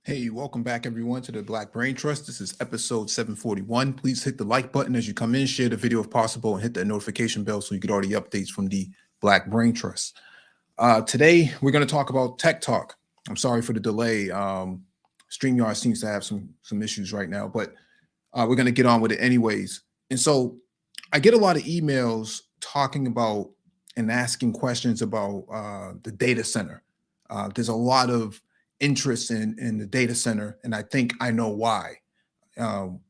Hey, welcome back everyone to the Black Brain Trust. This is episode 741. Please hit the like button as you come in, share the video if possible, and hit that notification bell so you get all the updates from the Black Brain Trust. Today, we're going to talk about tech talk. I'm sorry for the delay. StreamYard seems to have some issues right now, but we're going to get on with it anyways. And so I get a lot of emails talking about and asking questions about the data center. There's a lot of interest in the data center, and I think I know why. Um,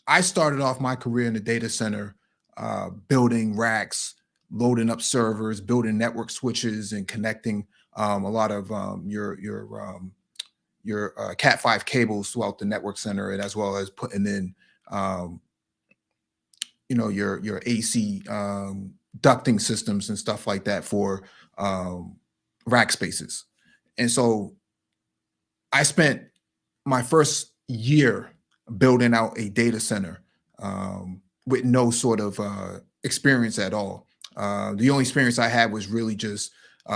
I started off my career in the data center, building racks, loading up servers, building network switches, and connecting a lot of your Cat5 cables throughout the network center, and as well as putting in um, your AC ducting systems and stuff like that for rack spaces. And so I spent my first year building out a data center with no sort of experience at all. The only experience I had was really just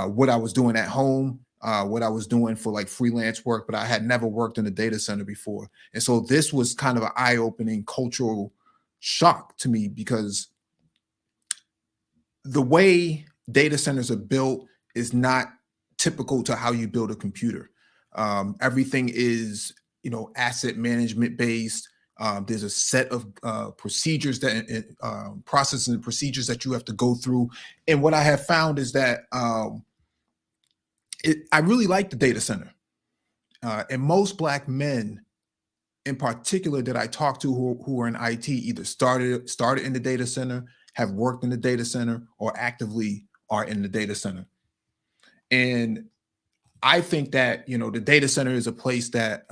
what I was doing at home, what I was doing for like freelance work, but I had never worked in a data center before. And so this was kind of an eye-opening cultural shock to me because the way data centers are built is not typical to how you build a computer. Everything is, asset management based. There's a set of procedures processes and procedures that you have to go through. And what I have found is that I really like the data center. And most Black men, in particular, that I talk to who are in IT, either started in the data center, have worked in the data center, or actively are in the data center. And I think that the data center is a place that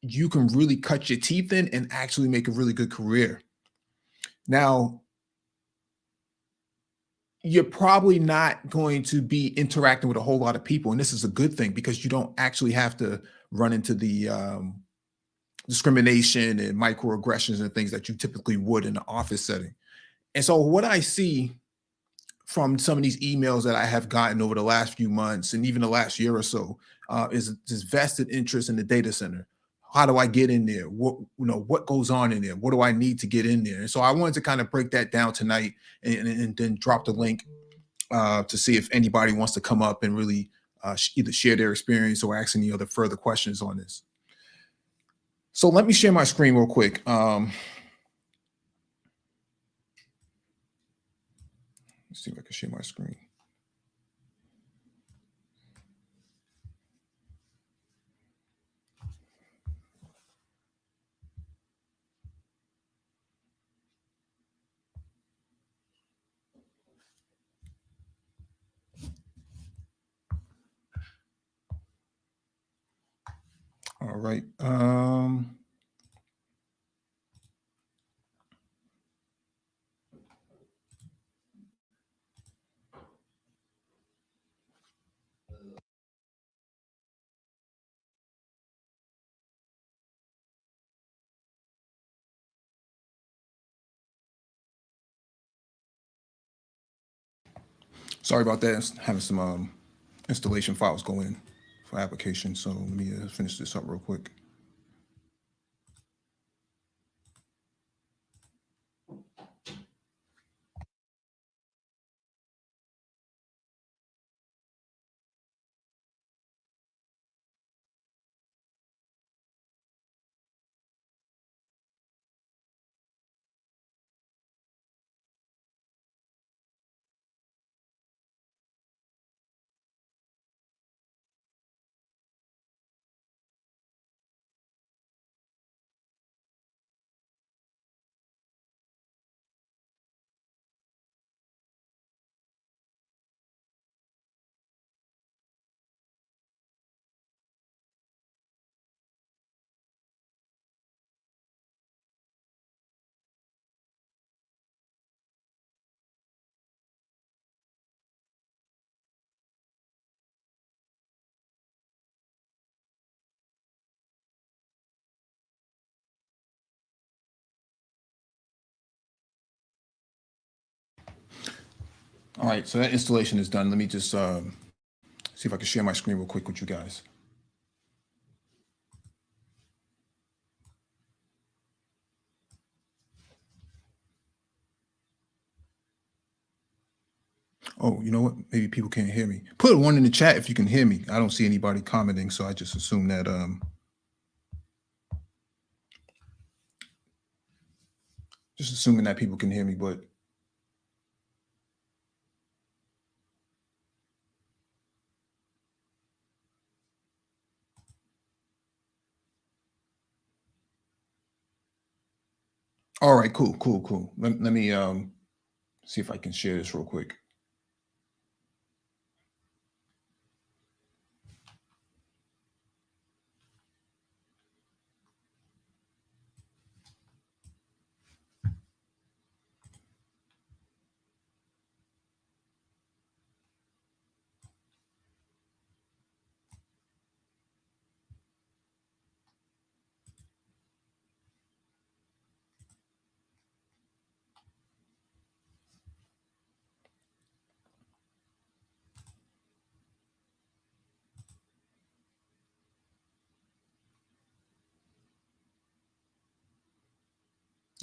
you can really cut your teeth in and actually make a really good career. Now, you're probably not going to be interacting with a whole lot of people, and this is a good thing because you don't actually have to run into the discrimination and microaggressions and things that you typically would in an office setting. And so, what I see from some of these emails that I have gotten over the last few months and even the last year or so is this vested interest in the data center. How do I get in there? What goes on in there? What do I need to get in there? And so I wanted to kind of break that down tonight and then drop the link to see if anybody wants to come up and really either share their experience or ask any other further questions on this. So let me share my screen real quick. Let's see if I can share my screen. All right. Sorry about that. Having some installation files go in for application. So let me finish this up real quick. All right, so that installation is done. Let me just see if I can share my screen real quick with you guys. You know what? Maybe people can't hear me. Put a one in the chat if you can hear me. I don't see anybody commenting, so I just assume that just assuming that people can hear me, but all right, cool. Let me see if I can share this real quick.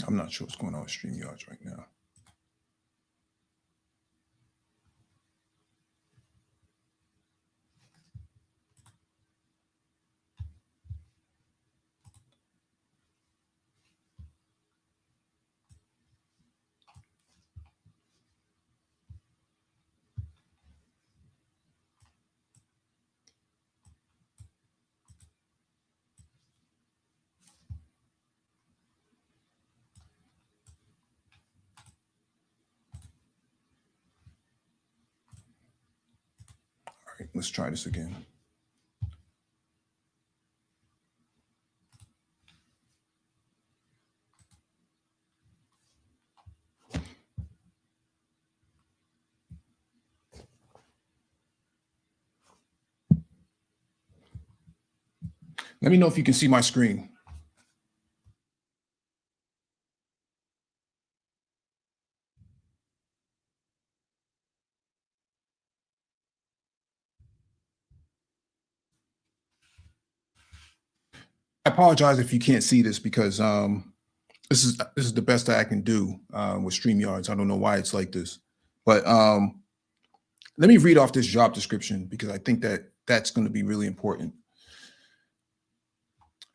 I'm not sure what's going on with StreamYards right now. All right, let's try this again. Let me know if you can see my screen. I apologize if you can't see this because this is the best that I can do with StreamYards. I don't know why it's like this, but let me read off this job description because I think that that's going to be really important.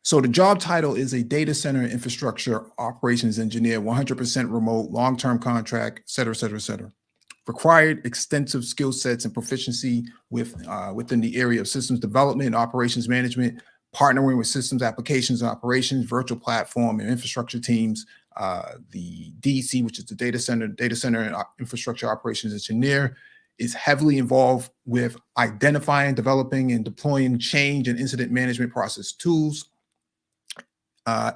So the job title is a data center infrastructure operations engineer, 100% remote, long-term contract, et cetera, et cetera, et cetera. Required extensive skill sets and proficiency within the area of systems development and operations management, partnering with systems applications and operations, virtual platform and infrastructure teams. The DC, which is the data center and infrastructure operations engineer, is heavily involved with identifying, developing, and deploying change and incident management process tools.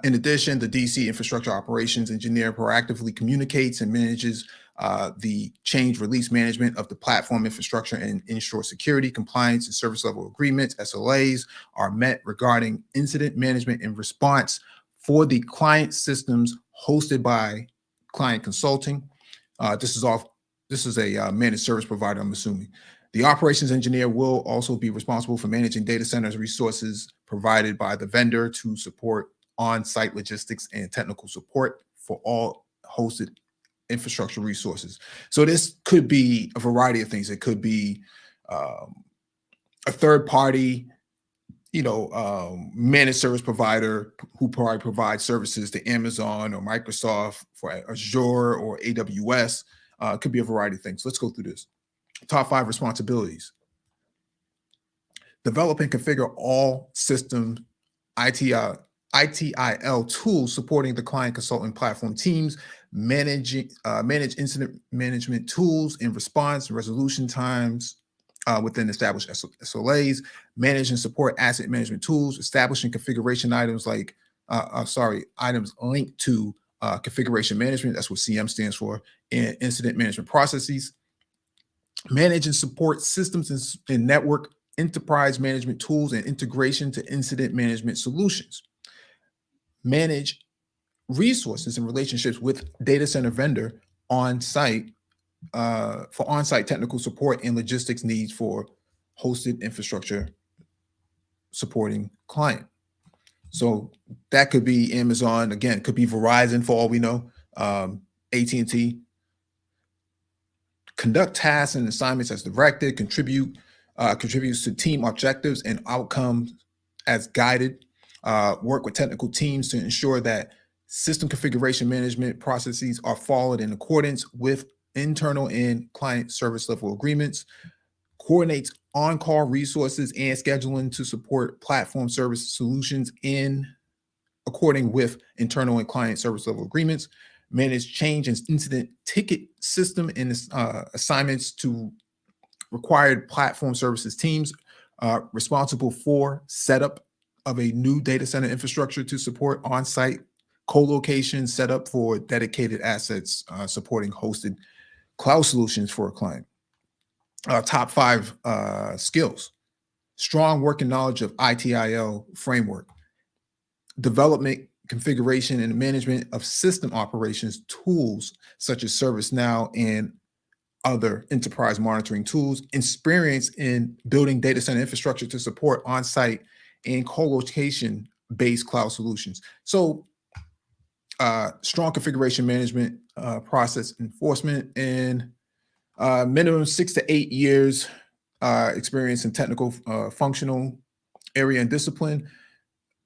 In addition, the DC infrastructure operations engineer proactively communicates and manages the change release management of the platform infrastructure and ensure security, compliance, and service level agreements, SLAs, are met regarding incident management and response for the client systems hosted by client consulting. This is a managed service provider, I'm assuming. The operations engineer will also be responsible for managing data centers resources provided by the vendor to support on-site logistics and technical support for all hosted infrastructure resources. So this could be a variety of things. It could be a third party, managed service provider who probably provides services to Amazon or Microsoft for Azure or AWS. It could be a variety of things. Let's go through this. Top 5 responsibilities. Develop and configure all system ITIL tools supporting the client consultant platform teams, manage incident management tools in response and resolution times within established SLAs, manage and support asset management tools, establishing configuration items items linked to configuration management, that's what CM stands for, and incident management processes, manage and support systems and network enterprise management tools and integration to incident management solutions, manage resources and relationships with data center vendor on site for on-site technical support and logistics needs for hosted infrastructure supporting client. So that could be Amazon, again, could be Verizon for all we know, AT&T, conduct tasks and assignments as directed, contributes to team objectives and outcomes as guided, work with technical teams to ensure that system configuration management processes are followed in accordance with internal and client service level agreements, coordinates on-call resources and scheduling to support platform service solutions in according with internal and client service level agreements, manage change and incident ticket system and assignments to required platform services teams, responsible for setup of a new data center infrastructure to support on-site co-location setup for dedicated assets, supporting hosted cloud solutions for a client. Top 5 skills: strong working knowledge of ITIL framework, development, configuration, and management of system operations tools such as ServiceNow and other enterprise monitoring tools, experience in building data center infrastructure to support on-site and co-location based cloud solutions. So strong configuration management, process enforcement, and minimum 6 to 8 years experience in technical functional area and discipline,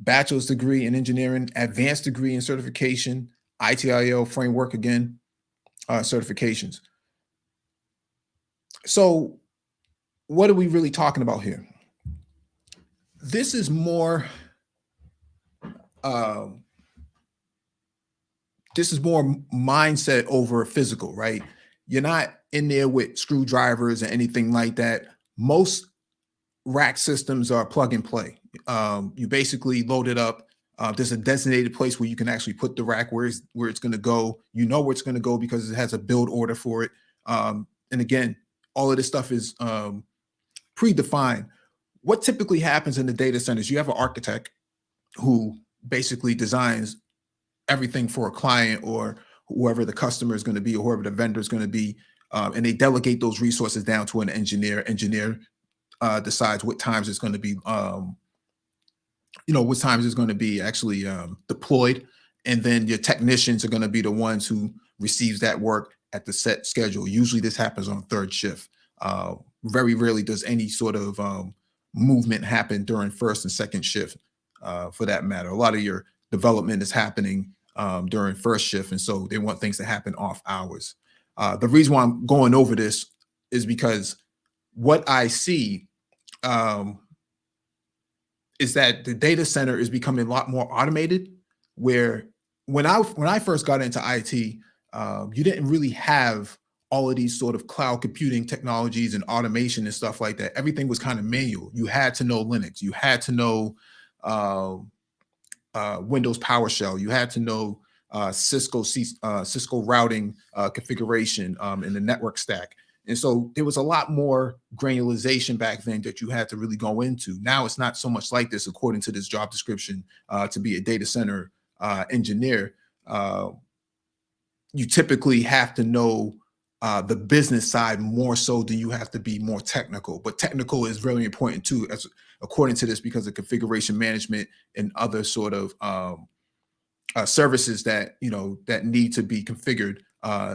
bachelor's degree in engineering, advanced degree in certification, ITIL framework again, certifications. So what are we really talking about here? This is more mindset over physical, right? You're not in there with screwdrivers or anything like that. Most rack systems are plug and play. You basically load it up. There's a designated place where you can actually put the rack where it's going to go. You know where it's going to go because it has a build order for it. And again, all of this stuff is predefined. What typically happens in the data centers, you have an architect who basically designs everything for a client or whoever the customer is going to be or whoever the vendor is going to be, and they delegate those resources down to an engineer. Engineer decides what times it's going to be, what times it's going to be actually deployed, and then your technicians are going to be the ones who receives that work at the set schedule. Usually this happens on third shift. Very rarely does any sort of movement happen during first and second shift, for that matter. A lot of your development is happening during first shift, and so they want things to happen off hours. The reason why I'm going over this is because what I see is that the data center is becoming a lot more automated, where when I first got into IT, you didn't really have all of these sort of cloud computing technologies and automation and stuff like that. Everything was kind of manual. You had to know Linux. You had to know Windows PowerShell. You had to know Cisco routing configuration in the network stack. And so there was a lot more granularization back then that you had to really go into. Now it's not so much like this, according to this job description, to be a data center engineer. You typically have to know the business side more so than you have to be more technical. But technical is really important too, as according to this, because of configuration management and other sort of services that that need to be configured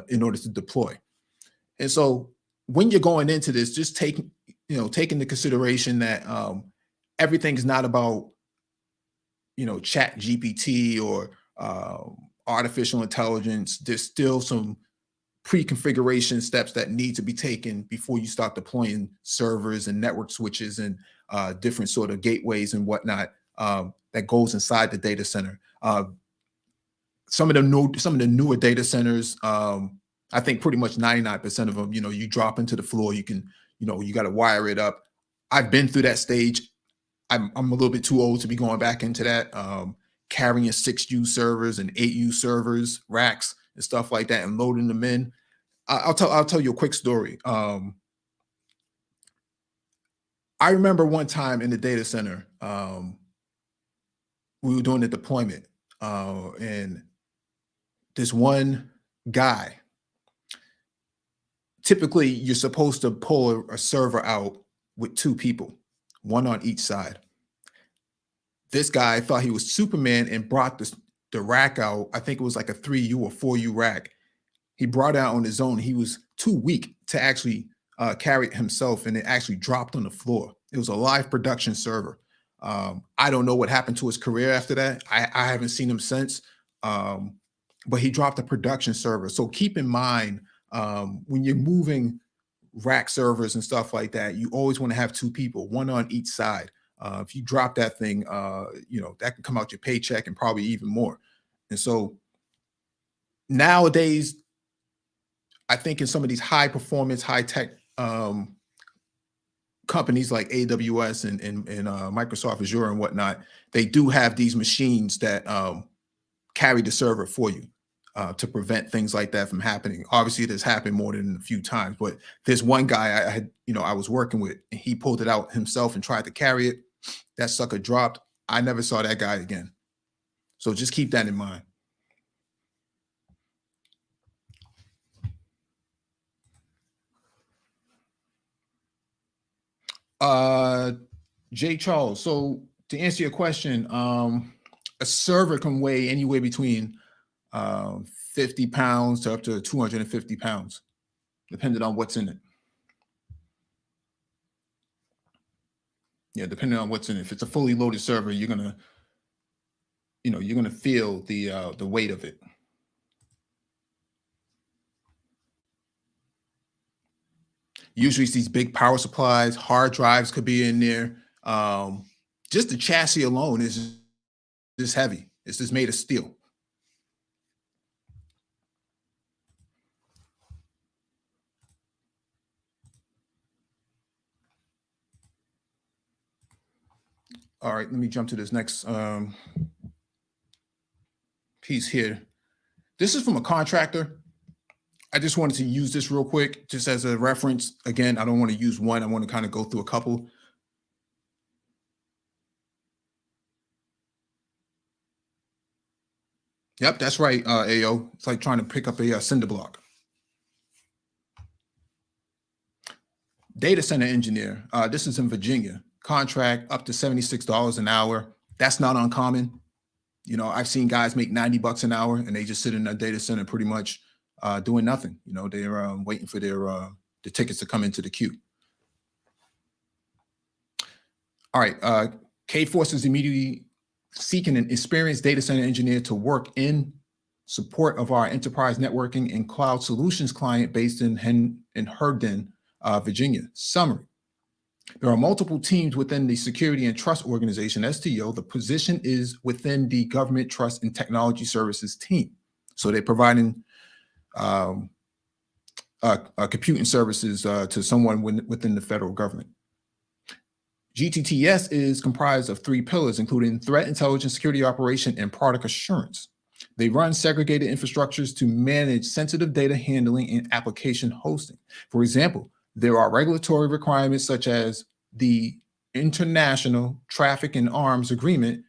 in order to deploy. And so when you're going into this, just take into consideration that everything is not about Chat GPT or artificial intelligence. There's still some pre-configuration steps that need to be taken before you start deploying servers and network switches and different sort of gateways and whatnot that goes inside the data center. Some of the newer data centers, I think pretty much 99% of them, you drop into the floor, you can, you got to wire it up. I've been through that stage. I'm a little bit too old to be going back into that, carrying 6U servers and 8U servers, racks and stuff like that, and loading them in. I'll tell you a quick story. I remember one time in the data center, we were doing the deployment, and this one guy, typically you're supposed to pull a server out with 2 people, one on each side. This guy thought he was Superman and brought the rack out. I think it was like a 3U or 4U rack, He brought it out on his own. He was too weak to actually carry it himself, and it actually dropped on the floor. It was a live production server. I don't know what happened to his career after that. I haven't seen him since. But he dropped a production server. So keep in mind, when you're moving rack servers and stuff like that, you always want to have two people, one on each side. If you drop that thing, that can come out your paycheck and probably even more. And so nowadays, I think in some of these high performance, high tech companies like AWS and Microsoft Azure and whatnot, they do have these machines that carry the server for you to prevent things like that from happening. Obviously, it has happened more than a few times, but there's one guy I was working with, and he pulled it out himself and tried to carry it. That sucker dropped. I never saw that guy again. So just keep that in mind. Jay Charles. So to answer your question, a server can weigh anywhere between 50 pounds to up to 250 pounds, depending on what's in it. Yeah, depending on what's in it. If it's a fully loaded server, you're gonna feel the weight of it. Usually it's these big power supplies, hard drives could be in there. Just the chassis alone is just heavy. It's just made of steel. All right, let me jump to this next piece here. This is from a contractor. I just wanted to use this real quick, just as a reference. Again, I don't want to use one. I want to kind of go through a couple. Yep, that's right, AO. It's like trying to pick up a cinder block. Data center engineer. This is in Virginia. Contract up to $76 an hour. That's not uncommon. I've seen guys make 90 bucks an hour, and they just sit in a data center pretty much doing nothing. They're waiting for the tickets to come into the queue. All right, K-Force is immediately seeking an experienced data center engineer to work in support of our enterprise networking and cloud solutions client based in Herndon, Virginia. Summary. There are multiple teams within the Security and Trust Organization, STO. The position is within the Government Trust and Technology Services team. So they're providing computing services to someone within the federal government. GTTS is comprised of 3 pillars, including threat intelligence, security operation, and product assurance. They run segregated infrastructures to manage sensitive data handling and application hosting. For example, there are regulatory requirements such as the International Traffic in Arms Agreement,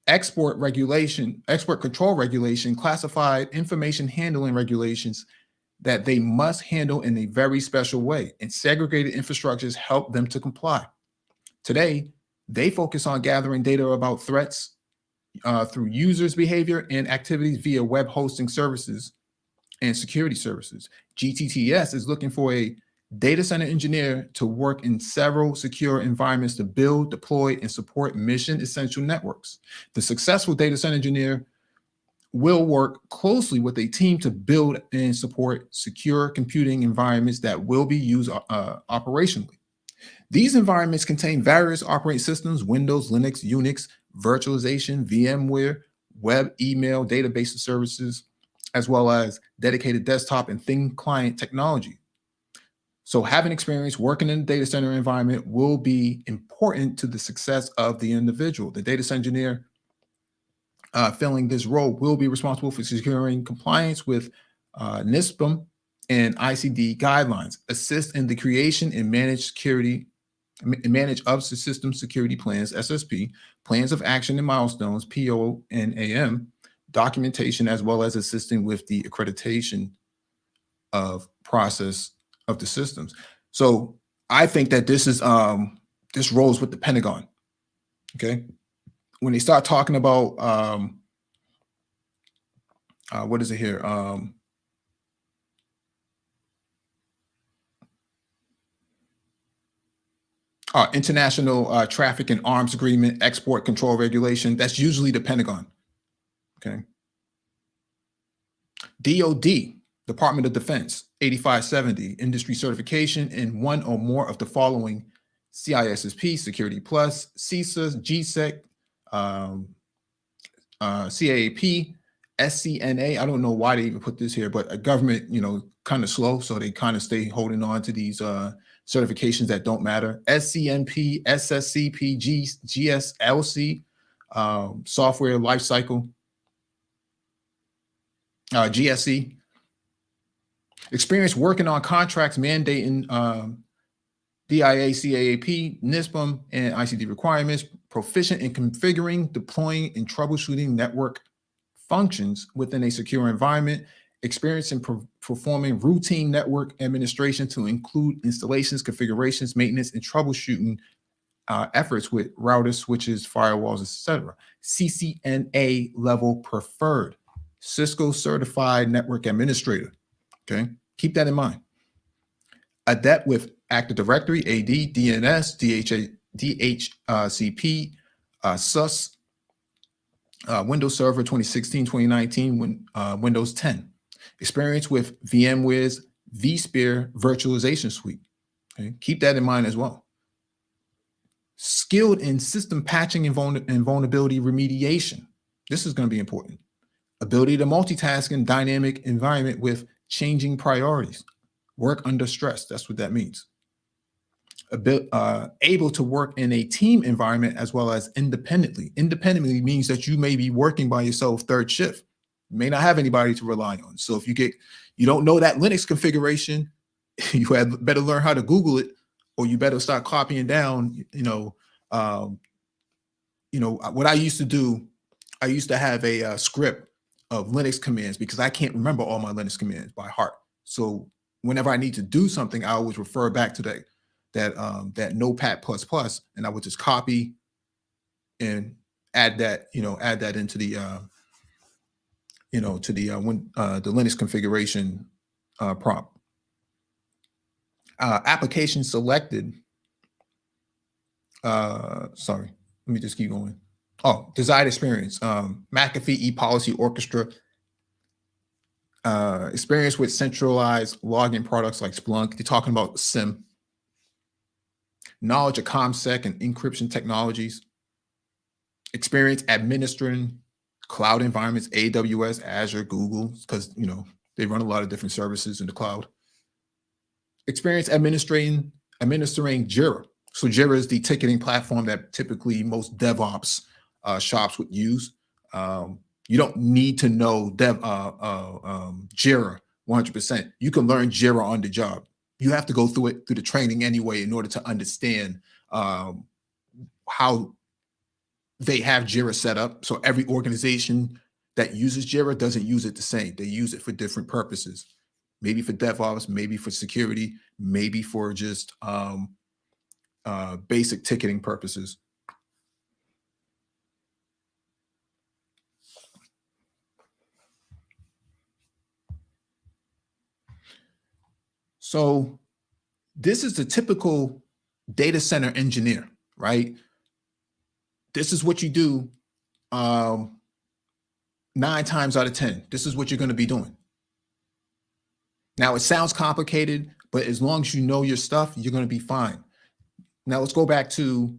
export control regulation, classified information handling regulations that they must handle in a very special way, and segregated infrastructures help them to comply. Today, they focus on gathering data about threats through users' behavior and activities via web hosting services and security services. GTTS is looking for a data center engineer to work in several secure environments to build, deploy, and support mission essential networks. The successful data center engineer will work closely with a team to build and support secure computing environments that will be used operationally. These environments contain various operating systems: Windows, Linux, Unix, virtualization, VMware, web, email, database services, as well as dedicated desktop and thin client technology. So having experience working in a data center environment will be important to the success of the individual. The data center engineer filling this role will be responsible for securing compliance with NISPM and ICD guidelines, assist in the creation and manage of system security plans, SSP, plans of action and milestones, PO and AM, documentation, as well as assisting with the accreditation of process of the systems. So I think that this is this rolls with the Pentagon. Okay, when they start talking about what is it here? International Traffic and Arms Agreement, Export Control Regulation. That's usually the Pentagon. Okay. DoD, Department of Defense, 8570, industry certification in one or more of the following: CISSP, Security Plus, CISA, GSEC, CAAP, SCNA. I don't know why they even put this here, but a government, kind of slow, so they kind of stay holding on to these certifications that don't matter. SCNP, SSCP, GSLC, software lifecycle, GSE. Experience working on contracts mandating DIA, CAAP, NISPM, and ICD requirements. Proficient in configuring, deploying, and troubleshooting network functions within a secure environment. Experience in performing routine network administration to include installations, configurations, maintenance, and troubleshooting efforts with routers, switches, firewalls, etc. CCNA level preferred. Cisco certified network administrator. Okay, keep that in mind. Adept with Active Directory, AD, DNS, DHCP, SUS, Windows Server 2016, 2019, Windows 10. Experience with VMware's vSphere virtualization suite. Okay, keep that in mind as well. Skilled in system patching and vulnerability remediation. This is going to be important. Ability to multitask in dynamic environment with changing priorities. Work under stress. That's what that means. Able to work in a team environment as well as independently. Independently means that you may be working by yourself third shift. You may not have anybody to rely on. So if you don't know that Linux configuration, you better learn how to Google it, or you better start copying down. What I used to do, I used to have a script of Linux commands because I can't remember all my Linux commands by heart. So whenever I need to do something, I always refer back to that Notepad++, and I would just copy and add that into the the Linux configuration prompt. Application selected. Sorry, let me just keep going. Oh, desired experience. McAfee ePolicy Orchestra. Experience with centralized login products like Splunk. They're talking about SIM. Knowledge of ComSec and encryption technologies. Experience administering cloud environments, AWS, Azure, Google, because they run a lot of different services in the cloud. Experience administering Jira. So Jira is the ticketing platform that typically most DevOps shops would use. You don't need to know Jira 100%. You can learn Jira on the job. You have to go through the training anyway in order to understand how they have Jira set up. So every organization that uses Jira doesn't use it the same. They use it for different purposes. Maybe for DevOps, maybe for security, maybe for just basic ticketing purposes. So this is the typical data center engineer, right? This is what you do 9 times out of 10. This is what you're going to be doing. Now, it sounds complicated, but as long as you know your stuff, you're going to be fine. Now, let's go back to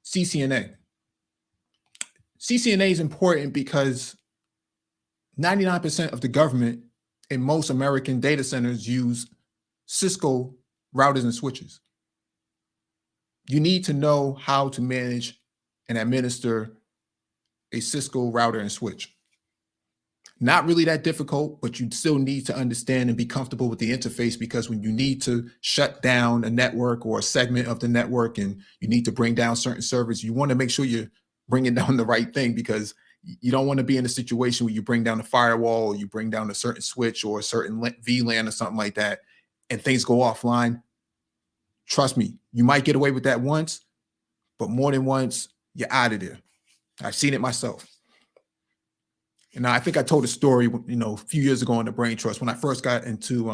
CCNA. CCNA is important because 99% of the government in most American data centers use Cisco routers and switches. You need to know how to manage and administer a Cisco router and switch. Not really that difficult, but you still need to understand and be comfortable with the interface, because when you need to shut down a network or a segment of the network and you need to bring down certain servers, you want to make sure you're bringing down the right thing, because you don't want to be in a situation where you bring down a firewall or you bring down a certain switch or a certain VLAN or something like that, and things go offline. Trust me, you might get away with that once, but more than once, you're out of there. I've seen it myself. And I think I told a story, a few years ago on the Brain Trust when I first got into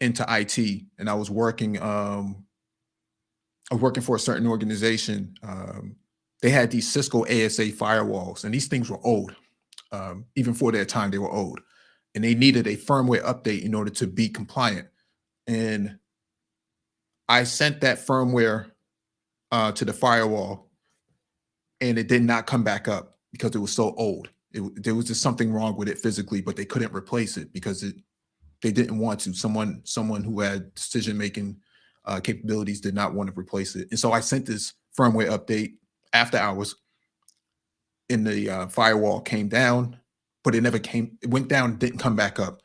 IT, and I was working I was working for a certain organization. They had these Cisco ASA firewalls, and these things were old. Even for their time, they were old, and they needed a firmware update in order to be compliant. And I sent that firmware to the firewall, and it did not come back up because it was so old. There was just something wrong with it physically, but they couldn't replace it because they didn't want to. Someone who had decision making capabilities did not want to replace it, and so I sent this firmware update after hours. And the firewall came down, but it never came. It went down, didn't come back up.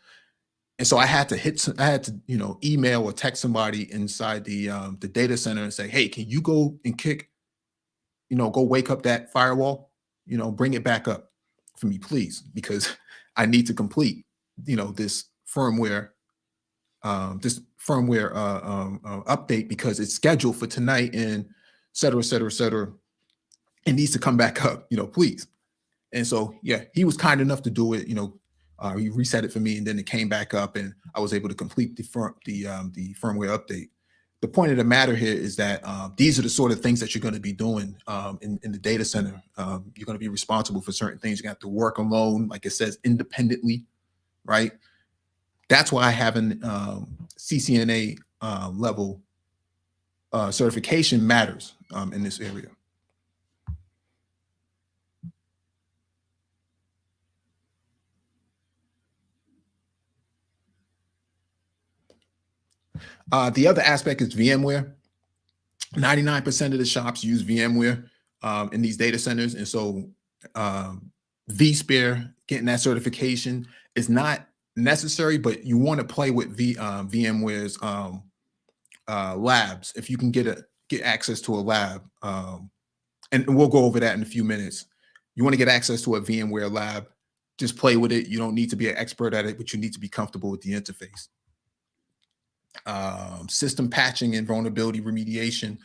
And so I had to email or text somebody inside the data center and say, hey, can you go and go wake up that firewall, bring it back up for me, please, because I need to complete, this firmware update because it's scheduled for tonight and et cetera, et cetera, et cetera. It needs to come back up, please. And so, yeah, he was kind enough to do it. He reset it for me, and then it came back up, and I was able to complete the firmware update. The point of the matter here is that these are the sort of things that you're going to be doing in the data center. You're going to be responsible for certain things. You're going to have to work alone, like it says, independently, right? That's why having CCNA level certification matters in this area. The other aspect is VMware. 99% of the shops use VMware in these data centers. And so vSphere, getting that certification is not necessary, but you want to play with VMware's labs. If you can get access to a lab, and we'll go over that in a few minutes. You want to get access to a VMware lab, just play with it. You don't need to be an expert at it, but you need to be comfortable with the interface. System patching and vulnerability remediation.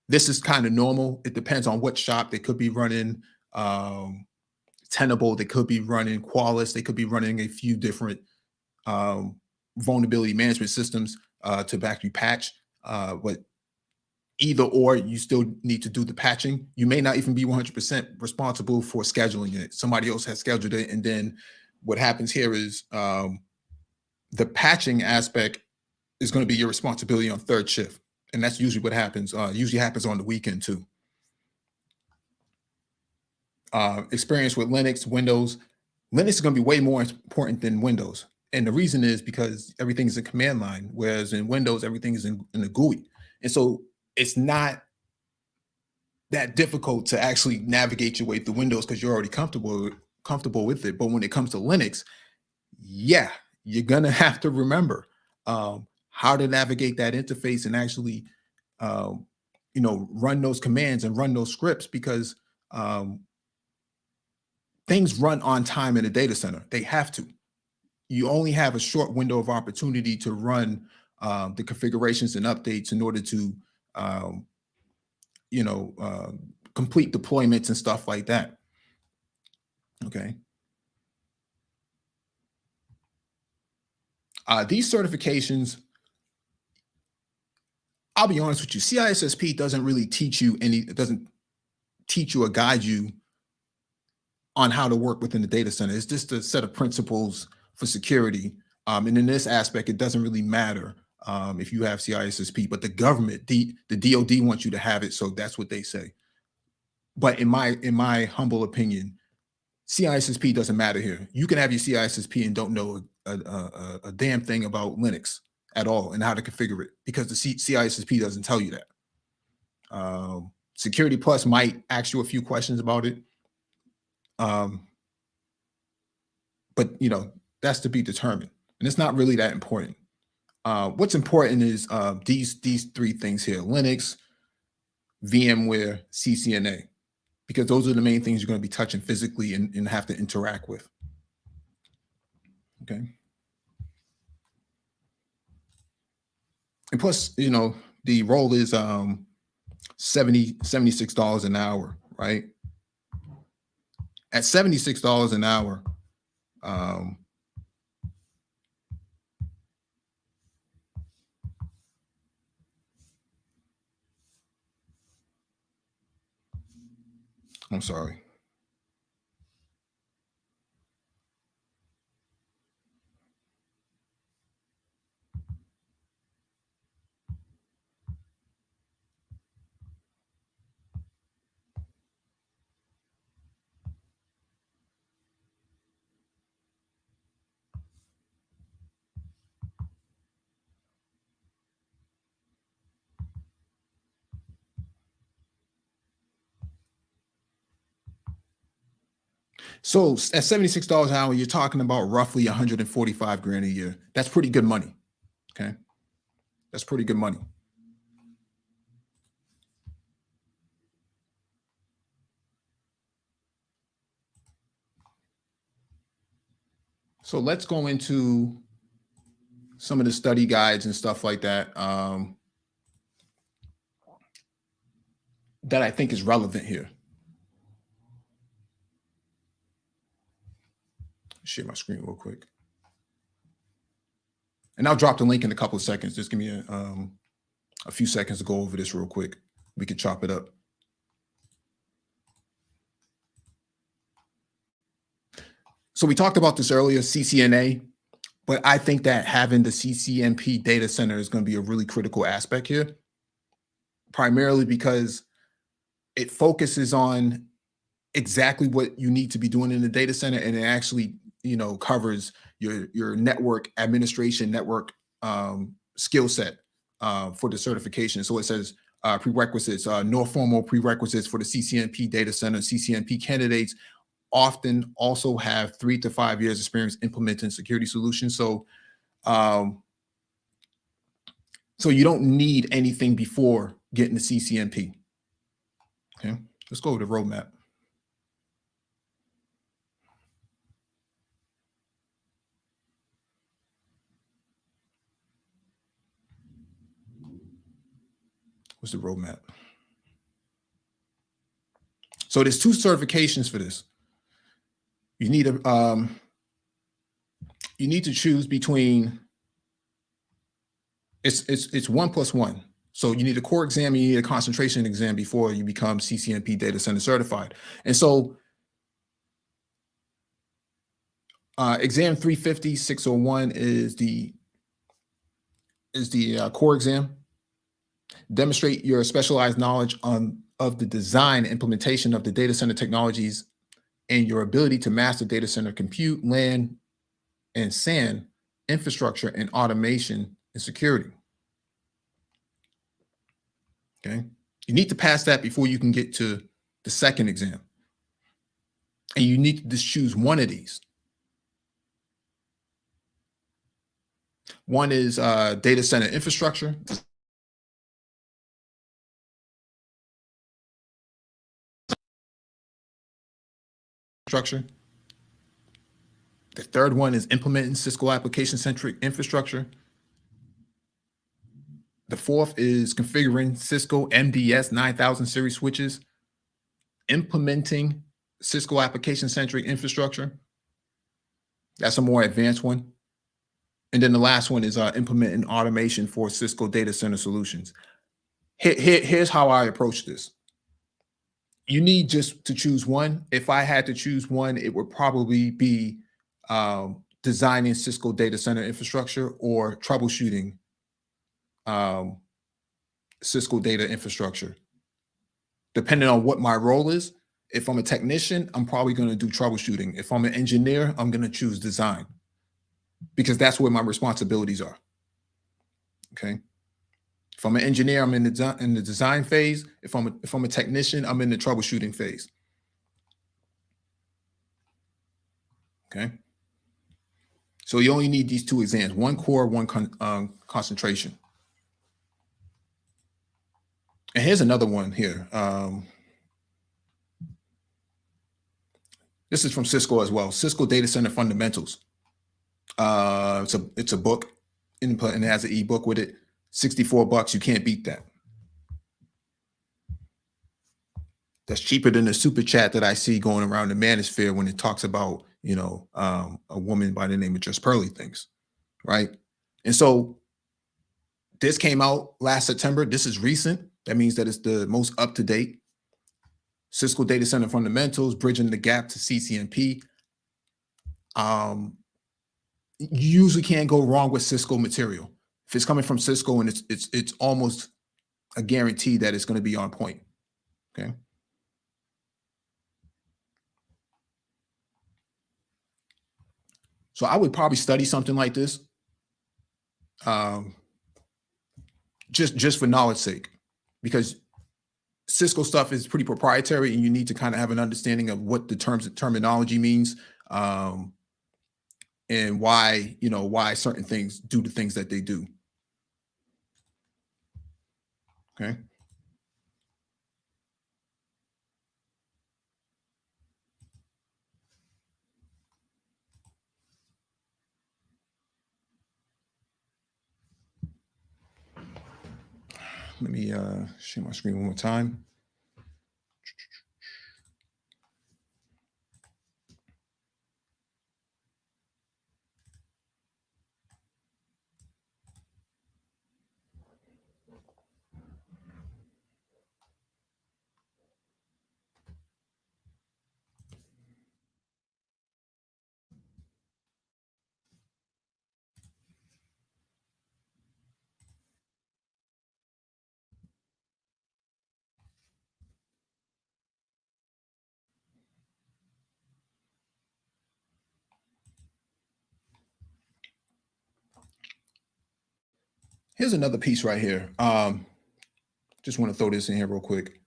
This is kind of normal. It depends on what shop. They could be running Tenable. They could be running Qualys. They could be running a few different vulnerability management systems to actually patch. But either or, you still need to do the patching. You may not even be 100% responsible for scheduling it. Somebody else has scheduled it. And then what happens here is the patching aspect is going to be your responsibility on third shift. And that's usually what happens. Usually happens on the weekend too. Experience with Linux, Windows. Linux is going to be way more important than Windows. And the reason is because everything is in command line, whereas in Windows, everything is in the GUI. And so it's not that difficult to actually navigate your way through Windows because you're already comfortable with it. But when it comes to Linux, yeah, you're going to have to remember how to navigate that interface and actually, run those commands and run those scripts because things run on time in a data center. They have to. You only have a short window of opportunity to run the configurations and updates in order to, complete deployments and stuff like that. Okay. These certifications, I'll be honest with you, CISSP doesn't really teach you it doesn't teach you or guide you on how to work within the data center. It's just a set of principles for security. And in this aspect, it doesn't really matter if you have CISSP, but the government, the DoD wants you to have it. So that's what they say. But in my humble opinion, CISSP doesn't matter here. You can have your CISSP and don't know a damn thing about Linux at all and how to configure it because the CISSP doesn't tell you that. Security Plus might ask you a few questions about it. But that's to be determined, and it's not really that important. What's important is these three things here: Linux, VMware, CCNA, because those are the main things you're going to be touching physically and have to interact with. Okay. And plus, the role is $76 an hour, right? At $76 an hour, I'm sorry. So at $76 an hour, you're talking about roughly 145 grand a year. That's pretty good money. Okay. That's pretty good money. So let's go into some of the study guides and stuff like that that I think is relevant here. Share my screen real quick. And I'll drop the link in a couple of seconds. Just give me a few seconds to go over this real quick. We could chop it up. So we talked about this earlier, CCNA, but I think that having the CCNP data center is going to be a really critical aspect here, primarily because it focuses on exactly what you need to be doing in the data center, and it actually, covers your network administration, network skill set for the certification. So it says prerequisites, no formal prerequisites for the CCNP data center. CCNP candidates often also have 3 to 5 years experience implementing security solutions. So you don't need anything before getting the CCNP. Okay, let's go to the roadmap. What's the roadmap? So there's 2 certifications for this. You need to choose between. It's 1 + 1. So you need a core exam, you need a concentration exam before you become CCNP data center certified. And so exam 350 601 is the core exam. Demonstrate your specialized knowledge of the design and implementation of the data center technologies and your ability to master data center compute, LAN, and SAN infrastructure and automation and security. Okay, you need to pass that before you can get to the second exam. And you need to just choose one of these. One is data center infrastructure. The third one is implementing Cisco application-centric infrastructure. The fourth is configuring Cisco MDS 9000 series switches, implementing Cisco application-centric infrastructure. That's a more advanced one. And then the last one is implementing automation for Cisco data center solutions. Here's how I approach this. You need just to choose one. If I had to choose one, it would probably be designing Cisco data center infrastructure or troubleshooting Cisco data infrastructure. Depending on what my role is, if I'm a technician, I'm probably going to do troubleshooting. If I'm an engineer, I'm going to choose design because that's where my responsibilities are. Okay. If I'm an engineer, I'm in the design phase. If I'm a technician, I'm in the troubleshooting phase. Okay. So you only need these 2 exams: 1 core, 1 concentration. And here's another one here. This is from Cisco as well. Cisco Data Center Fundamentals. It's a book input and it has an ebook with it. $64. You can't beat that. That's cheaper than the super chat that I see going around the manosphere when it talks about, a woman by the name of Just Pearly Things, right? And so this came out last September. This is recent. That means that it's the most up-to-date. Cisco Data Center Fundamentals, Bridging the Gap to CCNP. You usually can't go wrong with Cisco material. If it's coming from Cisco, and it's almost a guarantee that it's going to be on point. Okay. So I would probably study something like this, just for knowledge sake, because Cisco stuff is pretty proprietary, and you need to kind of have an understanding of what the terminology means, and why certain things do the things that they do. Okay. Let me share my screen one more time. Here's another piece right here. Just want to throw this in here real quick.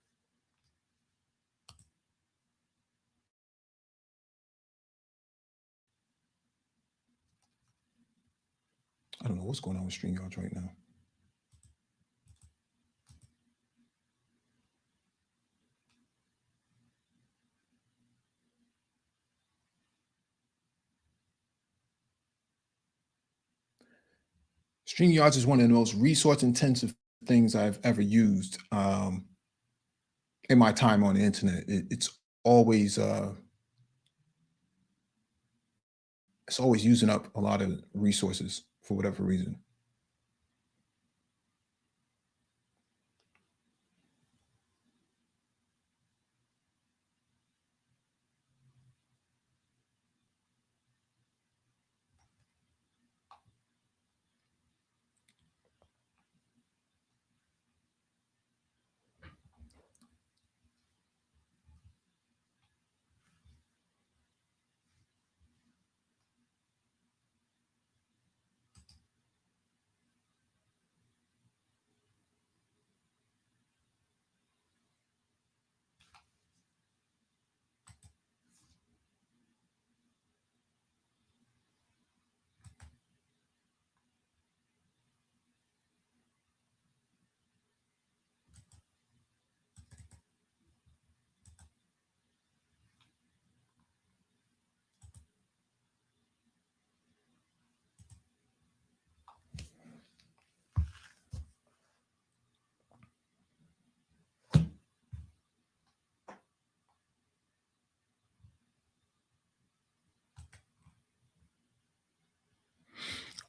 I don't know what's going on with StreamYards right now. StreamYards is one of the most resource-intensive things I've ever used in my time on the internet. It's always using up a lot of resources for whatever reason.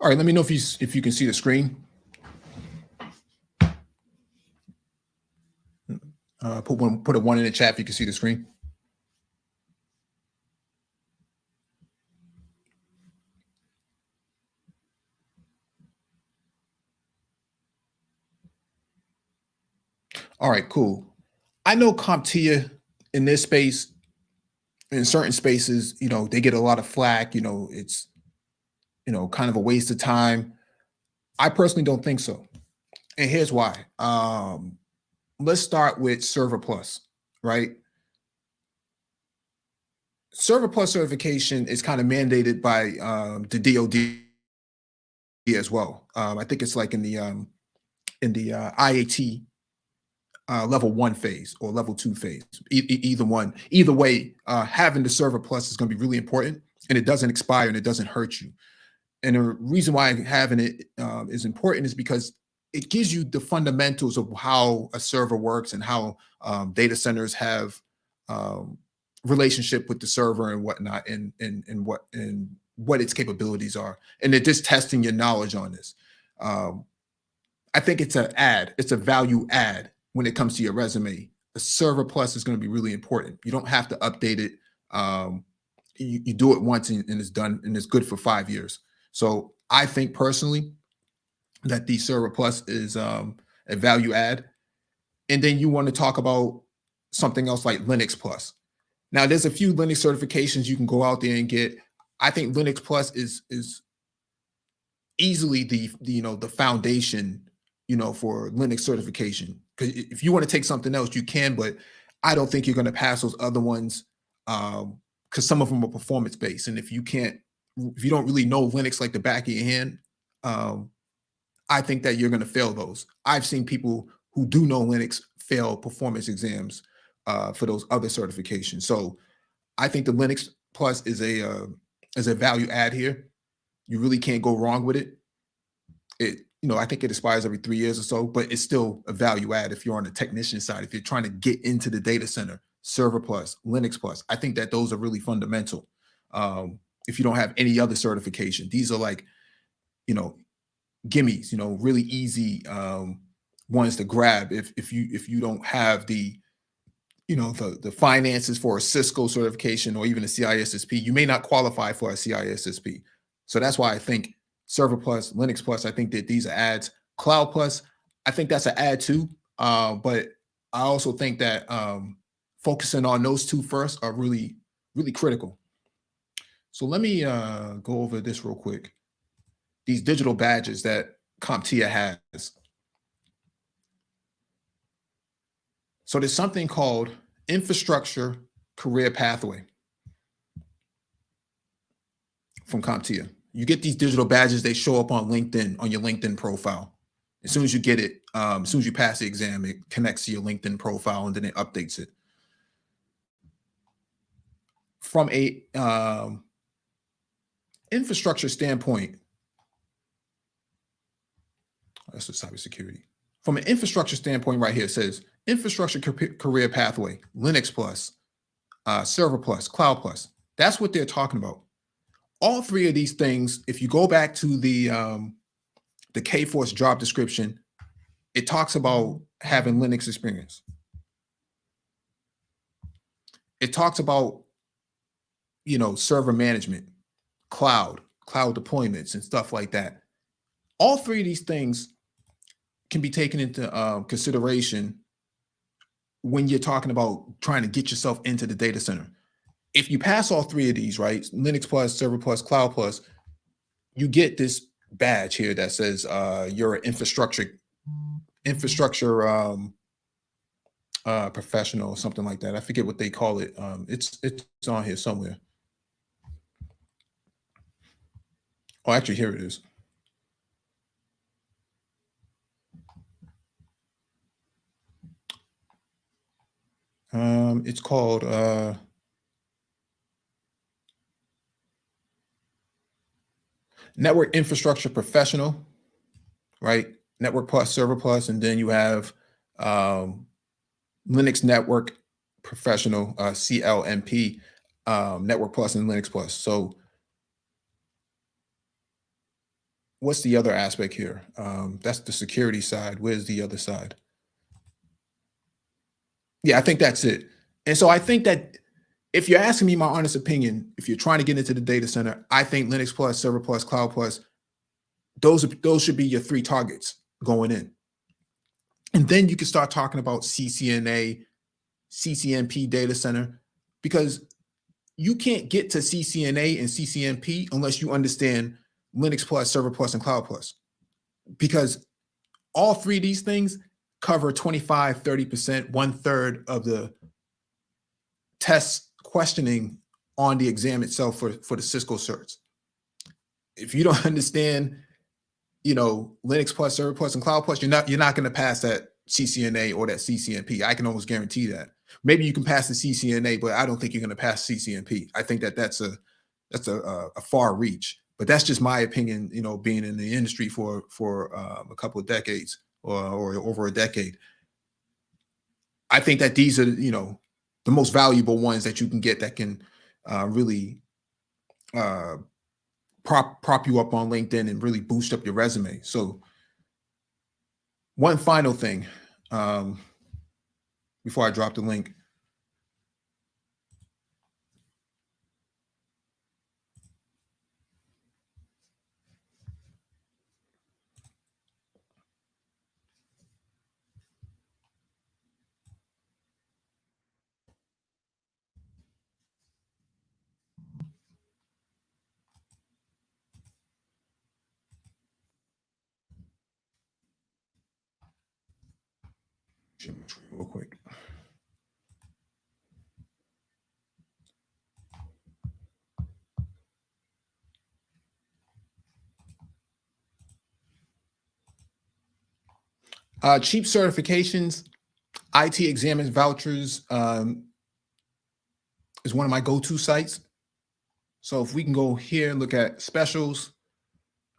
All right, let me know if you can see the screen. Put a 1 in the chat if you can see the screen. All right, cool. I know CompTIA in this space, in certain spaces, they get a lot of flack. It's kind of a waste of time. I personally don't think so, and here's why. Let's start with Server Plus, right? Server Plus certification is kind of mandated by the DoD as well. I think it's like in the IAT level 1 phase or level 2 phase. Either one. Either way, having the Server Plus is going to be really important, and it doesn't expire and it doesn't hurt you. And the reason why having it is important is because it gives you the fundamentals of how a server works and how data centers have relationship with the server and whatnot, and what its capabilities are. And they're just testing your knowledge on this. I think it's a value add when it comes to your resume a Server Plus is going to be really important. You don't have to update it. You do it once and it's done, and it's good for 5 years. So I think personally that the Server Plus is a value add. And then you want to talk about something else like Linux Plus. Now, there's a few Linux certifications you can go out there and get. I think Linux Plus is easily the foundation, for Linux certification. Because if you want to take something else, you can, but I don't think you're going to pass those other ones, because some of them are performance based. And if you don't really know Linux like the back of your hand, I think that you're going to fail those. I've seen people who do know Linux fail performance exams for those other certifications. So I think the Linux Plus is a value add here. You really can't go wrong with it. I think it expires every 3 years or so, but it's still a value add if you're on the technician side. If you're trying to get into the data center, Server Plus, Linux Plus, I think that those are really fundamental. If you don't have any other certification, these are like, gimmies, really easy ones to grab. If you don't have the finances for a Cisco certification or even a CISSP, you may not qualify for a CISSP. So that's why I think Server Plus, Linux Plus, I think that these are ads. Cloud Plus, I think that's an ad too. But I also think that focusing on those two first are really, really critical. So let me go over this real quick. These digital badges that CompTIA has. So there's something called Infrastructure Career Pathway from CompTIA. You get these digital badges, they show up on LinkedIn, on your LinkedIn profile. As soon as you get it, as soon as you pass the exam, it connects to your LinkedIn profile and then it updates it. From a infrastructure standpoint, that's the cybersecurity. From an infrastructure standpoint right here, it says Infrastructure Career Pathway, Linux Plus, Server Plus, Cloud Plus. That's what they're talking about. All three of these things, if you go back to the Kforce job description, it talks about having Linux experience. It talks about, server management, cloud deployments and stuff like that. All three of these things can be taken into consideration when you're talking about trying to get yourself into the data center. If you pass all three of these, right, Linux Plus, Server Plus, Cloud Plus, you get this badge here that says you're an infrastructure professional or something like that. I forget what they call it. It's on here somewhere. Oh, actually, here it is. It's called Network Infrastructure Professional, right? Network Plus, Server Plus, and then you have Linux Network Professional, CLNP, Network Plus and Linux Plus. So what's the other aspect here? That's the security side. Where's the other side? Yeah, I think that's it. And so I think that if you're asking me my honest opinion, if you're trying to get into the data center, I think Linux Plus, Server Plus, Cloud Plus, those should be your three targets going in. And then you can start talking about CCNA, CCNP data center, because you can't get to CCNA and CCNP unless you understand Linux Plus, Server Plus, and Cloud Plus, because all three of these things cover 25, 30%, 1/3 of the test questioning on the exam itself for the Cisco certs. If you don't understand, Linux Plus, Server Plus, and Cloud Plus, you're not going to pass that CCNA or that CCNP. I can almost guarantee that. Maybe you can pass the CCNA, but I don't think you're going to pass CCNP. I think that's a far reach. But that's just my opinion. Being in the industry for a couple of decades or over a decade, I think that these are the most valuable ones that you can get that can really prop you up on LinkedIn and really boost up your resume. So one final thing, before I drop the link. Real quick. Cheap certifications, IT examines vouchers is one of my go-to sites. So if we can go here and look at specials,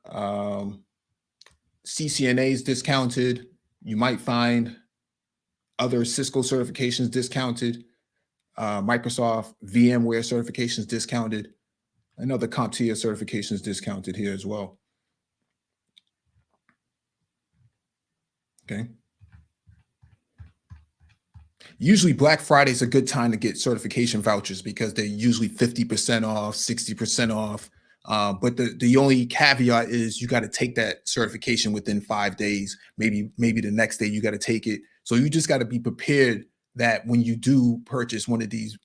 CCNA's discounted. You might find other Cisco certifications discounted, Microsoft VMware certifications discounted, and other CompTIA certifications discounted here as well. Okay. Usually Black Friday is a good time to get certification vouchers because they're usually 50% off, 60% off. But the only caveat is you got to take that certification within 5 days. Maybe the next day you got to take it. So you just got to be prepared that when you do purchase one of these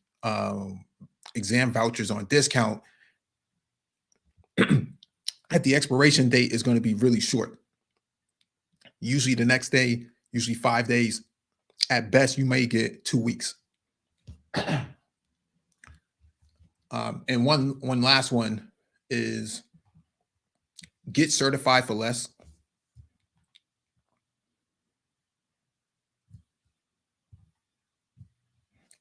exam vouchers on discount, at the expiration date is going to be really short. Usually the next day, usually 5 days. At best, you may get 2 weeks. And one last one is get certified for less.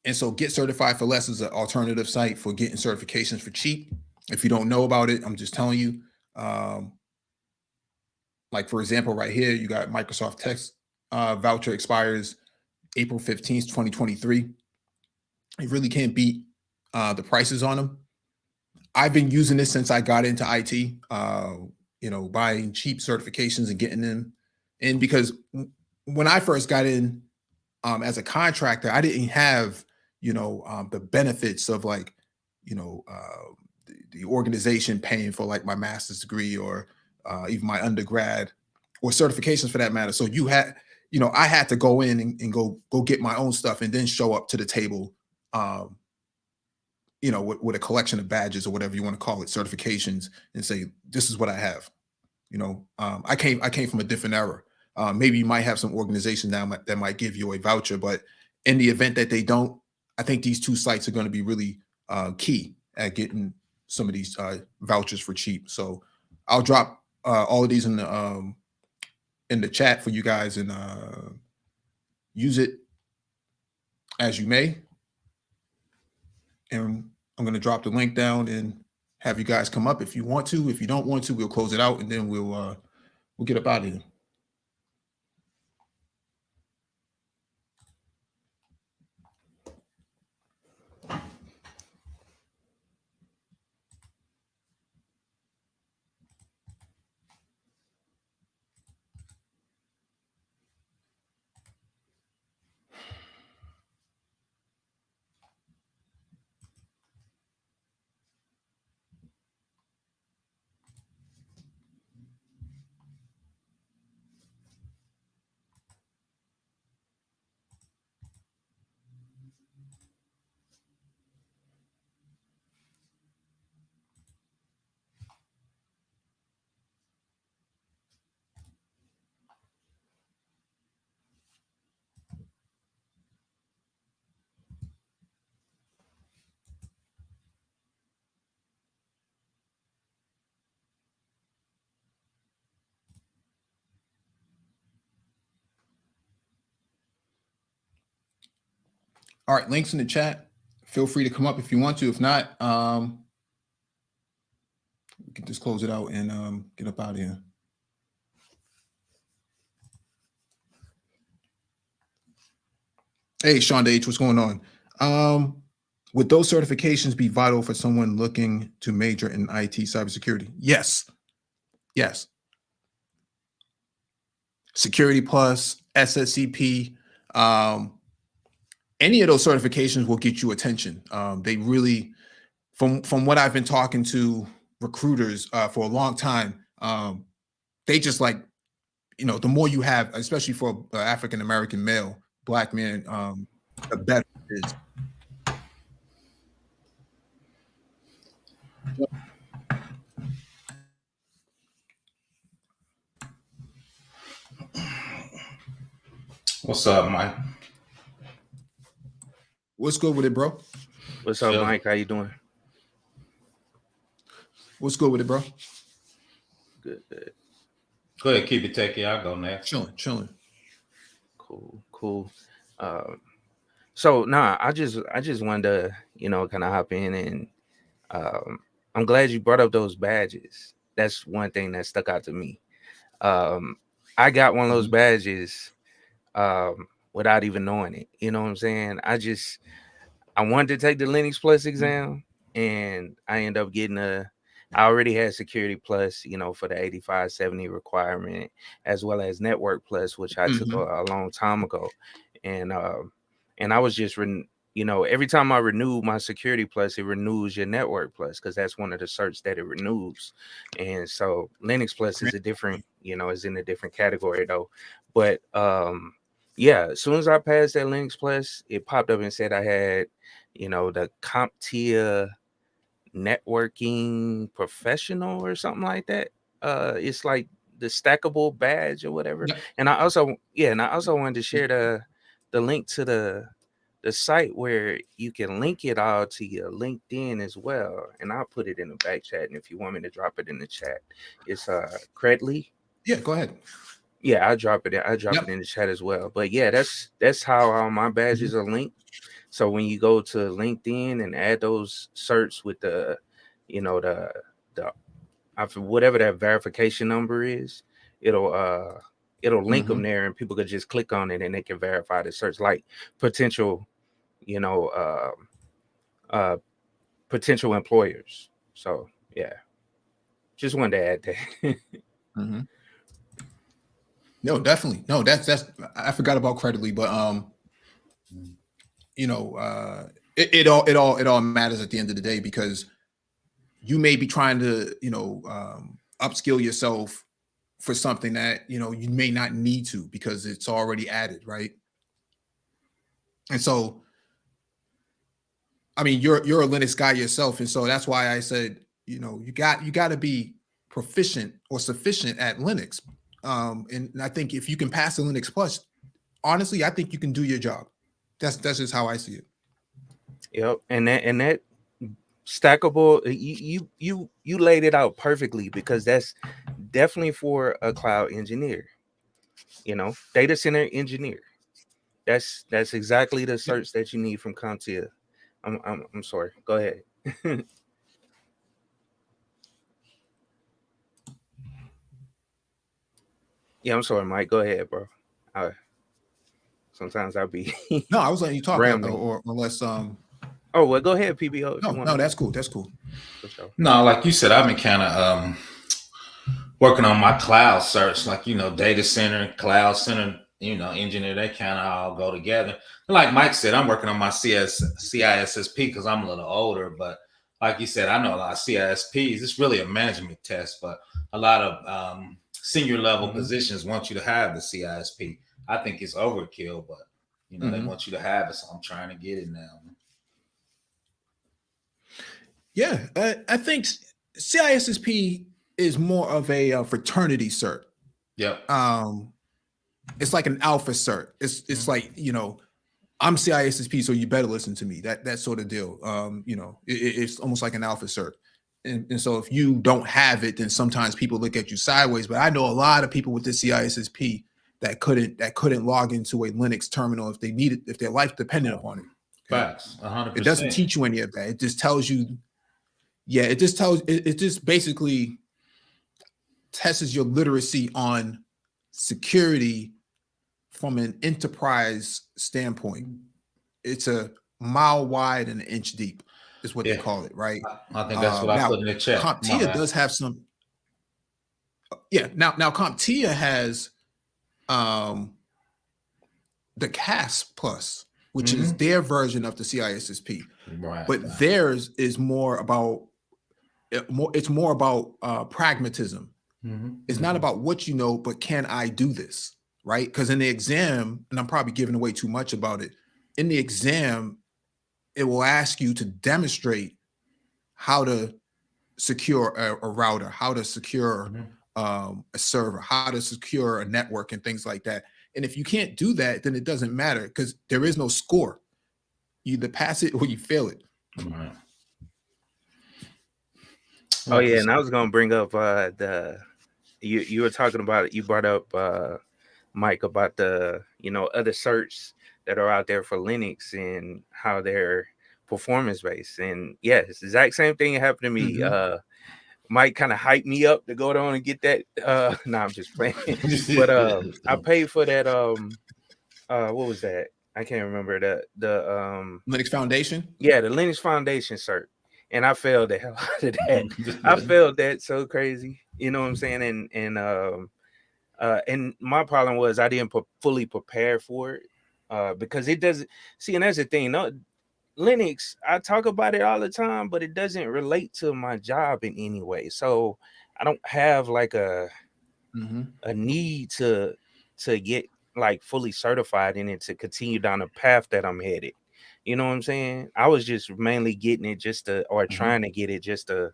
And so Get Certified for Less is an alternative site for getting certifications for cheap. If you don't know about it, I'm just telling you. Like, for example, right here, you got Microsoft Text voucher expires April 15th, 2023. You really can't beat the prices on them. I've been using this since I got into IT, you know, buying cheap certifications and getting them in, because when I first got in as a contractor, I didn't have, you know, the benefits of, like, you know, the organization paying for like my master's degree or even my undergrad or certifications for that matter. So you had, you know, I had to go in and go get my own stuff and then show up to the table, you know, with a collection of badges or whatever you want to call it, certifications, and say, this is what I have. You know, I came from a different era. Maybe you might have some organization now that might give you a voucher, but in the event that they don't, I think these two sites are going to be really key at getting some of these vouchers for cheap. So I'll drop all of these in the chat for you guys, and use it as you may. And I'm going to drop the link down and have you guys come up if you want to. If you don't want to, we'll close it out and then we'll get up out of here. All right, links in the chat. Feel free to come up if you want to. If not, we can just close it out and get up out of here. Hey, Shonda H, what's going on? Would those certifications be vital for someone looking to major in IT cybersecurity? Yes. Yes. Security Plus, SSCP, any of those certifications will get you attention. They really, from what I've been talking to recruiters for a long time, they just like, the more you have, especially for African American male, Black man, the better it is. What's up, Mike? What's good with it, bro? What's up, Mike? How you doing? What's good with it, bro? Good, good. Go ahead, keep it techie. I'll go next. Chilling. Cool. So I just wanted to, kind of hop in, and I'm glad you brought up those badges. That's one thing that stuck out to me. I got one of those badges without even knowing it. You know what I'm saying? I wanted to take the Linux Plus exam, and I ended up getting I already had Security Plus, for the 8570 requirement, as well as Network Plus, which I took a long time ago. And I was just, every time I renew my Security Plus, it renews your Network Plus, because that's one of the certs that it renews. And so Linux Plus is a different, is in a different category though. But yeah, as soon as I passed that Linux Plus, it popped up and said I had, the CompTIA networking professional or something like that. It's like the stackable badge or whatever. Yep. And I also wanted to share the link to the site where you can link it all to your LinkedIn as well. And I'll put it in the back chat. And if you want me to drop it in the chat, it's Credly. Yeah, go ahead. Yeah, I'll drop it in the chat as well. But yeah, that's how all my badges are linked. So when you go to LinkedIn and add those certs with the whatever that verification number is, it'll link them there, and people could just click on it and they can verify the certs, like potential, potential employers. So yeah, just wanted to add that. No, definitely. No, that's I forgot about Credly, but it all matters at the end of the day, because you may be trying to upskill yourself for something that you may not need to, because it's already added, right? And so I mean, you're a Linux guy yourself, and so that's why I said you got to be proficient or sufficient at Linux. And I think if you can pass the Linux Plus, honestly, I think you can do your job. That's just how I see it. Yep, and that stackable, you laid it out perfectly, because that's definitely for a cloud engineer, data center engineer. That's exactly the search that you need from CompTIA. I'm sorry. Go ahead. Yeah, I'm sorry, Mike. Go ahead, bro. Sometimes I'll be no, I was letting you talk, or unless Oh, well, go ahead, PBO. No, that's cool. That's cool. Sure. No, like you said, I've been kind of working on my cloud search, like data center, cloud center, engineer. They kind of all go together. And like Mike said, I'm working on my CISSP because I'm a little older. But like you said, I know a lot of CISPs. It's really a management test, but a lot of senior level positions want you to have the CISP. I think it's overkill, but they want you to have it, so I'm trying to get it now. Yeah, I think CISSP is more of a fraternity cert. Yep. It's like an alpha cert. It's like I'm CISSP, so you better listen to me. That sort of deal. It's almost like an alpha cert. And so if you don't have it, then sometimes people look at you sideways. But I know a lot of people with the CISSP that couldn't log into a Linux terminal if they needed, if their life depended upon it. Facts, 100%. It doesn't teach you any of that. It just tells you. Yeah, it just basically tests your literacy on security from an enterprise standpoint. It's a mile wide and an inch deep, is what they call it, right? I think that's what I put in the chat. CompTIA does have some. Yeah, now CompTIA has the CAS Plus, which is their version of the CISSP. Right. But theirs is more about pragmatism. It's not about what you know, but can I do this, right? Because in the exam, and I'm probably giving away too much about it, in the exam, it will ask you to demonstrate how to secure a router, how to secure a server, how to secure a network and things like that. And if you can't do that, then it doesn't matter because there is no score. You either pass it or you fail it. Right. Oh yeah, and I was gonna bring up you were talking about it. You brought up Mike about the other certs that are out there for Linux and how they're performance based. And yeah, it's the exact same thing that happened to me. Mike kind of hyped me up to go down and get that. No, I'm just playing. But I paid for that. What was that? I can't remember the Linux Foundation. Yeah, the Linux Foundation cert. And I failed the hell out of that. I failed that so crazy. You know what I'm saying? And my problem was I didn't fully prepare for it because it doesn't. See, and that's the thing. No, Linux, I talk about it all the time, but it doesn't relate to my job in any way. So I don't have like a need to get like fully certified in it to continue down the path that I'm headed. You know what I'm saying? I was just mainly getting it just to, or trying to get it just to,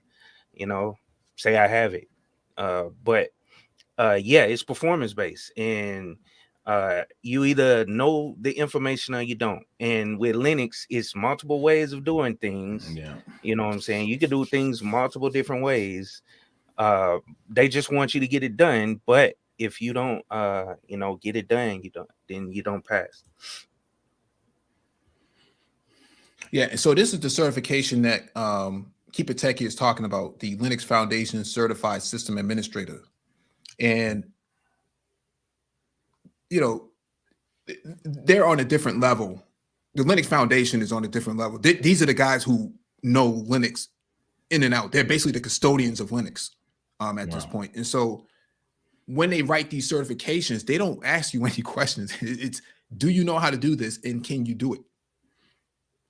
say I have it. But yeah, it's performance based, and you either know the information or you don't. And with Linux, it's multiple ways of doing things. Yeah. You know what I'm saying? You can do things multiple different ways. They just want you to get it done. But if you don't, get it done, then you don't pass. Yeah, and so this is the certification that Keep It Techie is talking about, the Linux Foundation Certified System Administrator. And, they're on a different level. The Linux Foundation is on a different level. These are the guys who know Linux in and out. They're basically the custodians of Linux at this point. And so when they write these certifications, they don't ask you any questions. It's, do you know how to do this? And can you do it?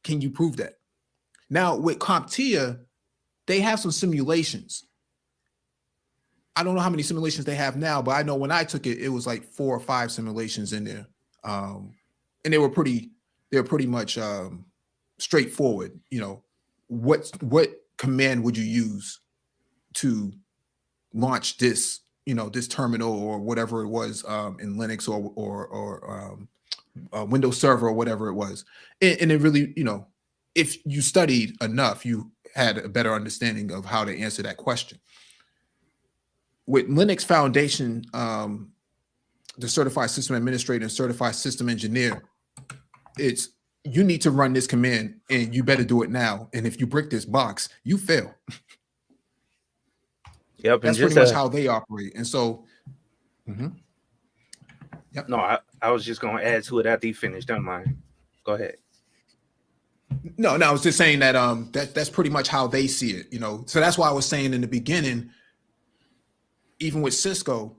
Can you prove that? Now with CompTIA, they have some simulations. I don't know how many simulations they have now, but I know when I took it, it was like 4 or 5 simulations in there. And they were pretty much straightforward. What command would you use to launch this, this terminal or whatever it was in Linux or Windows Server or whatever it was. And it really, if you studied enough, you had a better understanding of how to answer that question. With Linux Foundation, the Certified System Administrator and Certified System Engineer, it's you need to run this command and you better do it now. And if you break this box, you fail. Yep, that's pretty much how they operate. And so, yep. No, I was just going to add to it after you finished. Don't mind. Go ahead. No, I was just saying that that's pretty much how they see it. So that's why I was saying in the beginning, even with Cisco,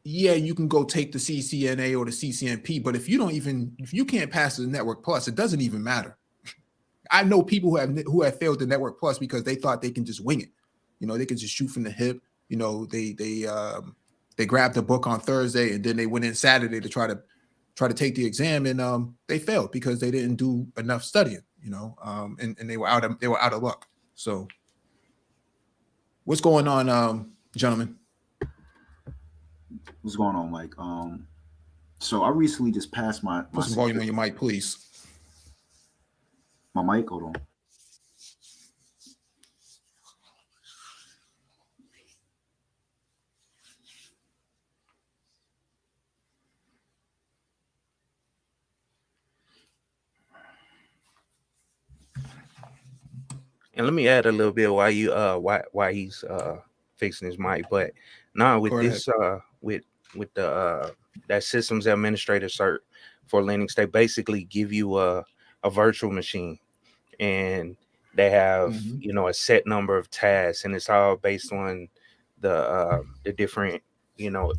yeah, you can go take the CCNA or the CCNP, but if you can't pass the Network Plus, it doesn't even matter. I know people who have failed the Network Plus because they thought they can just wing it. They could just shoot from the hip. They grabbed the book on Thursday and then they went in Saturday to try to take the exam, and they failed because they didn't do enough studying. And they were out of luck. So, what's going on, gentlemen? What's going on, Mike? So I recently just passed my Put some volume on your mic, please. My mic, hold on. And let me add a little bit why he's fixing his mic. But now with this with the that systems administrator cert for Linux, they basically give you a virtual machine, and they have a set number of tasks, and it's all based on the different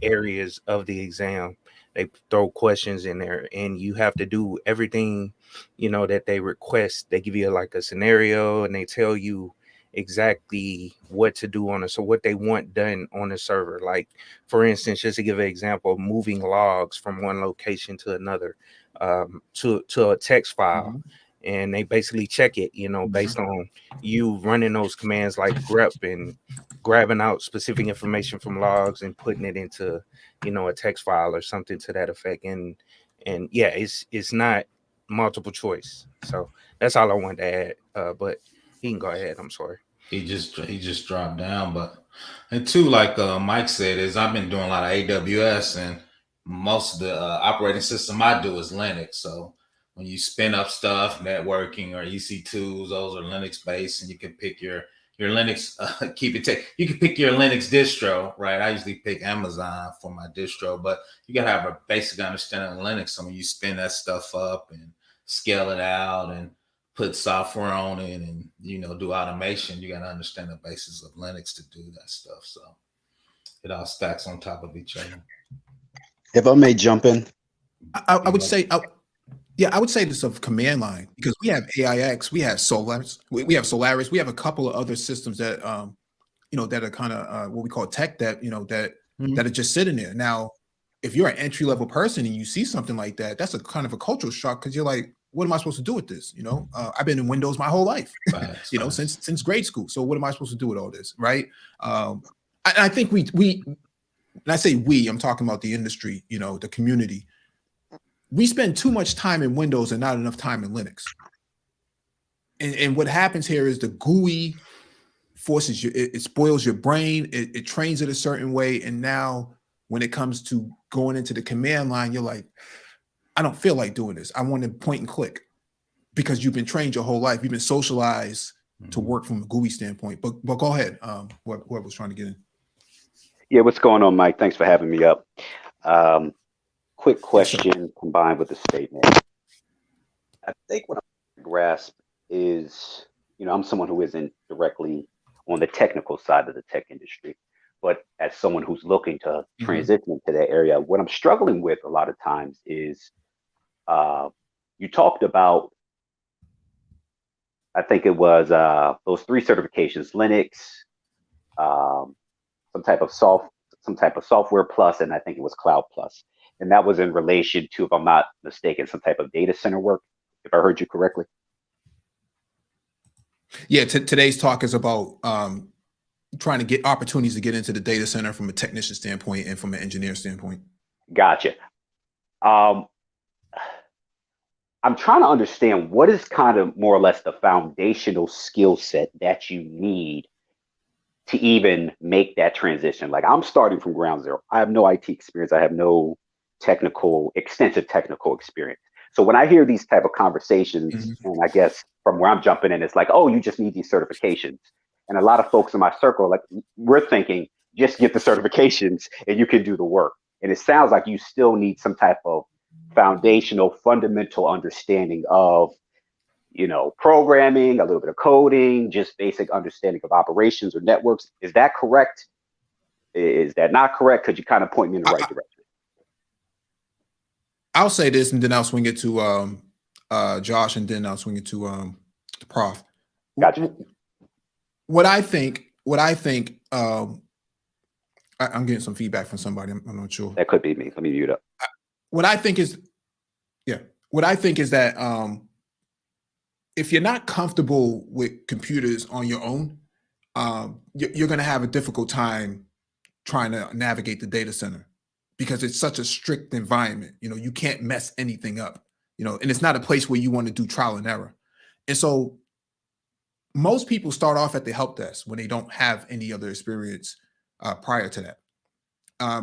areas of the exam they throw questions in there, and you have to do everything, that they request. They give you like a scenario, and they tell you exactly what to do so what they want done on the server. Like, for instance, just to give an example, moving logs from one location to another, to a text file. Mhm. And they basically check it, based on you running those commands like grep and grabbing out specific information from logs and putting it into, a text file or something to that effect. And yeah, it's not multiple choice. So that's all I wanted to add. But he can go ahead. I'm sorry. He just dropped down. But and two, like Mike said, is I've been doing a lot of AWS, and most of the operating system I do is Linux. So when you spin up stuff, networking or EC2s, those are Linux based, and you can pick your Linux. You can pick your Linux distro, right? I usually pick Amazon for my distro, but you gotta have a basic understanding of Linux. So when you spin that stuff up and scale it out and put software on it and do automation, you got to understand the basis of Linux to do that stuff. So it all stacks on top of each other. If I may jump in, I would say, I would say this of command line, because we have AIX, we have Solaris, we have Solaris, we have a couple of other systems that that are kind of what we call tech debt, that are just sitting there. Now, if you're an entry level person and you see something like that, that's a kind of a cultural shock, because you're like, what am I supposed to do with this? I've been in Windows my whole life, since grade school. So what am I supposed to do with all this, right? I think we, and I say we, I'm talking about the industry, the community. We spend too much time in Windows and not enough time in Linux. And what happens here is the GUI forces you, it spoils your brain, it trains it a certain way. And now when it comes to going into the command line, you're like, I don't feel like doing this. I want to point and click, because you've been trained your whole life. You've been socialized to work from a GUI standpoint. But go ahead, whoever was trying to get in. Yeah, what's going on, Mike? Thanks for having me up. Quick question combined with a statement. I think what I grasp is, I'm someone who isn't directly on the technical side of the tech industry, but as someone who's looking to transition into that area, what I'm struggling with a lot of times is, you talked about, I think it was those 3 certifications: Linux, some type of software plus, and I think it was cloud plus. And that was in relation to, if I'm not mistaken, some type of data center work, if I heard you correctly. Yeah, today's talk is about trying to get opportunities to get into the data center from a technician standpoint and from an engineer standpoint. Gotcha. I'm trying to understand what is kind of more or less the foundational skill set that you need to even make that transition. Like, I'm starting from ground zero. I have no IT experience. I have no extensive technical experience. So when I hear these type of conversations, and I guess from where I'm jumping in, it's like, oh, you just need these certifications. And a lot of folks in my circle, like, we're thinking, just get the certifications and you can do the work. And it sounds like you still need some type of foundational, fundamental understanding of, programming, a little bit of coding, just basic understanding of operations or networks. Is that correct? Is that not correct? Could you kind of point me in the right direction? I'll say this, and then I'll swing it to Josh, and then I'll swing it to Prof. Gotcha. What I think, I'm getting some feedback from somebody. I'm not sure. That could be me. Let me mute up. What I think is that if you're not comfortable with computers on your own, you're going to have a difficult time trying to navigate the data center, because it's such a strict environment. You can't mess anything up, and it's not a place where you want to do trial and error. And so most people start off at the help desk when they don't have any other experience prior to that,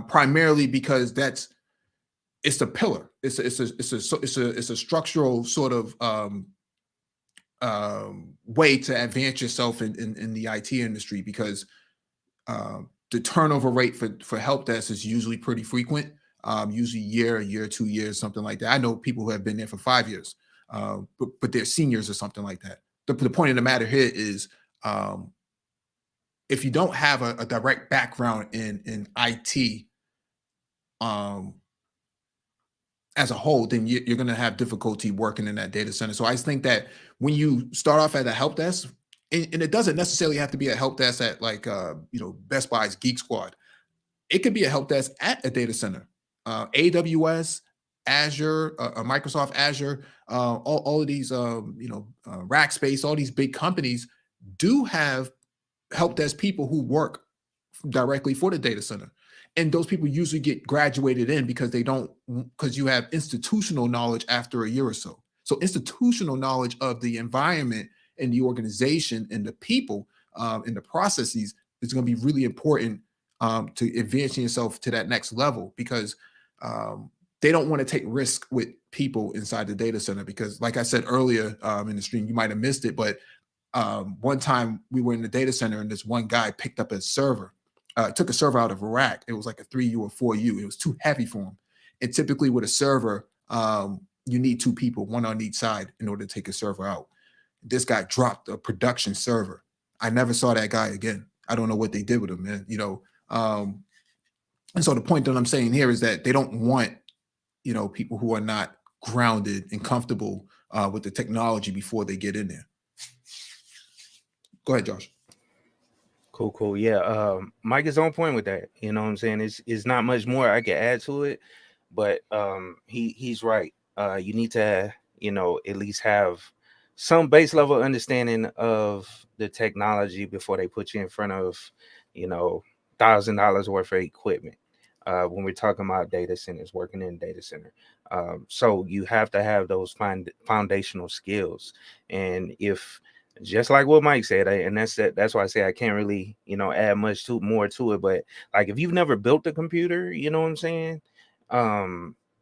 primarily because it's a pillar. It's a structural sort of way to advance yourself in the IT industry, because the turnover rate for help desk is usually pretty frequent, usually a year, 2 years, something like that. I know people who have been there for 5 years, but they're seniors or something like that. The point of the matter here is, if you don't have a direct background in IT, as a whole, then you're going to have difficulty working in that data center. So I just think that when you start off at a help desk, and it doesn't necessarily have to be a help desk at like Best Buy's Geek Squad. It could be a help desk at a data center, AWS, Azure, Microsoft Azure, all of these, Rackspace, all these big companies do have help desk people who work directly for the data center. And those people usually get graduated in because you have institutional knowledge after a year or so. So institutional knowledge of the environment and the organization and the people and the processes is going to be really important to advancing yourself to that next level, because they don't want to take risk with people inside the data center. Because like I said earlier in the stream, you might have missed it, but one time we were in the data center and this one guy picked up a server, took a server out of a rack. It was like a 3U or 4U. It was too heavy for him. And typically with a server, you need two people, one on each side, in order to take a server out. This guy dropped a production server. I never saw that guy again. I don't know what they did with him, man. And so the point that I'm saying here is that they don't want, people who are not grounded and comfortable with the technology before they get in there. Go ahead, Josh. Cool. Yeah. Mike is on point with that. You know what I'm saying? It's not much more I can add to it, but he's right. You need to, at least have some base level understanding of the technology before they put you in front of, $1,000 worth of equipment. When we're talking about data centers, working in data center. So you have to have those foundational skills. And if, just like what Mike said, and that's why I say I can't really, add much more to it. But like, if you've never built a computer, you know what I'm saying?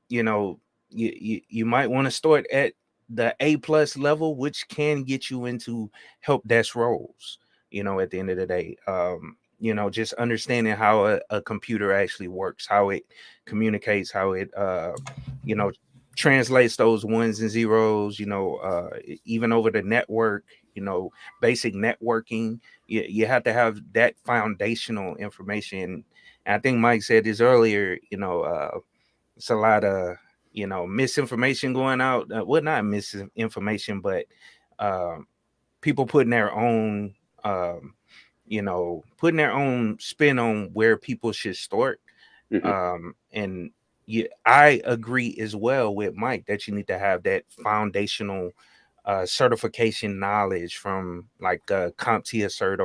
You might want to start at the A+ level, which can get you into help desk roles, at the end of the day. Just understanding how a computer actually works, how it communicates, how it, translates those ones and zeros, even over the network, basic networking. You have to have that foundational information. And I think Mike said this earlier, it's a lot of, misinformation going out. Well, not misinformation, but people putting their own, putting their own spin on where people should start. And I agree as well with Mike that you need to have that foundational certification knowledge from like CompTIA cert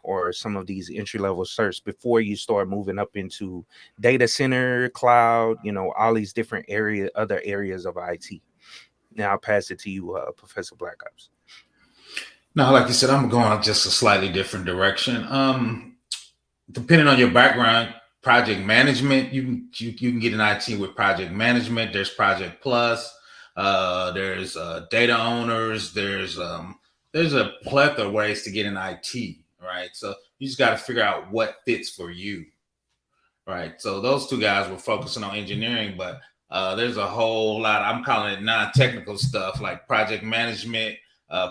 or some of these entry-level certs before you start moving up into data center, cloud, all these different other areas of IT. Now I'll pass it to you, Professor Black Ops. No, like you said, I'm going just a slightly different direction. Depending on your background, project management, you can get an IT with project management. There's Project Plus. There's data owners. There's a plethora of ways to get an IT, right? So you just got to figure out what fits for you, right? So those two guys were focusing on engineering, but there's a whole lot. I'm calling it non-technical stuff like project management.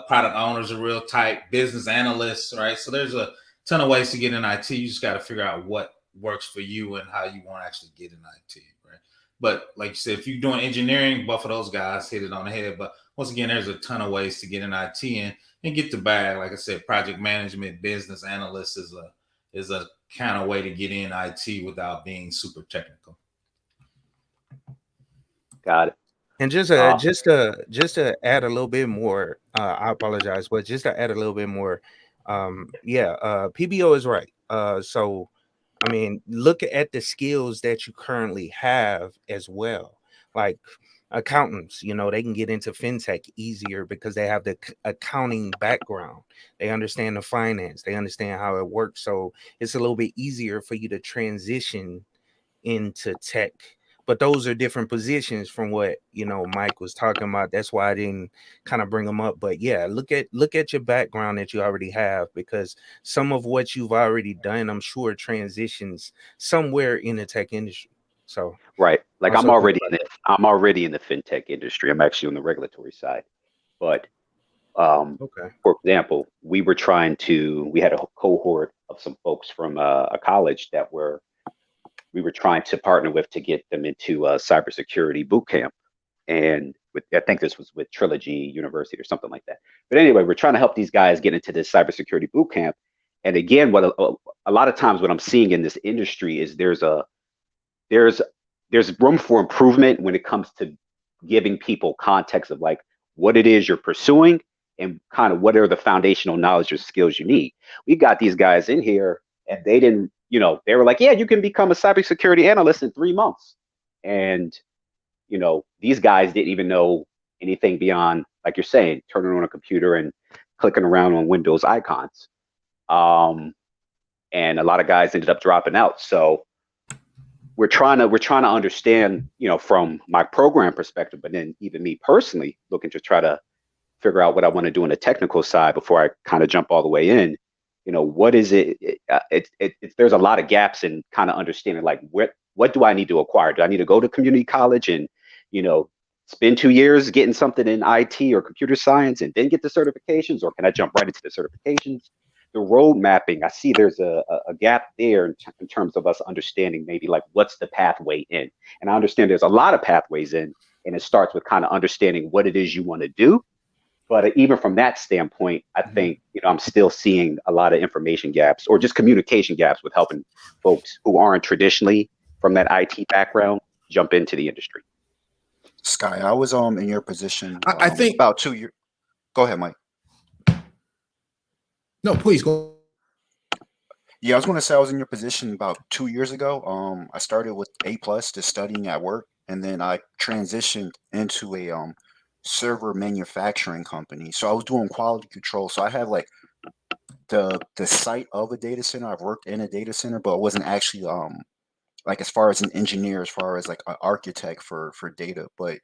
Product owners are real tight, business analysts, right? So there's a ton of ways to get in IT. You just got to figure out what works for you and how you want to actually get in IT, right? But like you said, if you're doing engineering, both of those guys hit it on the head. But once again, there's a ton of ways to get in IT and get the bag. Like I said, project management, business analyst is a kind of way to get in IT without being super technical. Got it. And just to add a little bit more, I apologize, but just to add a little bit more, PBO is right. So, I mean, look at the skills that you currently have as well. Like accountants, they can get into fintech easier because they have the accounting background. They understand the finance. They understand how it works. So it's a little bit easier for you to transition into tech. But those are different positions from what Mike was talking about. That's why I didn't kind of bring them up. But yeah, look at your background that you already have, because some of what you've already done, I'm sure, transitions somewhere in the tech industry. So right, like I'm already in the fintech industry. I'm actually on the regulatory side, but okay. For example, we had a cohort of some folks from a college that were we were trying to partner with to get them into a cybersecurity boot camp. And I think this was with Trilogy University or something like that. But anyway, we're trying to help these guys get into this cybersecurity boot camp. And again, what a lot of times what I'm seeing in this industry is there's room for improvement when it comes to giving people context of like what it is you're pursuing and kind of what are the foundational knowledge or skills you need. We got these guys in here and they didn't, they were like, yeah, you can become a cybersecurity analyst in 3 months. And, these guys didn't even know anything beyond, like you're saying, turning on a computer and clicking around on Windows icons. And a lot of guys ended up dropping out. So we're trying to understand, from my program perspective, but then even me personally looking to try to figure out what I want to do on the technical side before I kind of jump all the way in. What is it? There's a lot of gaps in kind of understanding, like, what do I need to acquire? Do I need to go to community college and, spend 2 years getting something in IT or computer science and then get the certifications, or can I jump right into the certifications? The road mapping, I see there's a gap there in terms of us understanding maybe like what's the pathway in. And I understand there's a lot of pathways in, and it starts with kind of understanding what it is you want to do. But even from that standpoint, I think, I'm still seeing a lot of information gaps or just communication gaps with helping folks who aren't traditionally from that IT background jump into the industry. Sky, I was in your position. I think about 2 years. Go ahead, Mike. No, please go. Yeah, I was going to say I was in your position about 2 years ago. I started with A+, just studying at work, and then I transitioned into a server manufacturing company. So I was doing quality control. So I had like the site of a data center. I've worked in a data center, but it wasn't actually like as far as an engineer, as far as like an architect for data. But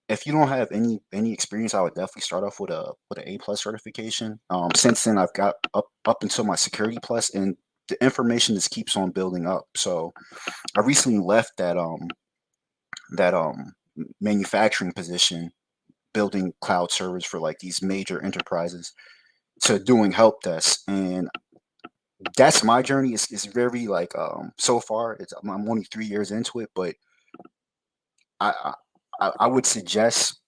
if you don't have any experience, I would definitely start off with an A+ certification. Since then, I've got up until my Security Plus, and the information just keeps on building up. So I recently left that manufacturing position, building cloud servers for like these major enterprises, to doing help desk. And that's my journey. It's very like so far I'm only 3 years into it, but I would suggest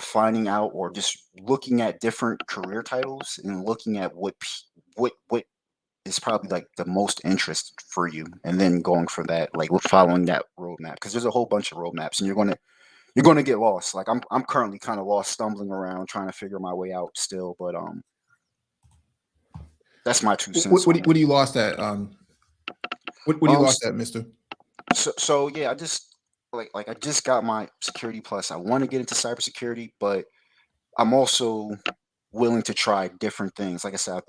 finding out or just looking at different career titles and looking at what is probably like the most interest for you, and then going for that, like following that roadmap, because there's a whole bunch of roadmaps and you're gonna get lost. Like I'm currently kind of lost, stumbling around, trying to figure my way out still, but that's my 2 cents. What do you lost at? What do you lost at, Mister? So yeah, I just I just got my Security Plus. I want to get into cybersecurity, but I'm also willing to try different things. Like I said,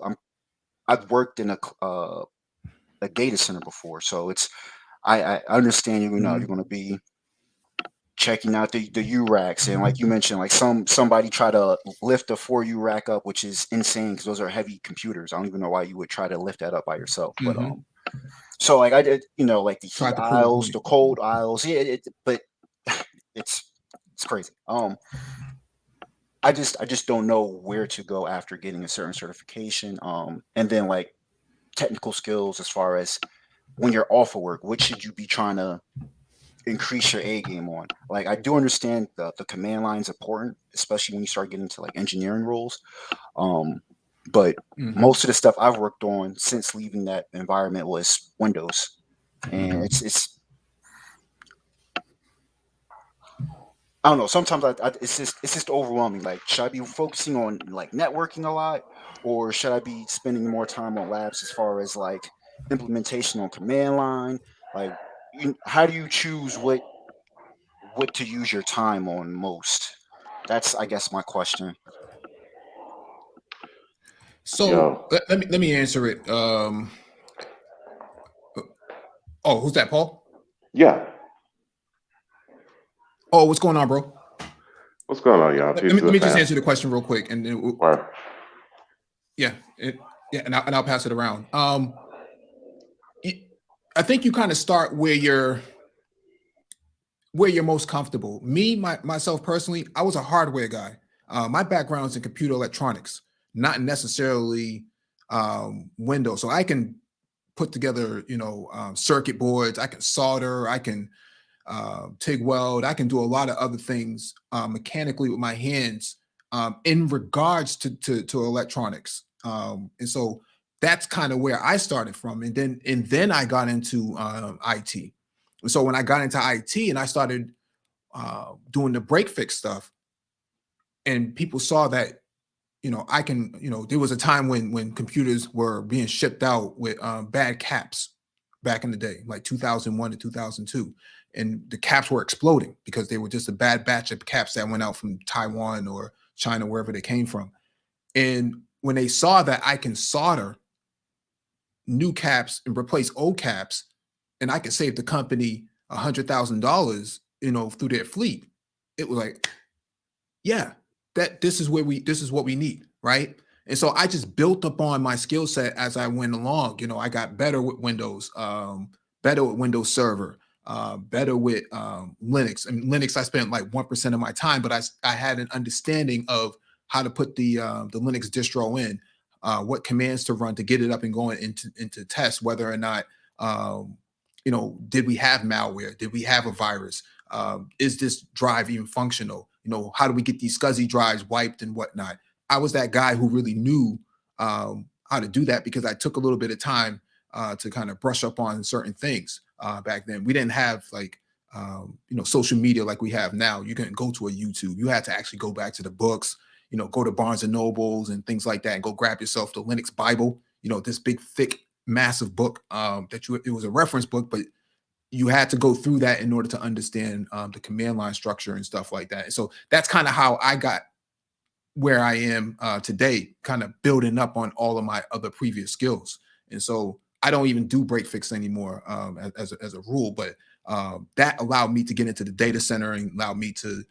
I've worked in a data center before, so I understand you're going to be checking out the U-racks, and like you mentioned, like somebody try to lift a 4U rack up, which is insane because those are heavy computers. I don't even know why you would try to lift that up by yourself, but so like I did, like the heat aisles, the cold aisles, yeah, but it's crazy. I just don't know where to go after getting a certain certification, and then like technical skills as far as when you're off of work, what should you be trying to increase your A game on? Like I do understand the command line is important, especially when you start getting to like engineering roles. But most of the stuff I've worked on since leaving that environment was Windows, and it's I don't know. Sometimes it's just overwhelming. Like, should I be focusing on like networking a lot, or should I be spending more time on labs as far as like implementation on command line? Like, how do you choose what to use your time on most? That's, I guess, my question. So let me answer it. Oh, who's that, Paul? Yeah. Oh, what's going on, bro? What's going on, y'all? Let me just answer the question real quick, and then and I'll pass it around. I think you kind of start where you're most comfortable. Myself personally, I was a hardware guy. My background is in computer electronics, not necessarily Windows. So I can put together, circuit boards. I can solder. I can TIG weld. I can do a lot of other things mechanically with my hands in regards to electronics. And so that's kind of where I started from. And then I got into IT. And so when I got into IT and I started doing the break fix stuff, and people saw that, I can, there was a time when computers were being shipped out with bad caps back in the day, like 2001 to 2002. And the caps were exploding because they were just a bad batch of caps that went out from Taiwan or China, wherever they came from. And when they saw that I can solder new caps and replace old caps, and I could save the company $100,000, through their fleet, it was like, yeah, this is what we need, right? And so I just built upon my skill set as I went along. I got better with Windows, better with Windows Server, better with Linux. And Linux, I spent like 1% of my time, but I had an understanding of how to put the Linux distro in, what commands to run to get it up and going into test whether or not, did we have malware? Did we have a virus? Is this drive even functional? How do we get these SCSI drives wiped and whatnot? I was that guy who really knew how to do that because I took a little bit of time to kind of brush up on certain things. Back then, we didn't have like, social media like we have now. You couldn't go to a YouTube. You had to actually go back to the books, go to Barnes and Nobles and things like that and go grab yourself the Linux Bible, this big, thick, massive book it was a reference book, but you had to go through that in order to understand the command line structure and stuff like that. And so that's kind of how I got where I am today, kind of building up on all of my other previous skills. And so I don't even do break fix anymore as a rule, but that allowed me to get into the data center and allowed me to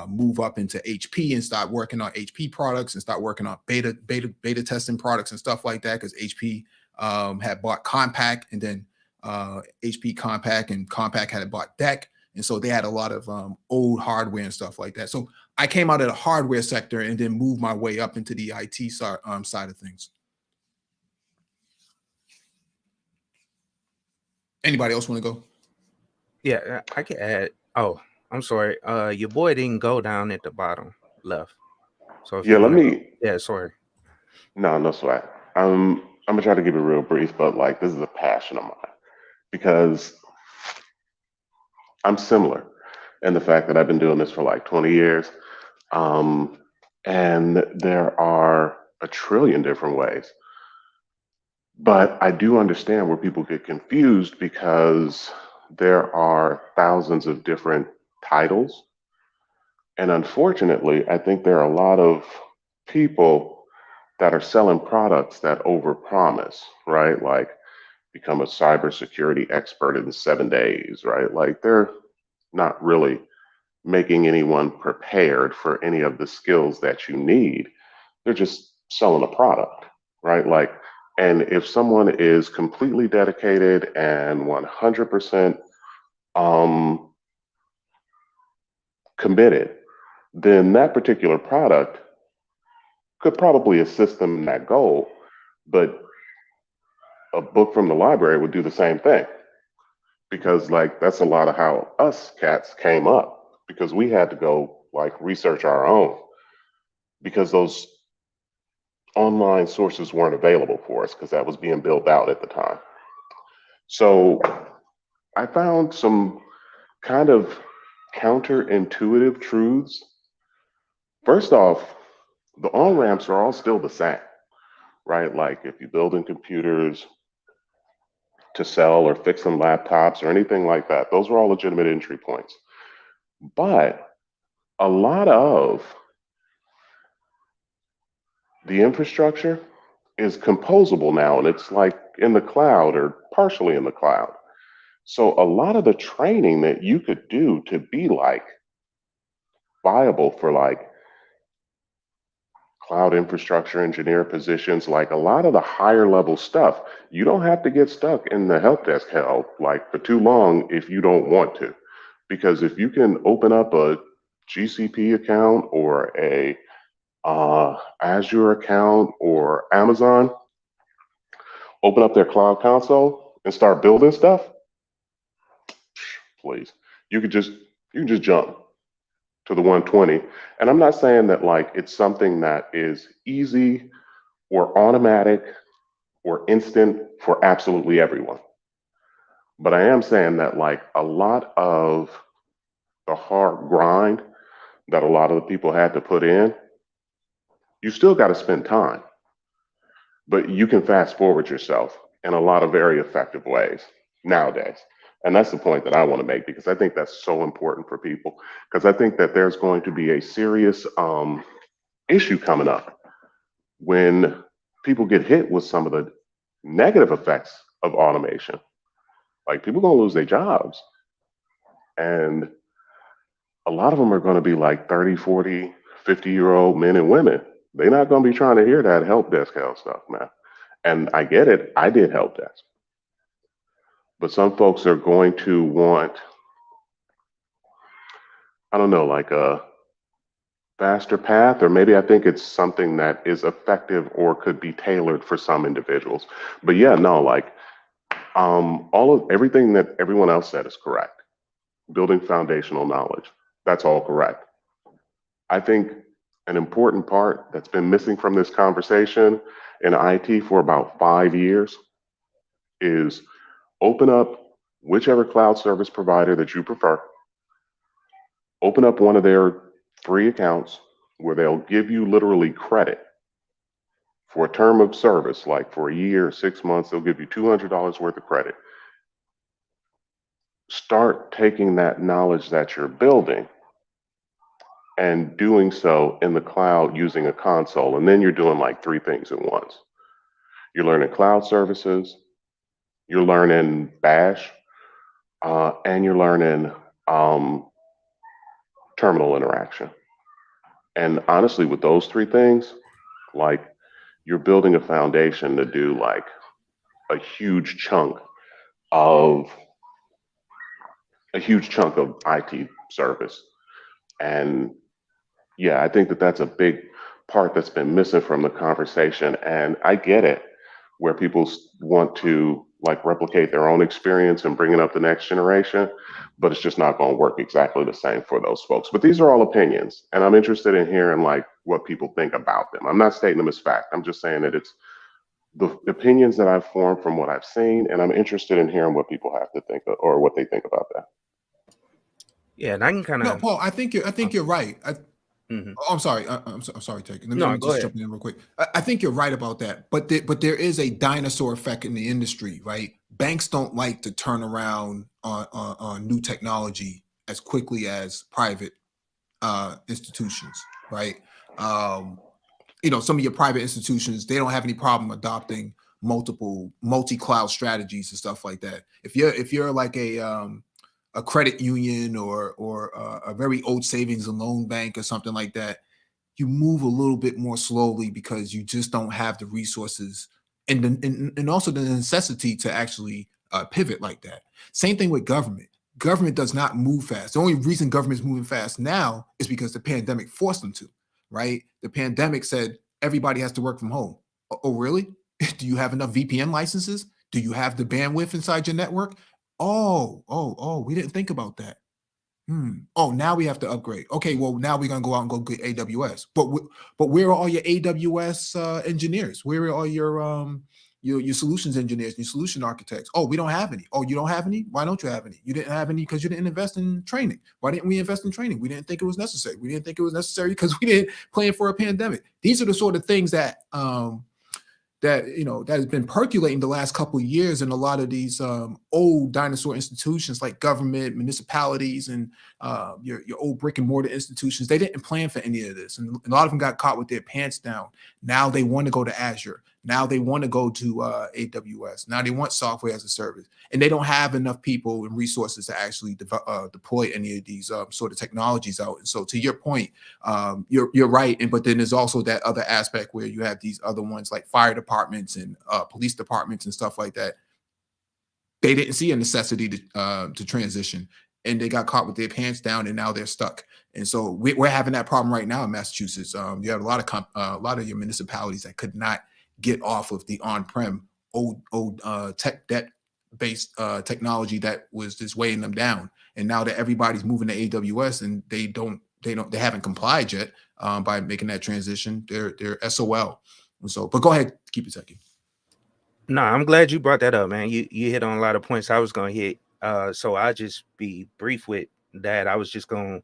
move up into HP and start working on HP products and start working on beta testing products and stuff like that, because HP had bought Compaq, and then HP Compaq and Compaq had bought DEC. And so they had a lot of old hardware and stuff like that. So I came out of the hardware sector and then moved my way up into the IT side of things. Anybody else want to go? Yeah, I can add. Oh, I'm sorry. Your boy didn't go down at the bottom left. So if yeah, sorry. No sweat. I'm gonna try to keep it real brief, but like this is a passion of mine because I'm similar in the fact that I've been doing this for like 20 years. And there are a trillion different ways. But I do understand where people get confused because there are thousands of different titles. And unfortunately, I think there are a lot of people that are selling products that overpromise, right? Like become a cybersecurity expert in 7 days, right? Like they're not really making anyone prepared for any of the skills that you need. They're just selling a product, right? Like, and if someone is completely dedicated and 100% committed, then that particular product could probably assist them in that goal. But a book from the library would do the same thing, because like that's a lot of how us cats came up, because we had to go like research our own because those online sources weren't available for us because that was being built out at the time. So I found some kind of counterintuitive truths. First off, the on-ramps are all still the same, right? Like if you're building computers to sell or fix some laptops or anything like that, those were all legitimate entry points. But a lot of the infrastructure is composable now, and it's like in the cloud or partially in the cloud. So a lot of the training that you could do to be like viable for like cloud infrastructure engineer positions, like a lot of the higher level stuff, you don't have to get stuck in the help desk hell like for too long if you don't want to. Because if you can open up a GCP account or a Azure account or Amazon, open up their cloud console and start building stuff, please, you can just jump to the 120. And I'm not saying that like it's something that is easy or automatic or instant for absolutely everyone. But I am saying that like a lot of the hard grind that a lot of the people had to put in, you still got to spend time, but you can fast forward yourself in a lot of very effective ways nowadays. And that's the point that I want to make, because I think that's so important for people, because I think that there's going to be a serious issue coming up when people get hit with some of the negative effects of automation. Like, people going to lose their jobs. And a lot of them are going to be like 30, 40, 50-year-old men and women. They're not going to be trying to hear that help desk hell stuff, man. And I get it. I did help desk. But some folks are going to want, I don't know, like a faster path, or maybe I think it's something that is effective or could be tailored for some individuals. But yeah, no, like everything that everyone else said is correct. Building foundational knowledge, that's all correct. I think an important part that's been missing from this conversation in IT for about 5 years is open up whichever cloud service provider that you prefer. Open up one of their free accounts where they'll give you literally credit for a term of service, like for a year, 6 months, they'll give you $200 worth of credit. Start taking that knowledge that you're building and doing so in the cloud using a console. And then you're doing like 3 things at once. You're learning cloud services, you're learning Bash, and you're learning terminal interaction. And honestly, with those 3 things, like, you're building a foundation to do like a huge chunk of IT service. And yeah, I think that that's a big part that's been missing from the conversation. And I get it, where people want to like replicate their own experience and bring it up the next generation, but it's just not going to work exactly the same for those folks. But these are all opinions, and I'm interested in hearing like what people think about them. I'm not stating them as fact. I'm just saying that it's the opinions that I've formed from what I've seen, and I'm interested in hearing what people have to think or what they think about that. Yeah, and I can kind of. No, Paul, I think you're right. Mm-hmm. Oh, I'm sorry. I'm sorry, Take. Let me go just ahead. jump in real quick. I think you're right about that. But there is a dinosaur effect in the industry, right? Banks don't like to turn around on new technology as quickly as private institutions, right? Some of your private institutions, they don't have any problem adopting multi-cloud strategies and stuff like that. If you're like a credit union or a very old savings and loan bank or something like that, you move a little bit more slowly because you just don't have the resources and also the necessity to actually pivot like that. Same thing with government. Government does not move fast. The only reason government's moving fast now is because the pandemic forced them to, right? The pandemic said everybody has to work from home. Oh, really? Do you have enough VPN licenses? Do you have the bandwidth inside your network? Oh, we didn't think about that. Oh, now we have to upgrade. Okay, well, now we're gonna go out and go get AWS. But where are all your AWS engineers? Where are all your solutions engineers, your solution architects? Oh, we don't have any. Oh, you don't have any? Why don't you have any? You didn't have any because you didn't invest in training. Why didn't we invest in training? We didn't think it was necessary. We didn't think it was necessary because we didn't plan for a pandemic. These are the sort of things that that has been percolating the last couple of years in a lot of these old dinosaur institutions like government, municipalities, and your old brick and mortar institutions. They didn't plan for any of this, and a lot of them got caught with their pants down. Now they want to go to Azure. Now they want to go to AWS. Now they want software as a service, and they don't have enough people and resources to actually deploy any of these sort of technologies out. And so, to your point, you're right. But then there's also that other aspect where you have these other ones like fire departments and police departments and stuff like that. They didn't see a necessity to transition, and they got caught with their pants down, and now they're stuck. And so we're having that problem right now in Massachusetts. You have a lot of your municipalities that could not get off of the on-prem old tech debt based technology that was just weighing them down. And now that everybody's moving to AWS and they haven't complied yet by making that transition, they're SOL. And so, but go ahead, keep it techie. No, I'm glad you brought that up, man. You hit on a lot of points I was gonna hit. So I'll just be brief with that. I was just gonna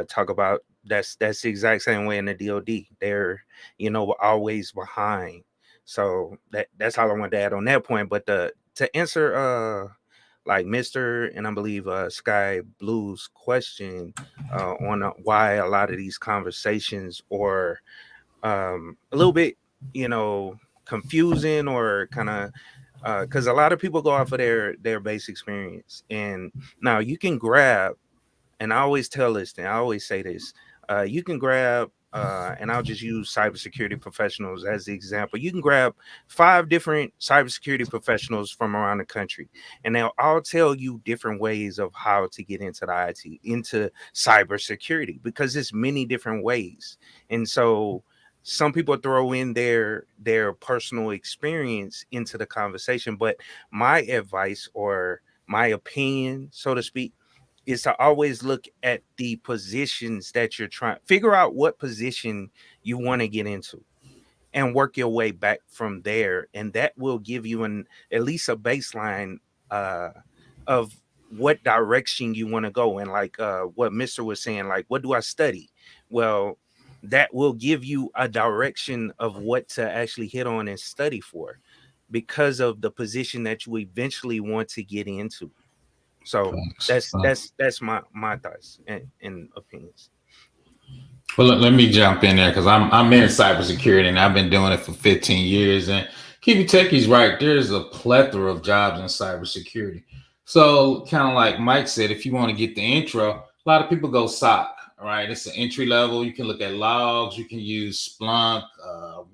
talk about that's the exact same way in the DoD. They're always behind. So that's all I wanted to add on that point. But to answer like Mr. and I believe Sky Blue's question on why a lot of these conversations are a little bit, confusing or kind of because a lot of people go off of their base experience. And now you can grab, and I always tell this thing, I always say this, you can grab and I'll just use cybersecurity professionals as the example. You can grab 5 different cybersecurity professionals from around the country, and they'll all tell you different ways of how to get into the IT, into cybersecurity, because there's many different ways. And so some people throw in their personal experience into the conversation, but my advice or my opinion, so to speak, is to always look at the positions that you're trying, figure out what position you want to get into and work your way back from there. And that will give you at least a baseline of what direction you want to go. And like what Mr. was saying, like, what do I study? Well, that will give you a direction of what to actually hit on and study for, because of the position that you eventually want to get into. So that's my thoughts and opinions. Well, let me jump in there because I'm in cybersecurity and I've been doing it for 15 years. And Keep Techie's right. There's a plethora of jobs in cybersecurity. So kind of like Mike said, if you want to get the intro, a lot of people go SOC, right? It's an entry level. You can look at logs. You can use Splunk,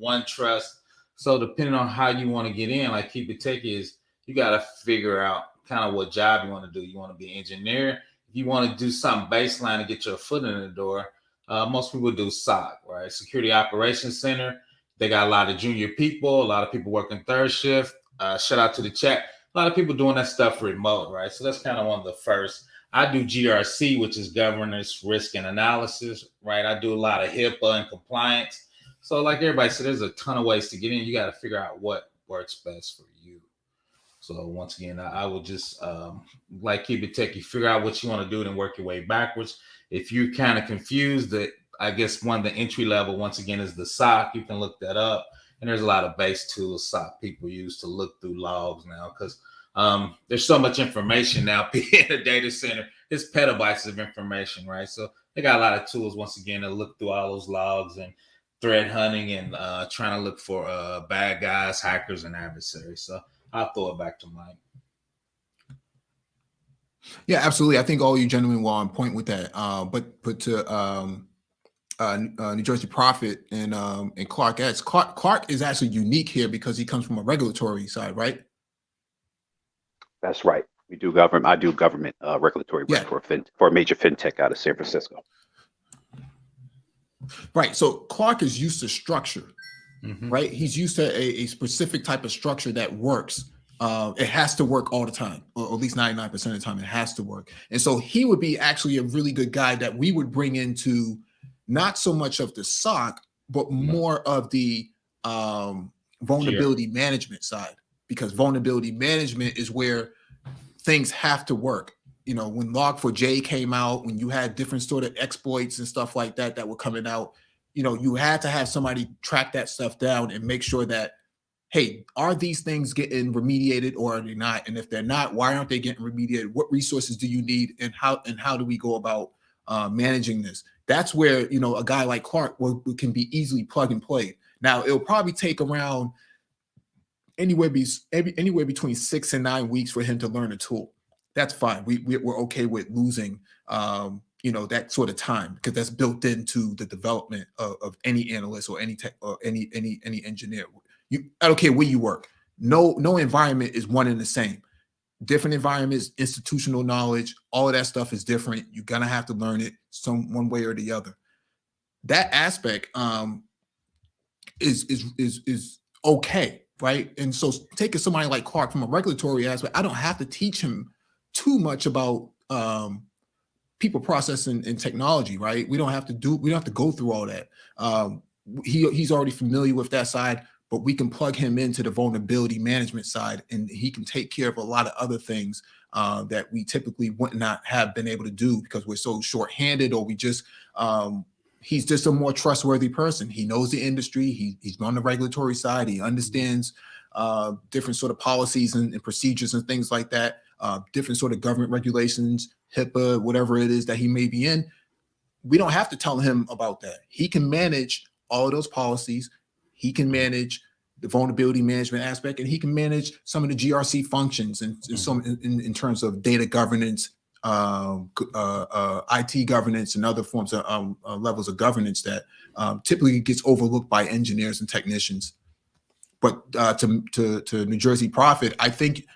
OneTrust. So depending on how you want to get in, like Keep It Techie is, you got to figure out kind of what job you want to do. You want to be an engineer. If you want to do something baseline to get your foot in the door, most people do SOC, right? Security Operations Center. They got a lot of junior people, a lot of people working third shift. Shout out to the chat. A lot of people doing that stuff remote, right? So that's kind of one of the first. I do GRC, which is governance, risk, and analysis, right? I do a lot of HIPAA and compliance. So like everybody said, there's a ton of ways to get in. You got to figure out what works best for you. So once again, I would just like Keep It Techie, figure out what you want to do and work your way backwards. If you're kind of confused, that I guess one of the entry level, once again, is the SOC. You can look that up. And there's a lot of base tools SOC people use to look through logs now, because there's so much information now being a data center. It's petabytes of information, right? So they got a lot of tools, once again, to look through all those logs and threat hunting and trying to look for bad guys, hackers, and adversaries. So I'll throw it back to Mike. Yeah, absolutely. I think all you gentlemen were on point with that. But to New Jersey Prophet and Clark S. Clark is actually unique here because he comes from a regulatory side, right? That's right. We do government. I do government regulatory work for a major fintech out of San Francisco. Right. So Clark is used to structure, right? He's used to a specific type of structure that works. It has to work all the time, or at least 99% of the time it has to work. And so he would be actually a really good guy that we would bring into not so much of the SOC, but more of the vulnerability management side, because vulnerability management is where things have to work. You know, when Log4j came out, when you had different sort of exploits and stuff like that that were coming out, you know, you had to have somebody track that stuff down and make sure that, hey, are these things getting remediated or are they not? And if they're not, why aren't they getting remediated? What resources do you need, and how do we go about managing this? That's where, you know, a guy like Clark can be easily plug and play. Now, it'll probably take around anywhere between 6 and 9 weeks for him to learn a tool. That's fine. We're okay with losing, you know, that sort of time, because that's built into the development of any analyst or any tech or any engineer. I don't care where you work. No environment is one and the same. Different environments, institutional knowledge, all of that stuff is different. You're gonna have to learn it one way or the other. That aspect is okay, right? And so taking somebody like Clark from a regulatory aspect, I don't have to teach him too much about people, process, and technology, right? We don't have to go through all that. He's already familiar with that side, but we can plug him into the vulnerability management side, and he can take care of a lot of other things that we typically would not have been able to do because we're so short-handed, or we just he's just a more trustworthy person. He knows the industry. He's on the regulatory side. He understands different sort of policies and procedures and things like that, different sort of government regulations, HIPAA, whatever it is that he may be in. We don't have to tell him about that. He can manage all of those policies. He can manage the vulnerability management aspect, and he can manage some of the GRC functions and some in terms of data governance, IT governance, and other forms of levels of governance that typically gets overlooked by engineers and technicians. But to New Jersey Profit, I think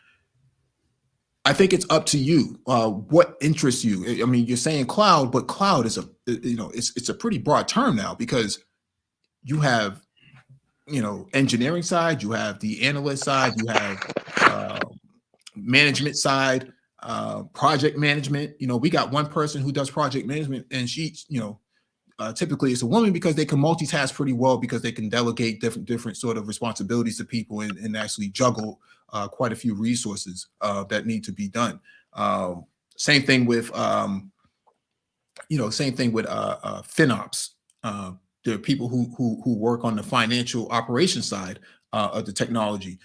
it's up to you. What interests you? I mean, you're saying cloud, but cloud is it's a pretty broad term now, because you have engineering side, you have the analyst side, you have management side, project management. We got one person who does project management, and she, typically it's a woman, because they can multitask pretty well, because they can delegate different sort of responsibilities to people and actually juggle quite a few resources that need to be done. Same thing with FinOps. There are people who work on the financial operation side of the technology.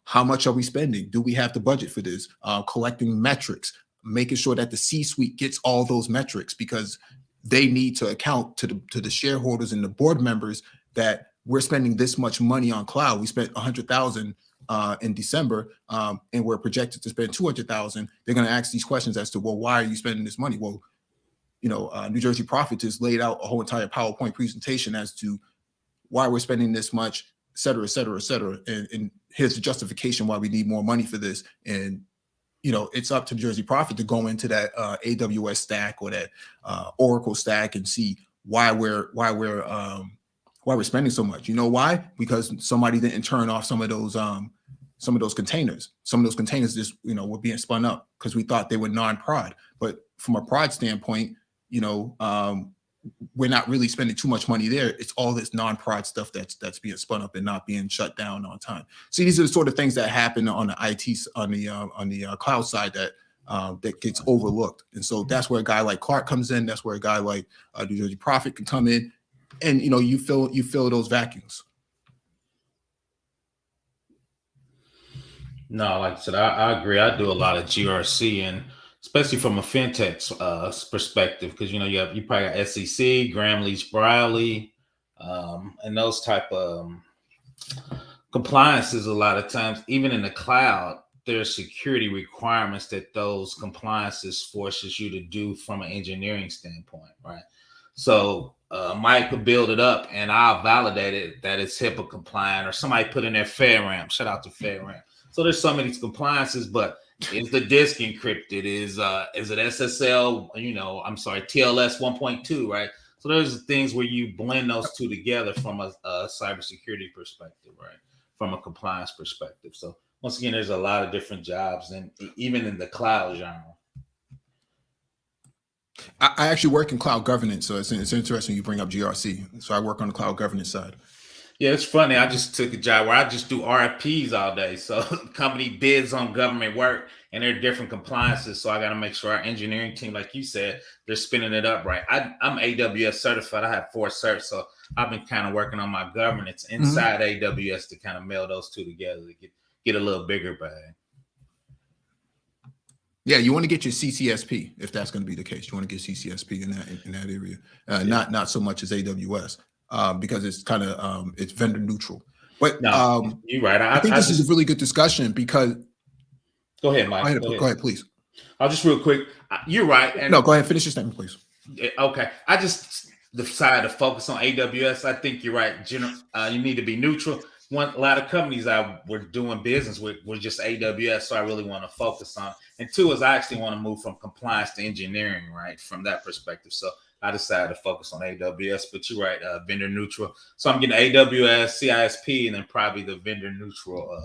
How much are we spending? Do we have the budget for this? Collecting metrics, making sure that the C-suite gets all those metrics, because they need to account to the shareholders and the board members that we're spending this much money on cloud. We spent $100,000 in December, and we're projected to spend $200,000. They're going to ask these questions as to, well, why are you spending this money? Well, New Jersey Profit just laid out a whole entire PowerPoint presentation as to why we're spending this much, et cetera, et cetera, et cetera. And here's the justification why we need more money for this. And, it's up to New Jersey Profit to go into that AWS stack or that Oracle stack and see why we're spending so much. You know why? Because somebody didn't turn off some of those containers. Some of those containers just, were being spun up because we thought they were non-prod. But from a prod standpoint, we're not really spending too much money there. It's all this non-prod stuff that's being spun up and not being shut down on time. See, these are the sort of things that happen on the IT, on the cloud side that gets overlooked. And so that's where a guy like Clark comes in. That's where a guy like New Jersey Profit can come in, and you fill those vacuums. No, like I said, I agree. I do a lot of GRC, and especially from a fintech perspective, because you probably got SEC, Graham Leach Briley, and those type of compliances. A lot of times, even in the cloud, there's security requirements that those compliances forces you to do from an engineering standpoint, right? So Mike could build it up, and I'll validate it that it's HIPAA compliant, or somebody put in their FedRAMP. Shout out to FedRAMP. So there's some of these compliances, but is the disk encrypted? Is it SSL? TLS 1.2, right? So there's things where you blend those two together from a cybersecurity perspective, right? From a compliance perspective. So once again, there's a lot of different jobs, and even in the cloud genre. I actually work in cloud governance, so it's interesting you bring up GRC. So I work on the cloud governance side. Yeah, it's funny. I just took a job where I just do RFPs all day. So the company bids on government work, and there are different compliances. So I got to make sure our engineering team, like you said, they're spinning it up right. I'm AWS certified. I have 4 certs. So I've been kind of working on my governance inside AWS to kind of meld those two together to get a little bigger bag. Yeah, you want to get your CCSP if that's going to be the case. You want to get CCSP in that area, not so much as AWS. Because it's kind of it's vendor neutral. But no, you're right. I think this is a really good discussion because. Go ahead, Mike. Go ahead, please. I'll just real quick. You're right. And no, go ahead. Finish your statement, please. Okay. I just decided to focus on AWS. I think you're right. You need to be neutral. A lot of companies I were doing business with were just AWS, so I really want to focus on. And 2 is I actually want to move from compliance to engineering, right? From that perspective. So I decided to focus on AWS. But you're right, vendor neutral. So I'm getting AWS, CISP, and then probably the vendor neutral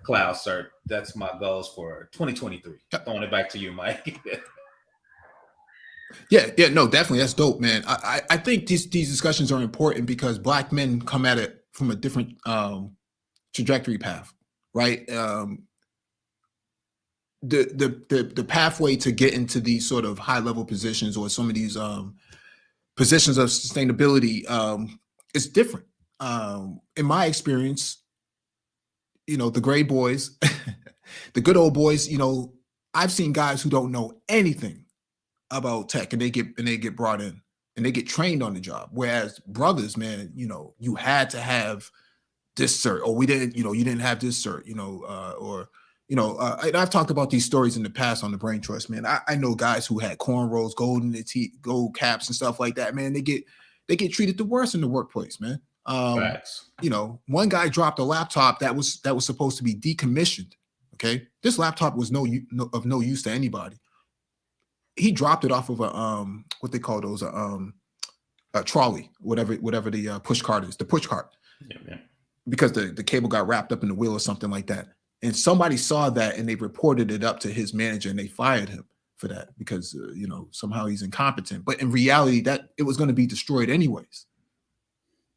cloud cert. That's my goals for 2023. Throwing it back to you, Mike. Yeah, no, definitely. That's dope, man. I think these discussions are important because Black men come at it from a different trajectory path, right? The pathway to get into these sort of high level positions or some of these positions of sustainability is different. In my experience, the gray boys, the good old boys, I've seen guys who don't know anything about tech and they get brought in and they get trained on the job. Whereas brothers, man, you had to have this cert, or we didn't, you didn't have this cert, and I've talked about these stories in the past on the Brain Trust, man. I know guys who had cornrows, gold in their teeth, gold caps and stuff like that, man. They get treated the worst in the workplace, man. Facts. One guy dropped a laptop that was supposed to be decommissioned. Okay. This laptop was of no use to anybody. He dropped it off of a what they call those a trolley, whatever the push cart is, the push cart. Yeah. Because the cable got wrapped up in the wheel or something like that. And somebody saw that and they reported it up to his manager and they fired him for that because somehow he's incompetent. But in reality, that it was going to be destroyed anyways.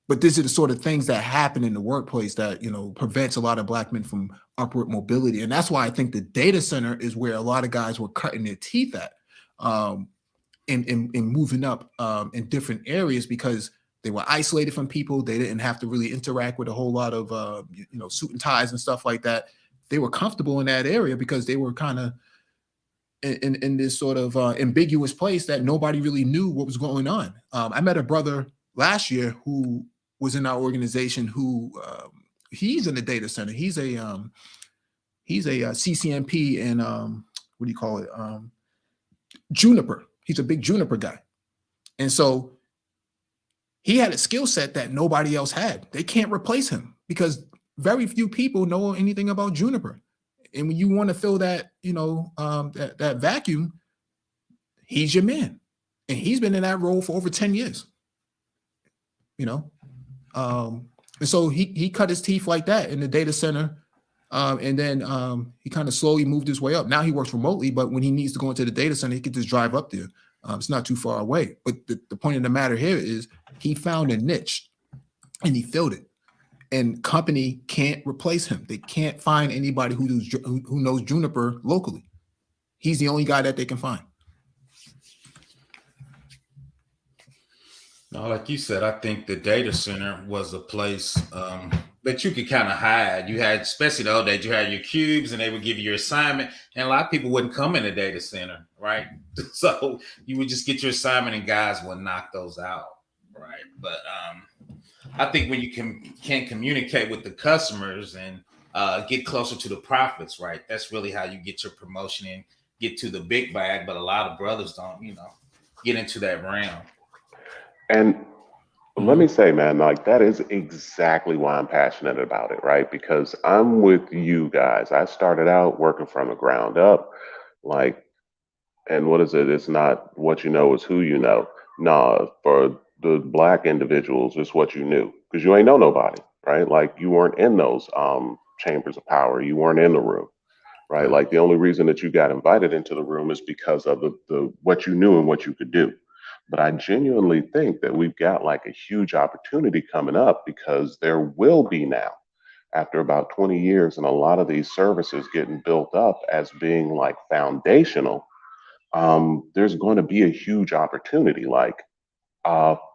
But these are the sort of things that happen in the workplace that prevents a lot of Black men from upward mobility. And that's why I think the data center is where a lot of guys were cutting their teeth at. In moving up in different areas because they were isolated from people. They didn't have to really interact with a whole lot of suit and ties and stuff like that. They were comfortable in that area because they were kind of in this sort of ambiguous place that nobody really knew what was going on. I met a brother last year who was in our organization who he's in the data center. He's a CCNP and what do you call it? Juniper. He's a big Juniper guy. And so he had a skill set that nobody else had. They can't replace him because very few people know anything about Juniper. And when you want to fill that, that vacuum, he's your man. And he's been in that role for over 10 years. And so he cut his teeth like that in the data center. And then he kind of slowly moved his way up. Now he works remotely, but when he needs to go into the data center, he can just drive up there. It's not too far away. But the point of the matter here is he found a niche and he filled it. And company can't replace him. They can't find anybody who knows Juniper locally. He's the only guy that they can find. No, like you said, I think the data center was a place that you could kind of hide. You had, especially the old days, you had your cubes and they would give you your assignment. And a lot of people wouldn't come in the data center, right? So you would just get your assignment and guys would knock those out, right? But I think when you can communicate with the customers and get closer to the profits, right? That's really how you get your promotion and get to the big bag. But a lot of brothers don't, get into that realm. And let me say, man, like that is exactly why I'm passionate about it, right? Because I'm with you guys. I started out working from the ground up, and what is it? It's not what you know, it's who you know. Nah, for the Black individuals, it's what you knew because you ain't know nobody, right? Like you weren't in those chambers of power. You weren't in the room, right? Like the only reason that you got invited into the room is because of the what you knew and what you could do. But I genuinely think that we've got like a huge opportunity coming up because there will be now, after about 20 years and a lot of these services getting built up as being like foundational, there's going to be a huge opportunity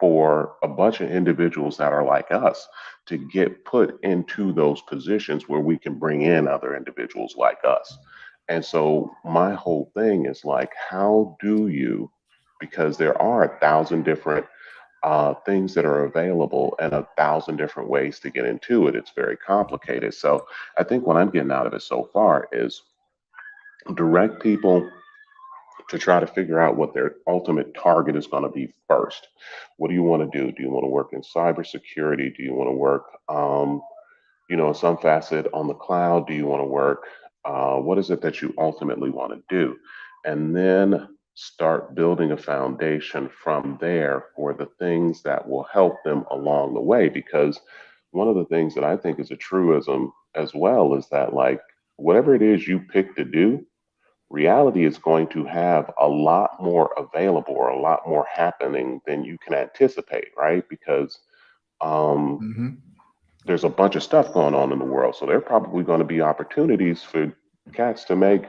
for a bunch of individuals that are like us to get put into those positions where we can bring in other individuals like us. And so my whole thing is like, how do you, because there are 1,000 different things that are available and 1,000 different ways to get into it. It's very complicated. So I think what I'm getting out of it so far is direct people to try to figure out what their ultimate target is going to be first. What do you want to do? Do you want to work in cybersecurity? Do you want to work, some facet on the cloud? Do you want to work? What is it that you ultimately want to do? And then start building a foundation from there for the things that will help them along the way. Because one of the things that I think is a truism as well is that, like, whatever it is you pick to do, reality is going to have a lot more available or a lot more happening than you can anticipate, right? Because Mhm. there's a bunch of stuff going on in the world. So there are probably going to be opportunities for cats to make.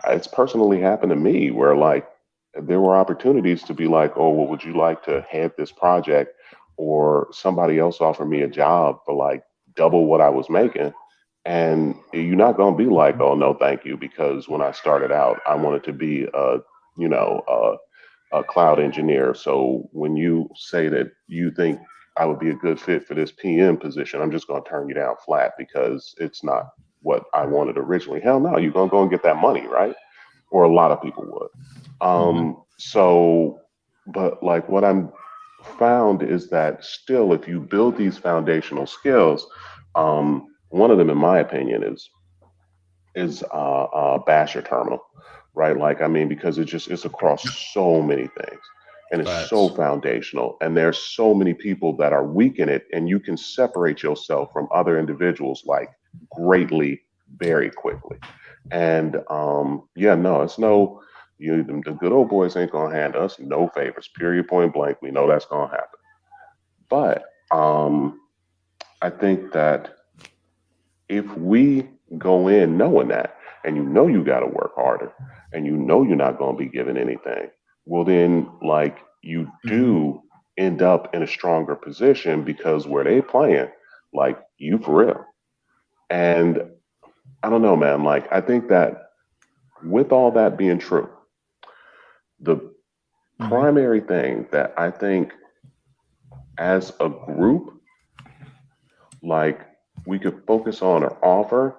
It's personally happened to me where, like, there were opportunities to be like, oh, well, would you like to head this project? Or somebody else offered me a job for like double what I was making. And you're not going to be like, oh, no, thank you. Because when I started out, I wanted to be you know, a cloud engineer. So when you say that you think I would be a good fit for this PM position, I'm just going to turn you down flat because it's not what I wanted originally. Hell no, you're going to go and get that money, right? Or a lot of people would. So, but like what I'm found is that still, if you build these foundational skills, one of them, in my opinion, is bash your terminal, right? Like, I mean, because it's across so many things and it's so Facts. foundational, and there's so many people that are weak in it, and you can separate yourself from other individuals like greatly, very quickly. And yeah, no, it's no, the good old boys ain't gonna hand us no favors. Period, point blank. We know that's gonna happen. But I think that if we go in knowing that, and you know you got to work harder, and you know you're not going to be given anything, well then, like, you do end up in a stronger position because where they playing, like, you for real. And I don't know, man. Like, I think that with all that being true, the primary thing that I think as a group, like, we could focus on or offer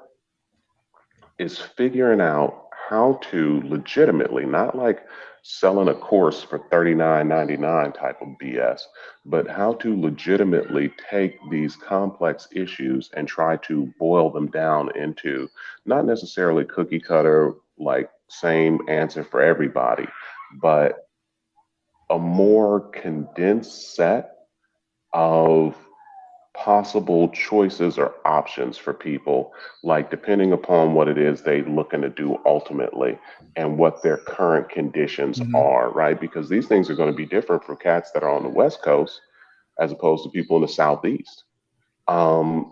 is figuring out how to legitimately, not like selling a course for $39.99 type of BS, but how to legitimately take these complex issues and try to boil them down into not necessarily cookie cutter, like same answer for everybody, but a more condensed set of possible choices or options for people, like depending upon what it is they looking to do ultimately and what their current conditions are, right? Because these things are going to be different for cats that are on the West Coast as opposed to people in the Southeast.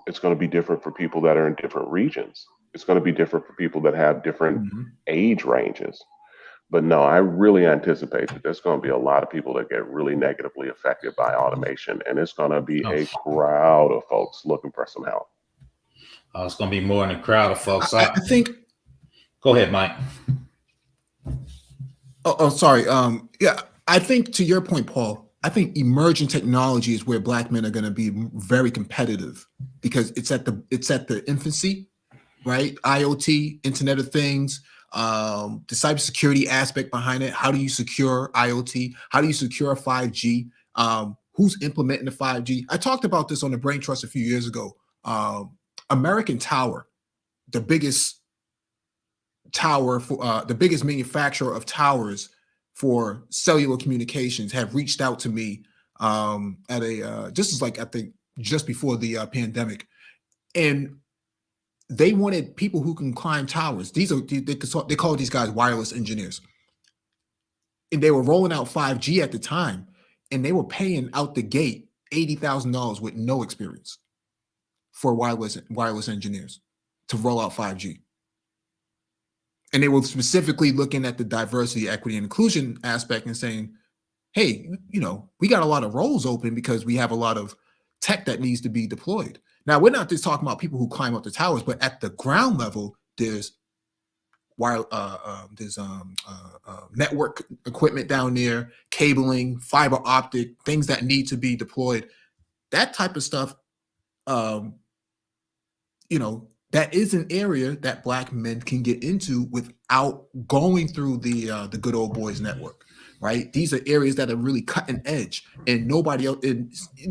It's going to be different for people that are in different regions. It's going to be different for people that have different age ranges. But no, I really anticipate that there's going to be a lot of people that get really negatively affected by automation, and it's going to be Oh, a crowd of folks looking for some help. it's going to be more in a crowd of folks. I think. Go ahead, Mike. Sorry. Yeah, I think to your point, Paul, I think emerging technology is where Black men are going to be very competitive because it's at the infancy, right? IoT, Internet of Things, the cybersecurity aspect behind it. How do you secure IoT? How do you secure 5G? Who's implementing the 5G? I talked about this on the Brain Trust a few years ago. American Tower, the biggest tower for the biggest manufacturer of towers for cellular communications, have reached out to me at a this is like I think just before the pandemic, and they wanted people who can climb towers. They call these guys wireless engineers, and they were rolling out 5G at the time, and they were paying out the gate $80,000 with no experience for wireless engineers to roll out 5G. And they were specifically looking at the diversity, equity, and inclusion aspect and saying, hey, we got a lot of roles open because we have a lot of tech that needs to be deployed. Now, we're not just talking about people who climb up the towers, but at the ground level, there's network equipment down there, cabling, fiber optic, things that need to be deployed. That type of stuff, that is an area that Black men can get into without going through the good old boys network, right? These are areas that are really cutting edge, and nobody else.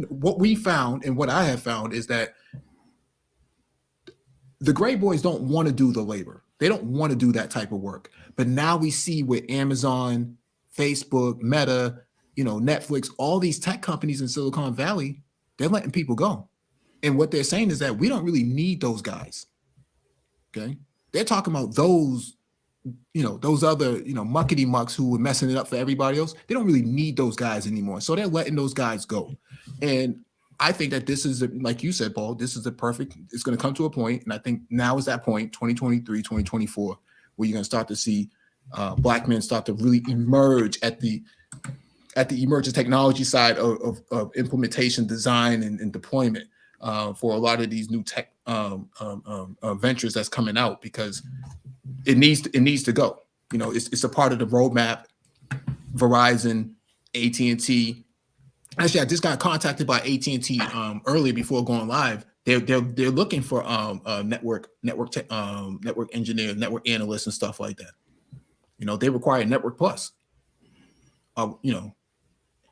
What we found and what I have found is that the gray boys don't want to do the labor. They don't want to do that type of work. But now we see with Amazon, Facebook, Meta, Netflix, all these tech companies in Silicon Valley, they're letting people go. And what they're saying is that we don't really need those guys. Okay. They're talking about those other, muckety mucks who were messing it up for everybody else. They don't really need those guys anymore. So they're letting those guys go. And I think that this is, like you said, Paul, this is it's going to come to a point. And I think now is that point, 2023, 2024, where you're going to start to see Black men start to really emerge at the emerging technology side of implementation, design, and deployment for a lot of these new tech ventures that's coming out, because it needs to go. It's a part of the roadmap. Verizon, AT&T. Actually, I just got contacted by AT&T earlier before going live. They're looking for network engineers, network analysts, and stuff like that. They require Network Plus.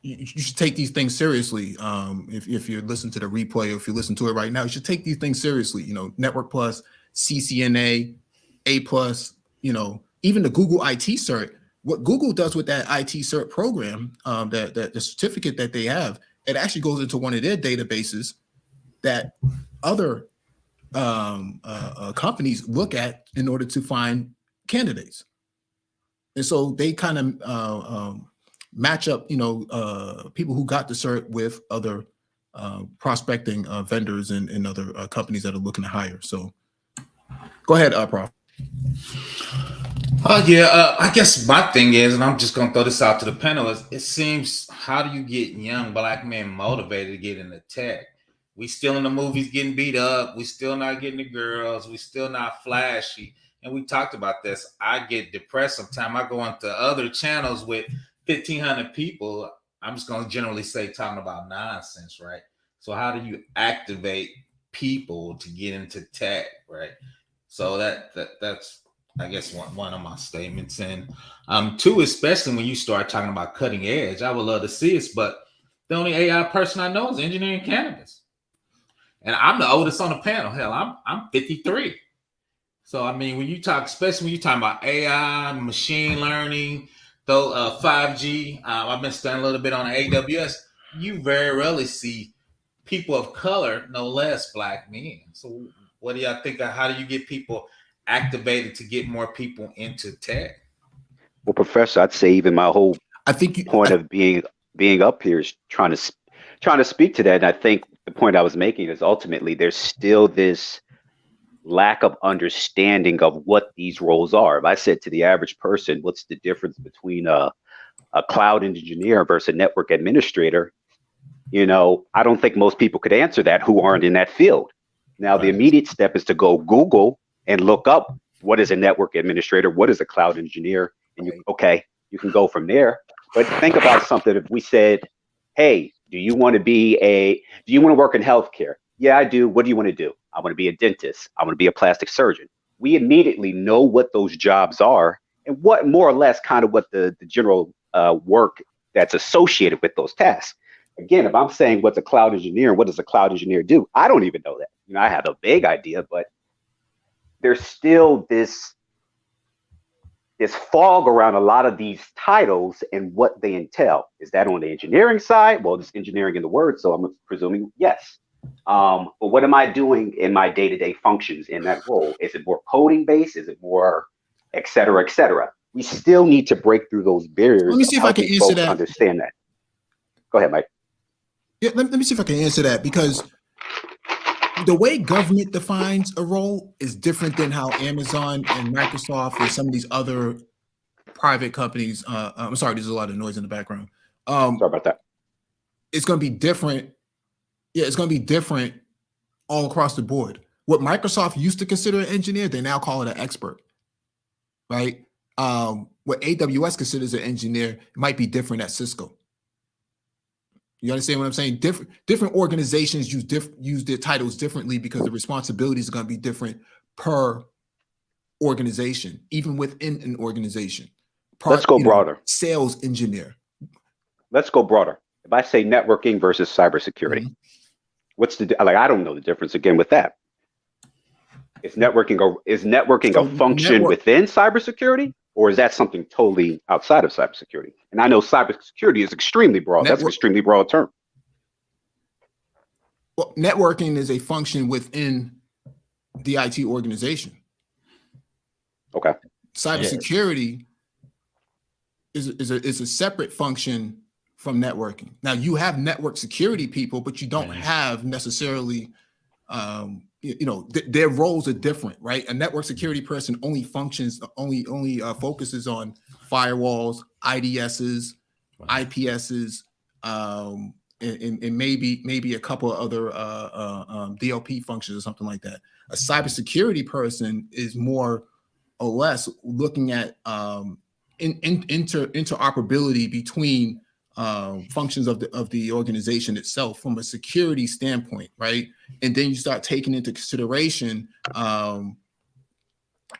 You should take these things seriously. If you listen to the replay, or if you listen to it right now, you should take these things seriously. Network Plus, CCNA, A+, even the Google IT cert. What Google does with that IT cert program, that the certificate that they have, it actually goes into one of their databases that other companies look at in order to find candidates. And so they kind of match up, people who got the cert with other prospecting vendors and other companies that are looking to hire. So go ahead, Prof. I guess my thing is, and I'm just going to throw this out to the panel, is it seems, how do you get young Black men motivated to get into tech? We still in the movies getting beat up. We still not getting the girls. We still not flashy. And we talked about this. I get depressed sometimes. I go into other channels with 1,500 people. I'm just going to generally say talking about nonsense, right? So how do you activate people to get into tech, right? So that's I guess one of my statements. And two, especially when you start talking about cutting edge, I would love to see us, but the only AI person I know is engineering cannabis. And I'm the oldest on the panel. Hell, I'm 53. So I mean, when you talk, especially when you talk about AI, machine learning, though 5G, I've been studying a little bit on AWS. You very rarely see people of color, no less Black men. So what do y'all think of, how do you get people activated to get more people into tech? Well, Professor, I'd say even my whole point of being up here is trying to speak to that. And I think the point I was making is ultimately there's still this lack of understanding of what these roles are. If I said to the average person, what's the difference between a cloud engineer versus a network administrator? I don't think most people could answer that who aren't in that field. Now, the immediate step is to go Google and look up what is a network administrator, what is a cloud engineer, and you can go from there. But think about something. If we said, hey, do you want to work in healthcare? Yeah, I do. What do you want to do? I want to be a dentist. I want to be a plastic surgeon. We immediately know what those jobs are and what more or less kind of what the general work that's associated with those tasks. Again, if I'm saying what's a cloud engineer, what does a cloud engineer do? I don't even know that. I have a vague idea, but there's still this fog around a lot of these titles and what they entail. Is that on the engineering side? Well, there's engineering in the word, so I'm presuming yes. But what am I doing in my day-to-day functions in that role? Is it more coding based? Is it more et cetera, et cetera? We still need to break through those barriers. Let me see if I can answer that. Understand that. Go ahead, Mike. Yeah, let me see if I can answer that, because the way government defines a role is different than how Amazon and Microsoft and some of these other private companies. I'm sorry, there's a lot of noise in the background. Sorry about that. It's going to be different. Yeah, it's going to be different all across the board. What Microsoft used to consider an engineer, they now call it an expert, right? What AWS considers an engineer might be different at Cisco. You understand what I'm saying? Different organizations use their titles differently because the responsibilities are going to be different per organization, even within an organization. Let's go broader. Sales engineer. Let's go broader. If I say networking versus cybersecurity, what's I don't know the difference again with that. Is networking a function within cybersecurity, or is that something totally outside of cybersecurity? And I know cybersecurity is extremely broad. That's an extremely broad term. Well, networking is a function within the IT organization. Okay. Cybersecurity is a separate function from networking. Now you have network security people, but you don't have necessarily, their roles are different, right? A network security person only focuses on firewalls, IDSs, IPSs, and maybe a couple of other DLP functions or something like that. A cybersecurity person is more or less looking at interoperability between functions of the organization itself from a security standpoint, right? And then you start taking into consideration, a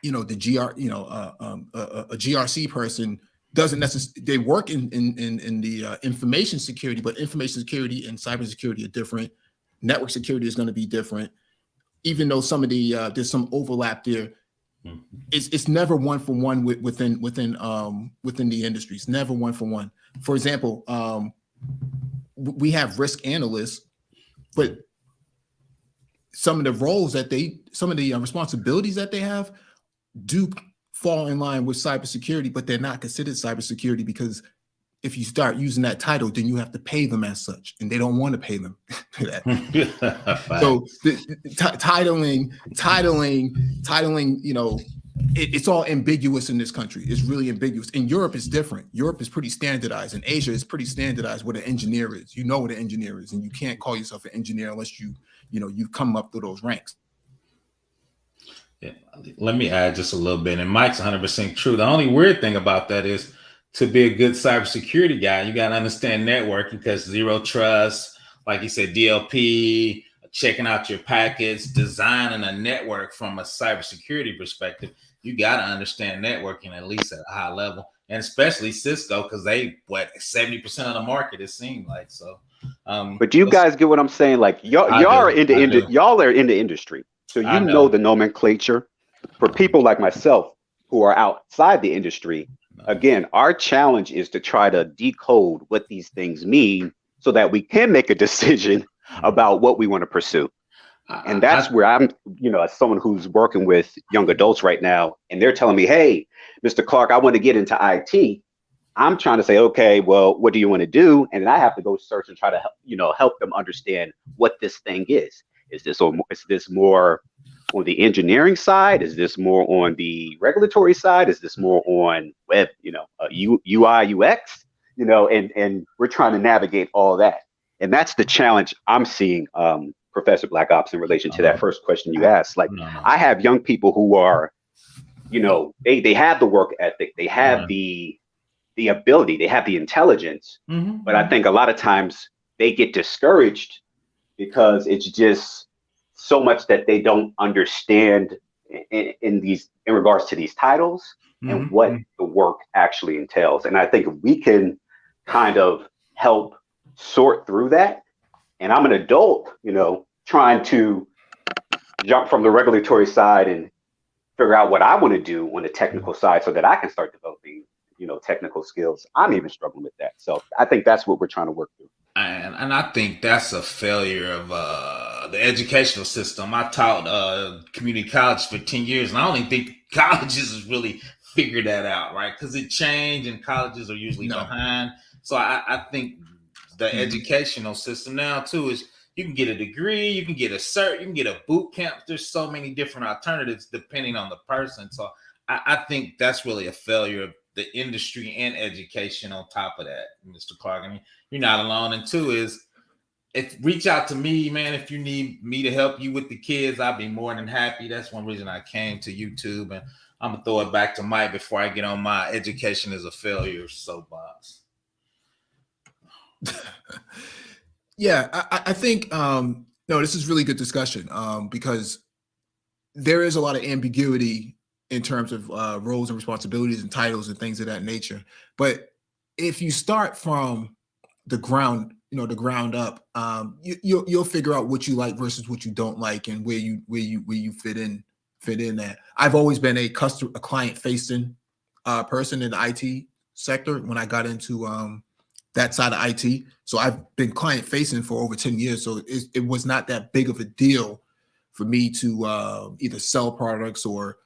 GRC person doesn't necessarily, they work in the information security, but information security and cybersecurity are different. Network security is going to be different, even though some of the there's some overlap there. It's never one for one within the industry. It's never one for one. For example, we have risk analysts, but some of the roles that some of the responsibilities that they have do fall in line with cybersecurity, but they're not considered cybersecurity because if you start using that title, then you have to pay them as such, and they don't want to pay them for that. So titling, it's all ambiguous in this country. It's really ambiguous. In Europe, it's different. Europe is pretty standardized. In Asia, it's pretty standardized what an engineer is. You know what an engineer is, and you can't call yourself an engineer unless you've come up through those ranks. Yeah. Let me add just a little bit, and Mike's 100% true. The only weird thing about that is, to be a good cybersecurity guy, you got to understand networking, because zero trust, like you said, DLP, checking out your packets, designing a network from a cybersecurity perspective, you got to understand networking at least at a high level, and especially Cisco, because they 70% of the market, it seemed like. So, but do you guys get what I'm saying? Like y'all are in the industry, so you know the nomenclature. For people like myself who are outside the industry, again, our challenge is to try to decode what these things mean so that we can make a decision about what we want to pursue. And that's where I'm, as someone who's working with young adults right now, and they're telling me, hey, Mr. Clark, I want to get into IT. I'm trying to say, okay, well, what do you want to do? And then I have to go search and try to help them understand what this thing is. Is this more on the engineering side? Is this more on the regulatory side? Is this more on web, UI, UX, and we're trying to navigate all that. And that's the challenge I'm seeing, Professor Black Ops, in relation to that first question you asked. Like, I have young people who are, they have the work ethic, they have the ability, they have the intelligence, but I think a lot of times they get discouraged because it's just so much that they don't understand in regards to these titles and what the work actually entails. And I think if we can kind of help sort through that, and I'm an adult, trying to jump from the regulatory side and figure out what I want to do on the technical side so that I can start developing, technical skills. I'm even struggling with that. So I think that's what we're trying to work through. And I think that's a failure of the educational system. I taught community college for 10 years, and I don't even think colleges has really figured that out, right? Because it changed, and colleges are usually behind. So I think the educational system now, too, is you can get a degree, you can get a cert, you can get a boot camp. There's so many different alternatives depending on the person. So I think that's really a failure of the industry and education on top of that, Mr. Clark. I mean, you're not alone. And two is, reach out to me, man. If you need me to help you with the kids, I'll be more than happy. That's one reason I came to YouTube. And I'm going to throw it back to Mike before I get on my education is a failure soapbox. Yeah, I think, this is really good discussion because there is a lot of ambiguity in terms of roles and responsibilities and titles and things of that nature. But if you start from the ground up, you'll figure out what you like versus what you don't like and where you fit in at. I've always been a client facing person in the IT sector when I got into that side of IT. So I've been client facing for over 10 years. So it was not that big of a deal for me to either sell products or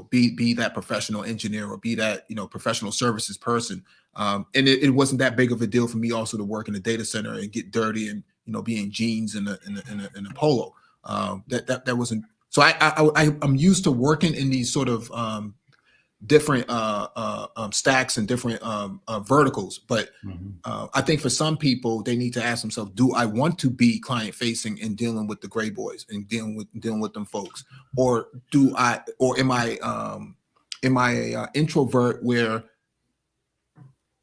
be that professional engineer or be that professional services person. And it wasn't that big of a deal for me also to work in the data center and get dirty and be in jeans and a polo. That wasn't. So I'm used to working in these sort of different stacks and different verticals. But I think for some people, they need to ask themselves, do I want to be client facing and dealing with the gray boys and dealing with them folks? Or am I an introvert where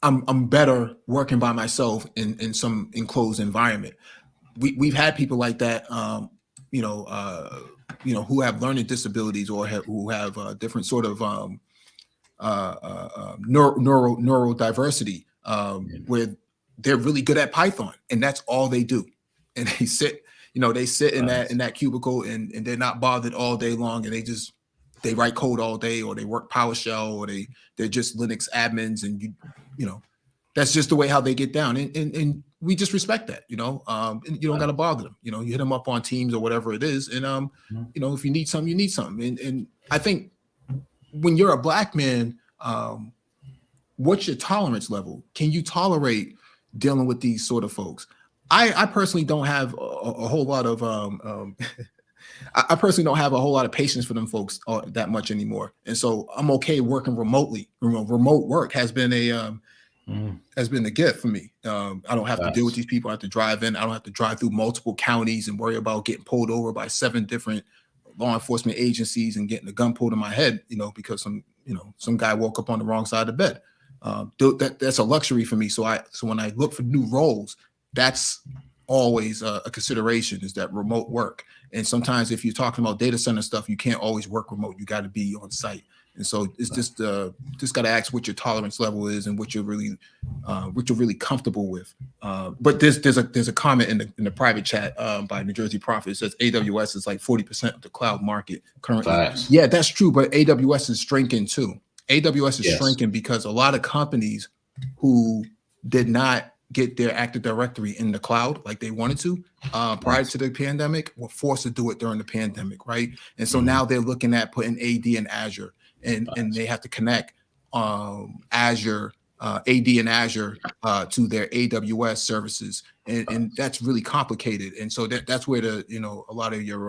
I'm better working by myself in some enclosed environment? We've had people like that, who have learning disabilities or who have different sort of neurodiversity, where they're really good at Python and that's all they do. And they sit in that cubicle and they're not bothered all day long, and they write code all day, or they work PowerShell, or they're just Linux admins, and that's just the way how they get down. And we just respect that, and you don't got to bother them. You hit them up on Teams or whatever it is. And, if you need something, you need something. And I think when you're a Black man, what's your tolerance level? Can you tolerate dealing with these sort of folks? I personally don't have a whole lot of, I personally don't have a whole lot of patience for them folks that much anymore. And so I'm okay working remotely. Remote work has been a gift for me. I don't have to deal with these people. I have to drive in. I don't have to drive through multiple counties and worry about getting pulled over by 7 different law enforcement agencies and getting a gun pulled in my head, because some guy woke up on the wrong side of the bed. That's a luxury for me. So when I look for new roles, that's always a consideration, is that remote work. And sometimes if you're talking about data center stuff, you can't always work remote. You got to be on site. And so it's just got to ask what your tolerance level is and what you're really comfortable with. But there's a comment in the private chat by New Jersey Prophet. It says AWS is like 40% of the cloud market currently. Facts. Yeah, that's true. But AWS is shrinking too. AWS is shrinking because a lot of companies who did not get their Active Directory in the cloud like they wanted to prior to the pandemic were forced to do it during the pandemic, right? And so now they're looking at putting AD in Azure. And they have to connect Azure, AD and Azure to their AWS services, and that's really complicated. And so that's where a lot of your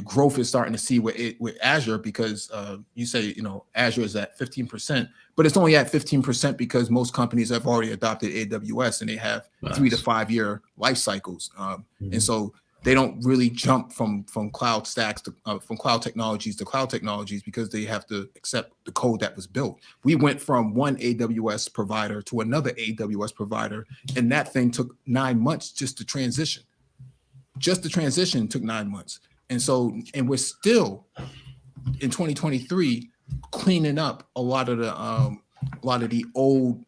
growth is starting to see with Azure, because you say Azure is at 15%, but it's only at 15% because most companies have already adopted AWS and they have 3 to 5 year life cycles, and so they don't really jump from cloud stacks to from cloud technologies to cloud technologies because they have to accept the code that was built. We went from one AWS provider to another AWS provider, and that thing took 9 months just to transition. Just the transition took 9 months. And we're still in 2023 cleaning up a lot of the old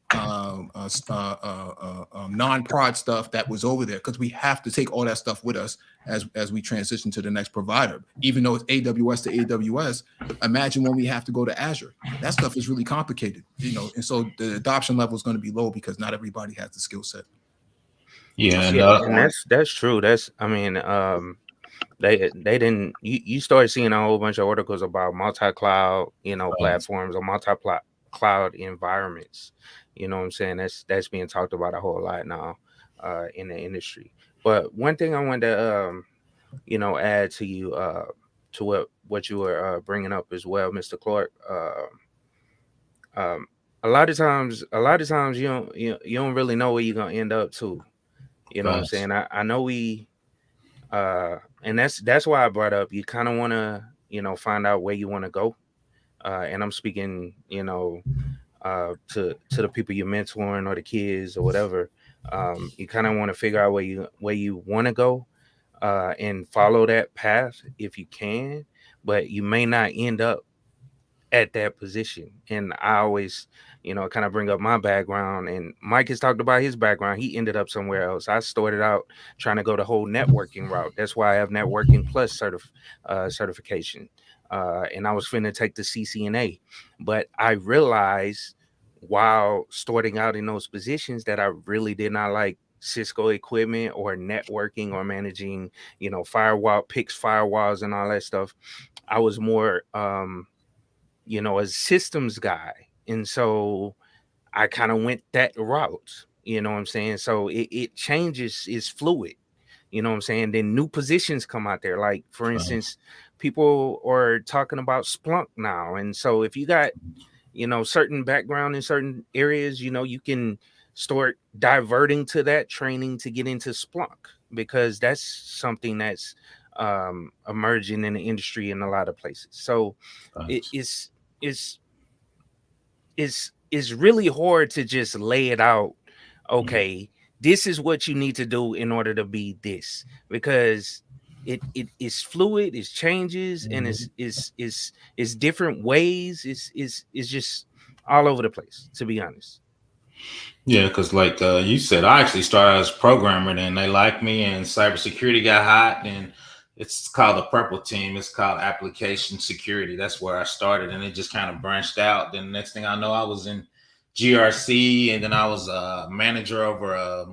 non-prod stuff that was over there, because we have to take all that stuff with us as we transition to the next provider. Even though it's AWS to AWS, imagine when we have to go to Azure. That stuff is really complicated, and so the adoption level is going to be low because not everybody has the skill set. And that's true. They didn't. You started seeing a whole bunch of articles about multi-cloud, platforms or multi-cloud environments. You know what I'm saying? That's being talked about a whole lot now in the industry. But one thing I wanted to add to you to what you were bringing up as well, Mr. Clark. A lot of times you don't really know where you're gonna end up to. You know what I'm saying? I know we. And that's why I brought up, you kind of want to, find out where you want to go. And I'm speaking, to the people you're mentoring or the kids or whatever. You kind of want to figure out where you want to go and follow that path if you can, but you may not end up at that position. And I always, kind of bring up my background, and Mike has talked about his background. He ended up somewhere else. I started out trying to go the whole networking route. That's why I have networking plus certification. and I was finna take the CCNA, but I realized while starting out in those positions that I really did not like Cisco equipment or networking or managing, firewall picks, firewalls, and all that stuff. I was more, a systems guy, and so I kind of went that route. You know what I'm saying? So it changes, it's fluid. You know what I'm saying? Then new positions come out there. Like, for instance, people are talking about Splunk now. And so if you got, certain background in certain areas, you can start diverting to that training to get into Splunk, because that's something that's emerging in the industry in a lot of places. So it's really hard to just lay it out. Okay, this is what you need to do in order to be this, because it is fluid, it changes, and it's different ways. It's just all over the place, to be honest. Yeah, because like you said, I actually started as a programmer, and they liked me, and cybersecurity got hot, and it's called the Purple Team. It's called Application Security. That's where I started, and it just kind of branched out. Then the next thing I know, I was in GRC, and then I was a manager over a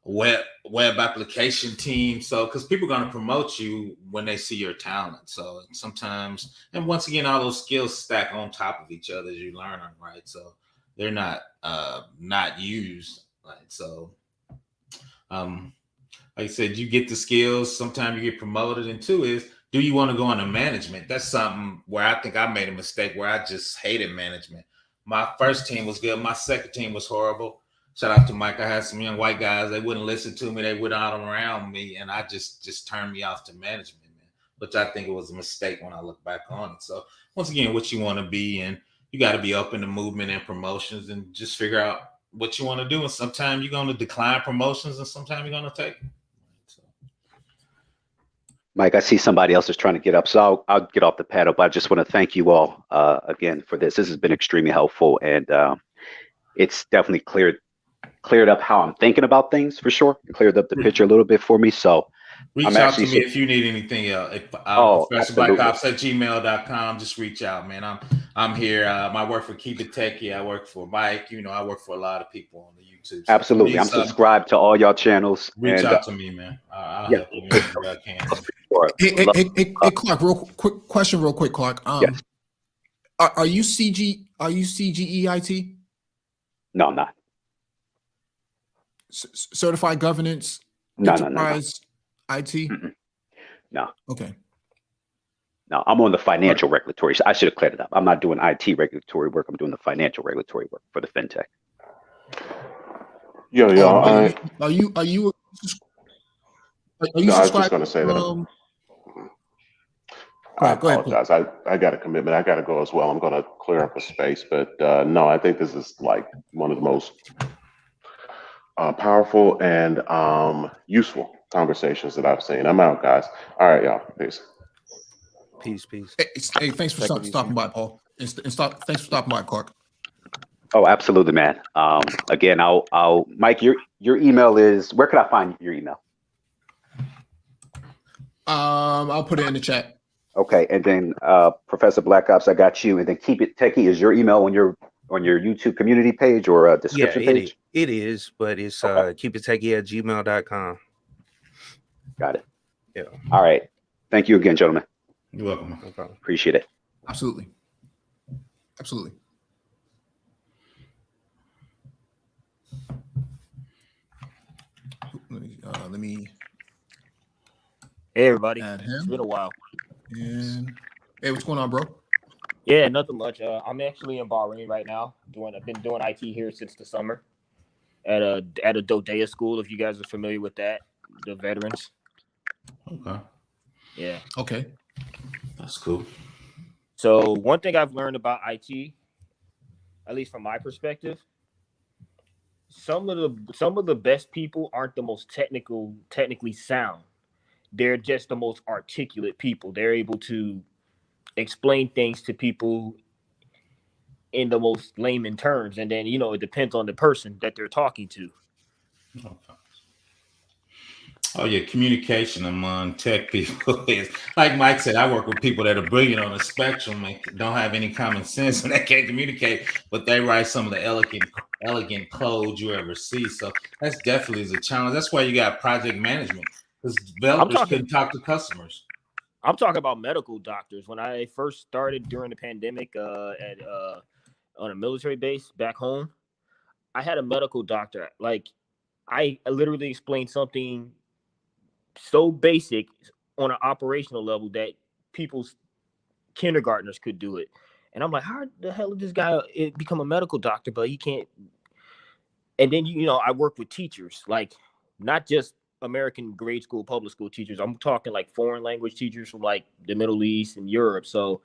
web application team. So, because people are going to promote you when they see your talent. So sometimes, and once again, all those skills stack on top of each other as you learn them, right? So they're not used, right? So, like I said, you get the skills. Sometimes you get promoted, and two is, do you want to go into management? That's something where I think I made a mistake, where I just hated management. My first team was good. My second team was horrible. Shout out to Mike. I had some young white guys. They wouldn't listen to me. They wouldn't around me, and I just turned me off to management, man. Which I think it was a mistake when I look back on it. So once again, what you want to be, and you got to be open to movement and promotions, and just figure out what you want to do. And sometimes you're going to decline promotions, and sometimes you're going to take it. So. Mike, I see somebody else is trying to get up, so I'll get off the paddle. But I just want to thank you all again for this. This has been extremely helpful, and it's definitely cleared up how I'm thinking about things, for sure. It cleared up the picture a little bit for me. So reach out to me if you need anything else. ProfessorBlackOps@gmail.com. Just reach out, man. I'm here. I work for Keep It Techie. I work for Mike. I work for a lot of people on the YouTube. So absolutely. I'm subscribed to all y'all channels. Reach out to me, man. I'll help you whenever I can. Hey, Clark, real quick question, Clark. Yes. Are you CGEIT? No, I'm not. Certified governance, no. IT? Mm-mm. No. Okay. No, I'm on the financial regulatory. I should have cleared it up. I'm not doing IT regulatory work. I'm doing the financial regulatory work for the fintech. Are you I was just going to say that. I apologize. I got a commitment. I got to go as well. I'm going to clear up a space, but no, I think this is like one of the most powerful and useful conversations that I've seen. I'm out, guys. All right, y'all. Peace. Peace. Hey, thanks for stopping by, Paul. Thanks for stopping by, Clark. Oh, absolutely, man. Again, I'll Mike, your email is, where could I find your email? I'll put it in the chat. Okay, and then Professor Black Ops, I got you, and then Keep It Techie is your email on your YouTube community page or description page? It is, but it's keepitechie@gmail.com. Got it. Yeah. All right. Thank you again, gentlemen. You're welcome. No problem. Appreciate it. Absolutely. Let me. Hey everybody, Add him. It's been a while. And hey, what's going on, bro? Yeah, nothing much. I'm actually in Bahrain right now. I've been doing IT here since the summer at a DODEA school. If you guys are familiar with that, the veterans. Okay. Yeah. Okay. That's cool. So one thing I've learned about IT, at least from my perspective, some of the best people aren't the most technically sound. They're just the most articulate people. They're able to explain things to people in the most layman terms. And then, it depends on the person that they're talking to. Okay. Oh yeah, communication among tech people is like Mike said. I work with people that are brilliant on the spectrum and don't have any common sense and they can't communicate, but they write some of the elegant code you ever see. So that's definitely is a challenge. That's why you got project management because I'm developers talking couldn't talk to customers. I'm talking about medical doctors. When I first started during the pandemic at on a military base back home, I had a medical doctor. Like I literally explained something so basic on an operational level that people's kindergartners could do it. And I'm like, how the hell did this guy become a medical doctor, but he can't? And then, you know, I work with teachers, like not just American grade school, public school teachers. I'm talking like foreign language teachers from like the Middle East and Europe. So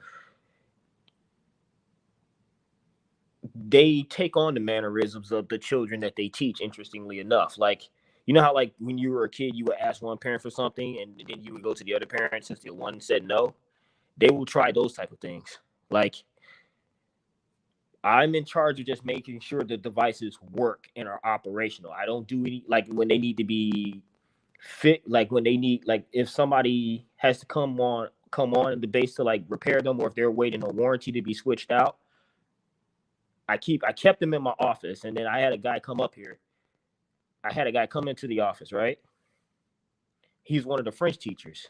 they take on the mannerisms of the children that they teach, interestingly enough. Like, you know how like when you were a kid, you would ask one parent for something and then you would go to the other parent since the one said no. They will try those type of things. Like I'm in charge of just making sure the devices work and are operational. I don't do any like when they need to be fit, like when they need like if somebody has to come on the base to like repair them or if they're waiting on warranty to be switched out. I kept them in my office and then I had a guy come up here. I had a guy come into the office, right? He's one of the French teachers.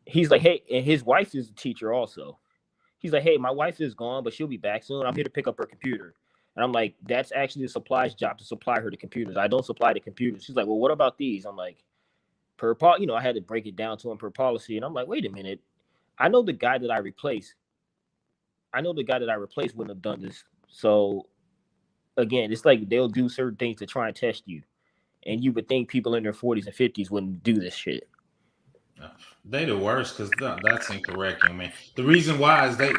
He's like, hey, and his wife is a teacher also. He's like, hey, my wife is gone, but she'll be back soon. I'm here to pick up her computer. And I'm like, that's actually the supply's job to supply her the computers. I don't supply the computers. She's like, well, what about these? I'm like, you know, I had to break it down to him per policy. And I'm like, wait a minute. I know the guy that I replaced wouldn't have done this. So again, it's like they'll do certain things to try and test you. And you would think people in their 40s and 50s wouldn't do this shit. They the worst because that's incorrect, young man. The reason why is they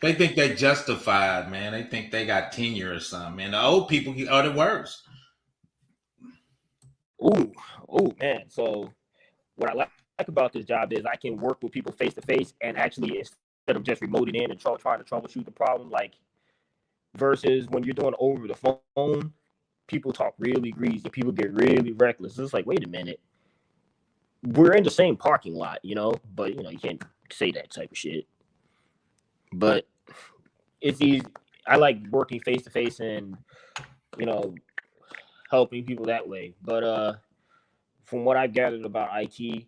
they think they justified, man. They think they got tenure or something, man. The old people are the worst. Ooh, man. So what I like about this job is I can work with people face to face and actually instead of just remoting in and trying to troubleshoot the problem, like versus when you're doing over the phone, people talk really greasy, people get really reckless. It's like, wait a minute. We're in the same parking lot, you know, but you know, you can't say that type of shit. But it's easy. I like working face to face and, you know, helping people that way. But from what I've gathered about IT,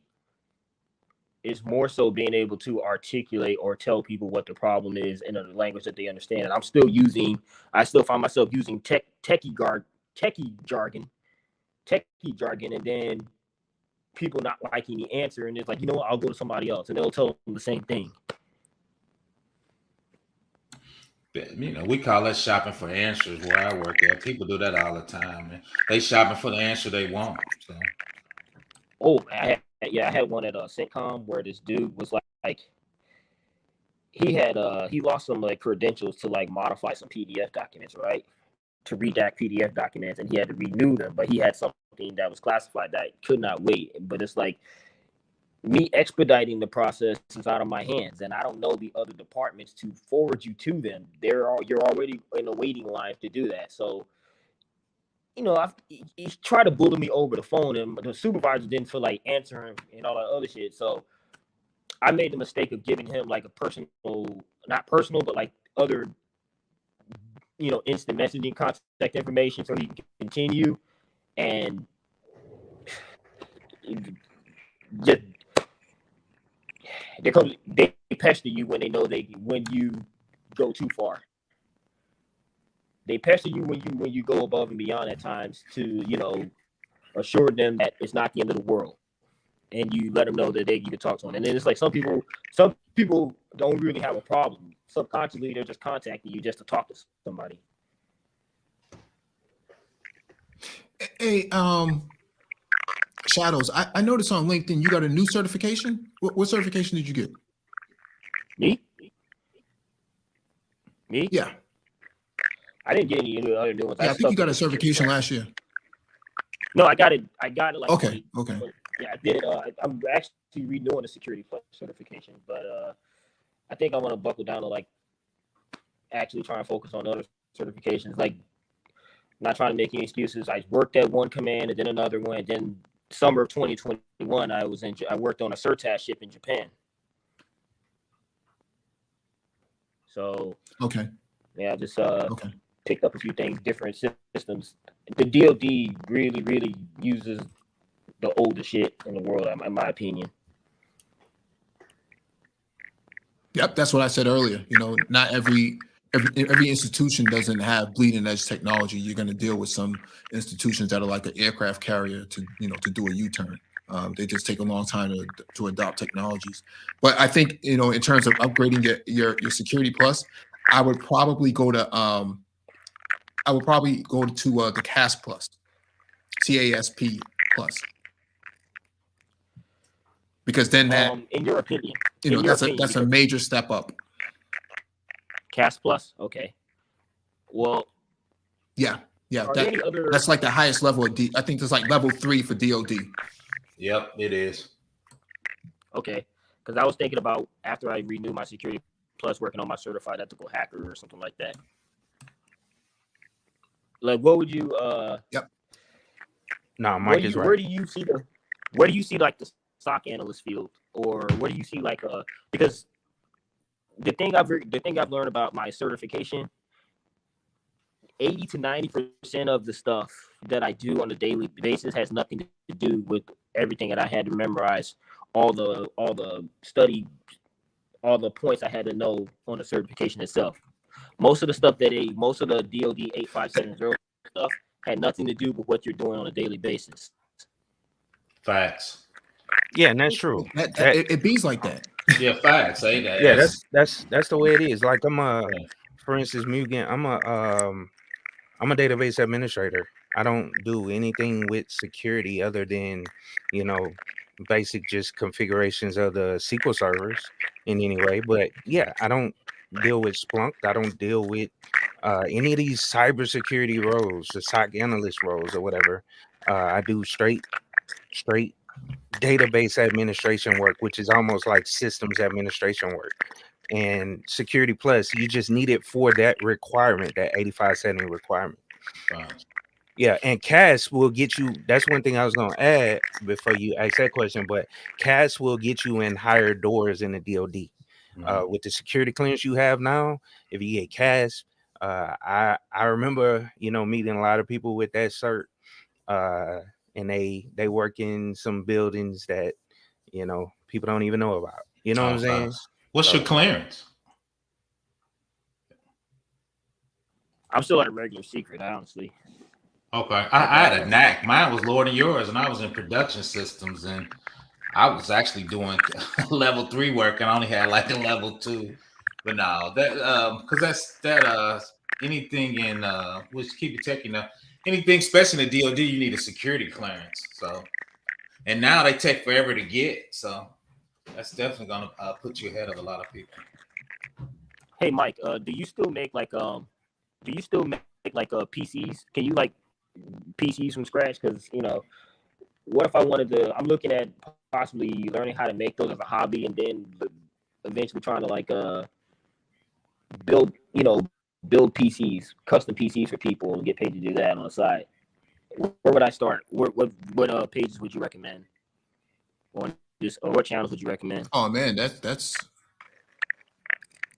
it's more so being able to articulate or tell people what the problem is in a language that they understand. And I still find myself using techie jargon, and then people not liking the answer, and it's like, you know what, I'll go to somebody else, and they'll tell them the same thing. You know, we call that shopping for answers where I work at. People do that all the time, man. They shopping for the answer they want. So. Oh, I had one at a sitcom where this dude was like he lost some like credentials to like modify some PDF documents, right? To redact PDF documents, and he had to renew them, but he had something that was classified that could not wait. But it's like me expediting the process is out of my hands, and I don't know the other departments to forward you to them. You're already in a waiting line to do that. So, you know, he tried to bully me over the phone, and the supervisor didn't feel like answering and all that other shit. So I made the mistake of giving him like not personal, but like other, you know, instant messaging contact information so he can continue. And just they pester you when they know when you go too far. They pester you when you go above and beyond at times to, you know, assure them that it's not the end of the world, and you let them know that you can talk to them. And then it's like some people don't really have a problem. Subconsciously, they're just contacting you just to talk to somebody. Hey, Shadows, I noticed on LinkedIn you got a new certification. What certification did you get? Me? Yeah. I didn't get any other new ones. Yeah, I think you got a certification last year. No, I got it like okay. Yeah, I did. I'm actually renewing the Security Plus certification, but I think I'm gonna buckle down to like actually try and focus on other certifications. Like, not trying to make any excuses. I worked at one command and then another one, and then summer of 2021, I worked on a Surtash ship in Japan. So Okay. yeah, I just Okay. picked up a few things, different systems. The DoD really uses the oldest shit in the world, in my opinion. Yep, that's what I said earlier. You know, not every institution doesn't have bleeding edge technology. You're going to deal with some institutions that are like an aircraft carrier to do a U-turn. They just take a long time to adopt technologies. But I think, you know, in terms of upgrading your Security Plus, I would probably go to the CASP Plus, CASP Plus, because then that, in your opinion, you know, that's a major step up. CASP Plus, okay. Well, yeah, other... that's like the highest level of I think there's like level 3 for DoD. Yep, it is. Okay, because I was thinking about after I renew my Security Plus, working on my certified ethical hacker or something like that. Like, what would you? Yep. No, Mike is right. Where do you see like the SOC analyst field, or where do you see like because the thing I've learned about my certification, 80 to 90% of the stuff that I do on a daily basis has nothing to do with everything that I had to memorize, all the points I had to know on the certification itself. Most of the stuff most of the DoD 8570 stuff had nothing to do with what you're doing on a daily basis. Facts. Yeah, and that's true. It bees like that. Yeah, facts. Say that. Yeah, that's the way it is. Like for instance, Mugen, I'm a database administrator. I don't do anything with security other than, you know, basic just configurations of the SQL servers in any way. But yeah, I don't deal with Splunk. I don't deal with any of these cybersecurity roles, the SOC analyst roles or whatever. I do straight database administration work, which is almost like systems administration work. And Security Plus, you just need it for that requirement, that 8570 requirement. Facts. Yeah, and CAS will get you. That's one thing I was going to add before you ask that question. But CAS will get you in higher doors in the DoD. With the security clearance you have now, if you get CAS, I remember, you know, meeting a lot of people with that cert, and they work in some buildings that, you know, people don't even know about. You know what I'm saying? What's your clearance? I'm still at a regular secret, honestly. Okay, I had a knack. Mine was lower than yours, and I was in production systems, and I was actually doing level 3 work, and I only had like a level 2. But no, that because anything in which keep it tech, you know, anything, especially in the DoD, you need a security clearance. So, and now they take forever to get. So that's definitely gonna put you ahead of a lot of people. Hey, Mike, do you still make PCs? Can you like PCs from scratch? Because, you know, what if I wanted to? I'm looking at possibly learning how to make those as a hobby, and then eventually trying to like build build PCs, custom PCs for people, and get paid to do that on the side. Where would I start? What pages would you recommend? Or what channels would you recommend? Oh man, that's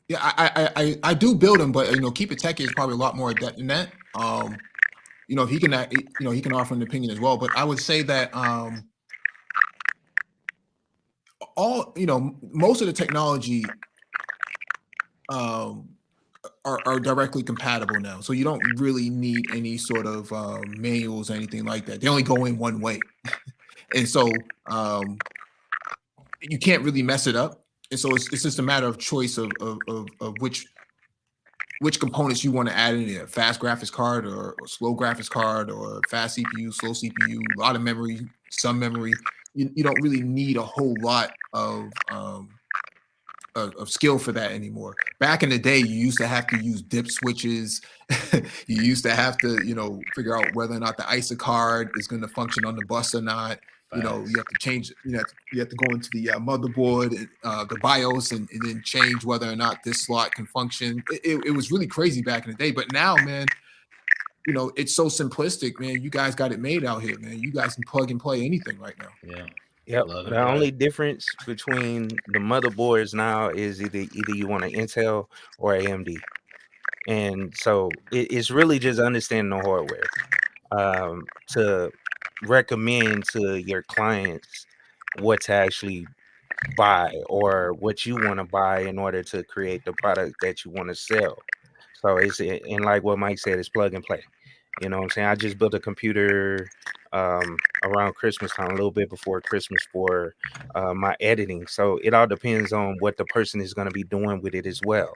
yeah. I do build them, but, you know, Keep It Techie is probably a lot more adept than that. You know, he can offer an opinion as well, but I would say that most of the technology are directly compatible now, so you don't really need any sort of manuals or anything like that. They only go in one way, and so you can't really mess it up. And so it's just a matter of choice of which components you want to add in there: fast graphics card or slow graphics card, or fast CPU, slow CPU, a lot of memory, some memory. You don't really need a whole lot of skill for that anymore. Back in the day, you used to have to use dip switches. You used to have to, you know, figure out whether or not the ISA card is going to function on the bus or not. You know, you have to change. You have to go into the motherboard, the BIOS, and then change whether or not this slot can function. It was really crazy back in the day. But now, man, you know, it's so simplistic, man. You guys got it made out here, man. You guys can plug and play anything right now. Yeah. Yep. Plug and The play. only difference between the motherboards now is either you want an Intel or AMD, and so it's really just understanding the hardware to recommend to your clients what to actually buy or what you want to buy in order to create the product that you want to sell. So it's and like what Mike said, it's plug and play. You know what I'm saying? I just built a computer around Christmas time, a little bit before Christmas for my editing. So it all depends on what the person is going to be doing with it as well.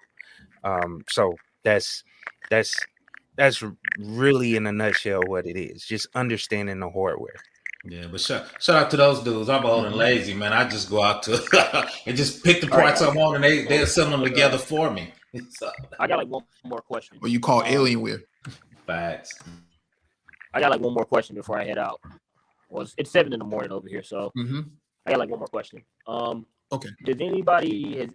So that's really in a nutshell what it is. Just understanding the hardware. Yeah, but shout out to those dudes. I'm old and lazy, man. I just go out to and just pick the parts I want, and they'll send them together for me. So, I got like one more question. What you call Alienware. facts. I got like one more question before I head out. Well, it's 7 in the morning over here, so I got like one more question. Okay. Does anybody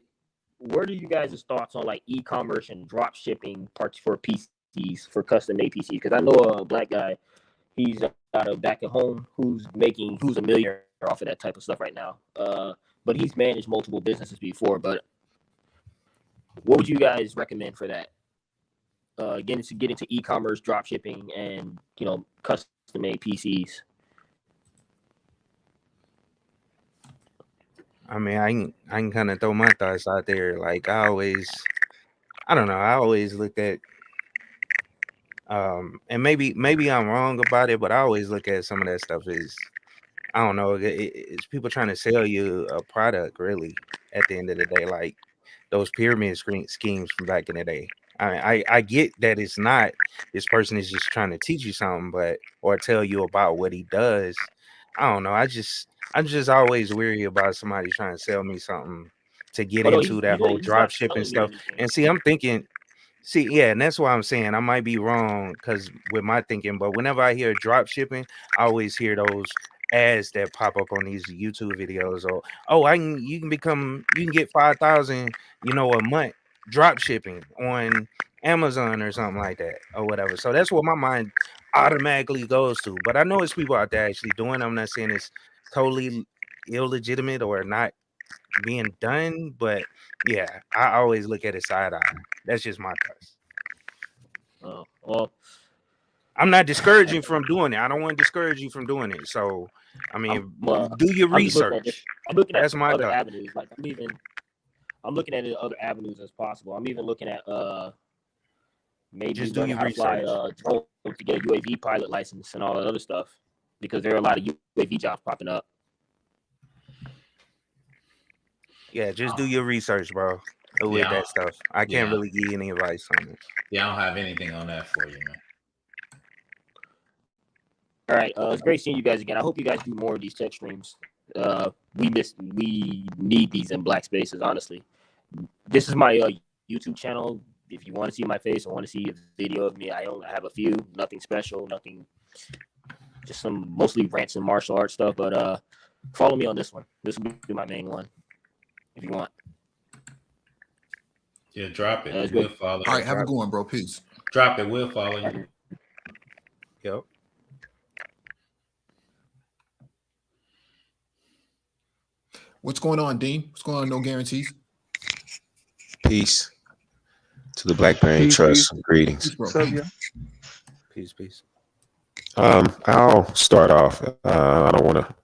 where do you guys' thoughts on like e-commerce and drop shipping parts for PCs, for custom made PCs? Because I know a black guy, he's out of back at home who's a millionaire off of that type of stuff right now. But he's managed multiple businesses before. But what would you guys recommend for that? Get into e-commerce, drop shipping, and custom made PCs. I mean, I can kind of throw my thoughts out there. Like I always looked at, and maybe I'm wrong about it, but I always look at some of that stuff as, I don't know, it's people trying to sell you a product. Really, at the end of the day, like those pyramid schemes from back in the day. I get that it's not, this person is just trying to teach you something, or tell you about what he does. I don't know. I'm just always weary about somebody trying to sell me something to get into that whole drop shipping stuff. And see, I'm thinking, and that's why I'm saying I might be wrong because with my thinking, but whenever I hear drop shipping, I always hear those ads that pop up on these YouTube videos, or you can get 5,000, a month drop shipping on Amazon or something like that or whatever. So that's what my mind automatically goes to. But I know it's people out there actually doing it. I'm not saying it's totally illegitimate or not being done, but yeah, I always look at it side eye. That's just my thoughts. Oh, well, I'm not discouraging from doing it. I don't want to discourage you from doing it. So, I mean, do your research. I'm looking at That's my other thought. avenues. Like I'm looking at other avenues as possible. I'm even looking at maybe Just do your how to fly research. drone to get a UAV pilot license and all that other stuff, because there are a lot of UAV jobs popping up. Yeah, just do your research, bro. With that stuff, I can't really give you any advice on it. Yeah, I don't have anything on that for you, man. All right, it's great seeing you guys again. I hope you guys do more of these tech streams. We need these in black spaces, honestly. This is my YouTube channel. If you want to see my face or want to see a video of me, I have a few. Nothing special, nothing. Just some mostly rants and martial arts stuff. But follow me on this one. This will be my main one, if you want. Yeah, drop it. We'll follow. All right, have a good one, bro. Peace. Drop it. We'll follow you. Yep. What's going on, Dean? What's going on? No guarantees. Peace to the Black Brain Trust. Greetings. Peace, bro. Peace. I'll start off. I don't want to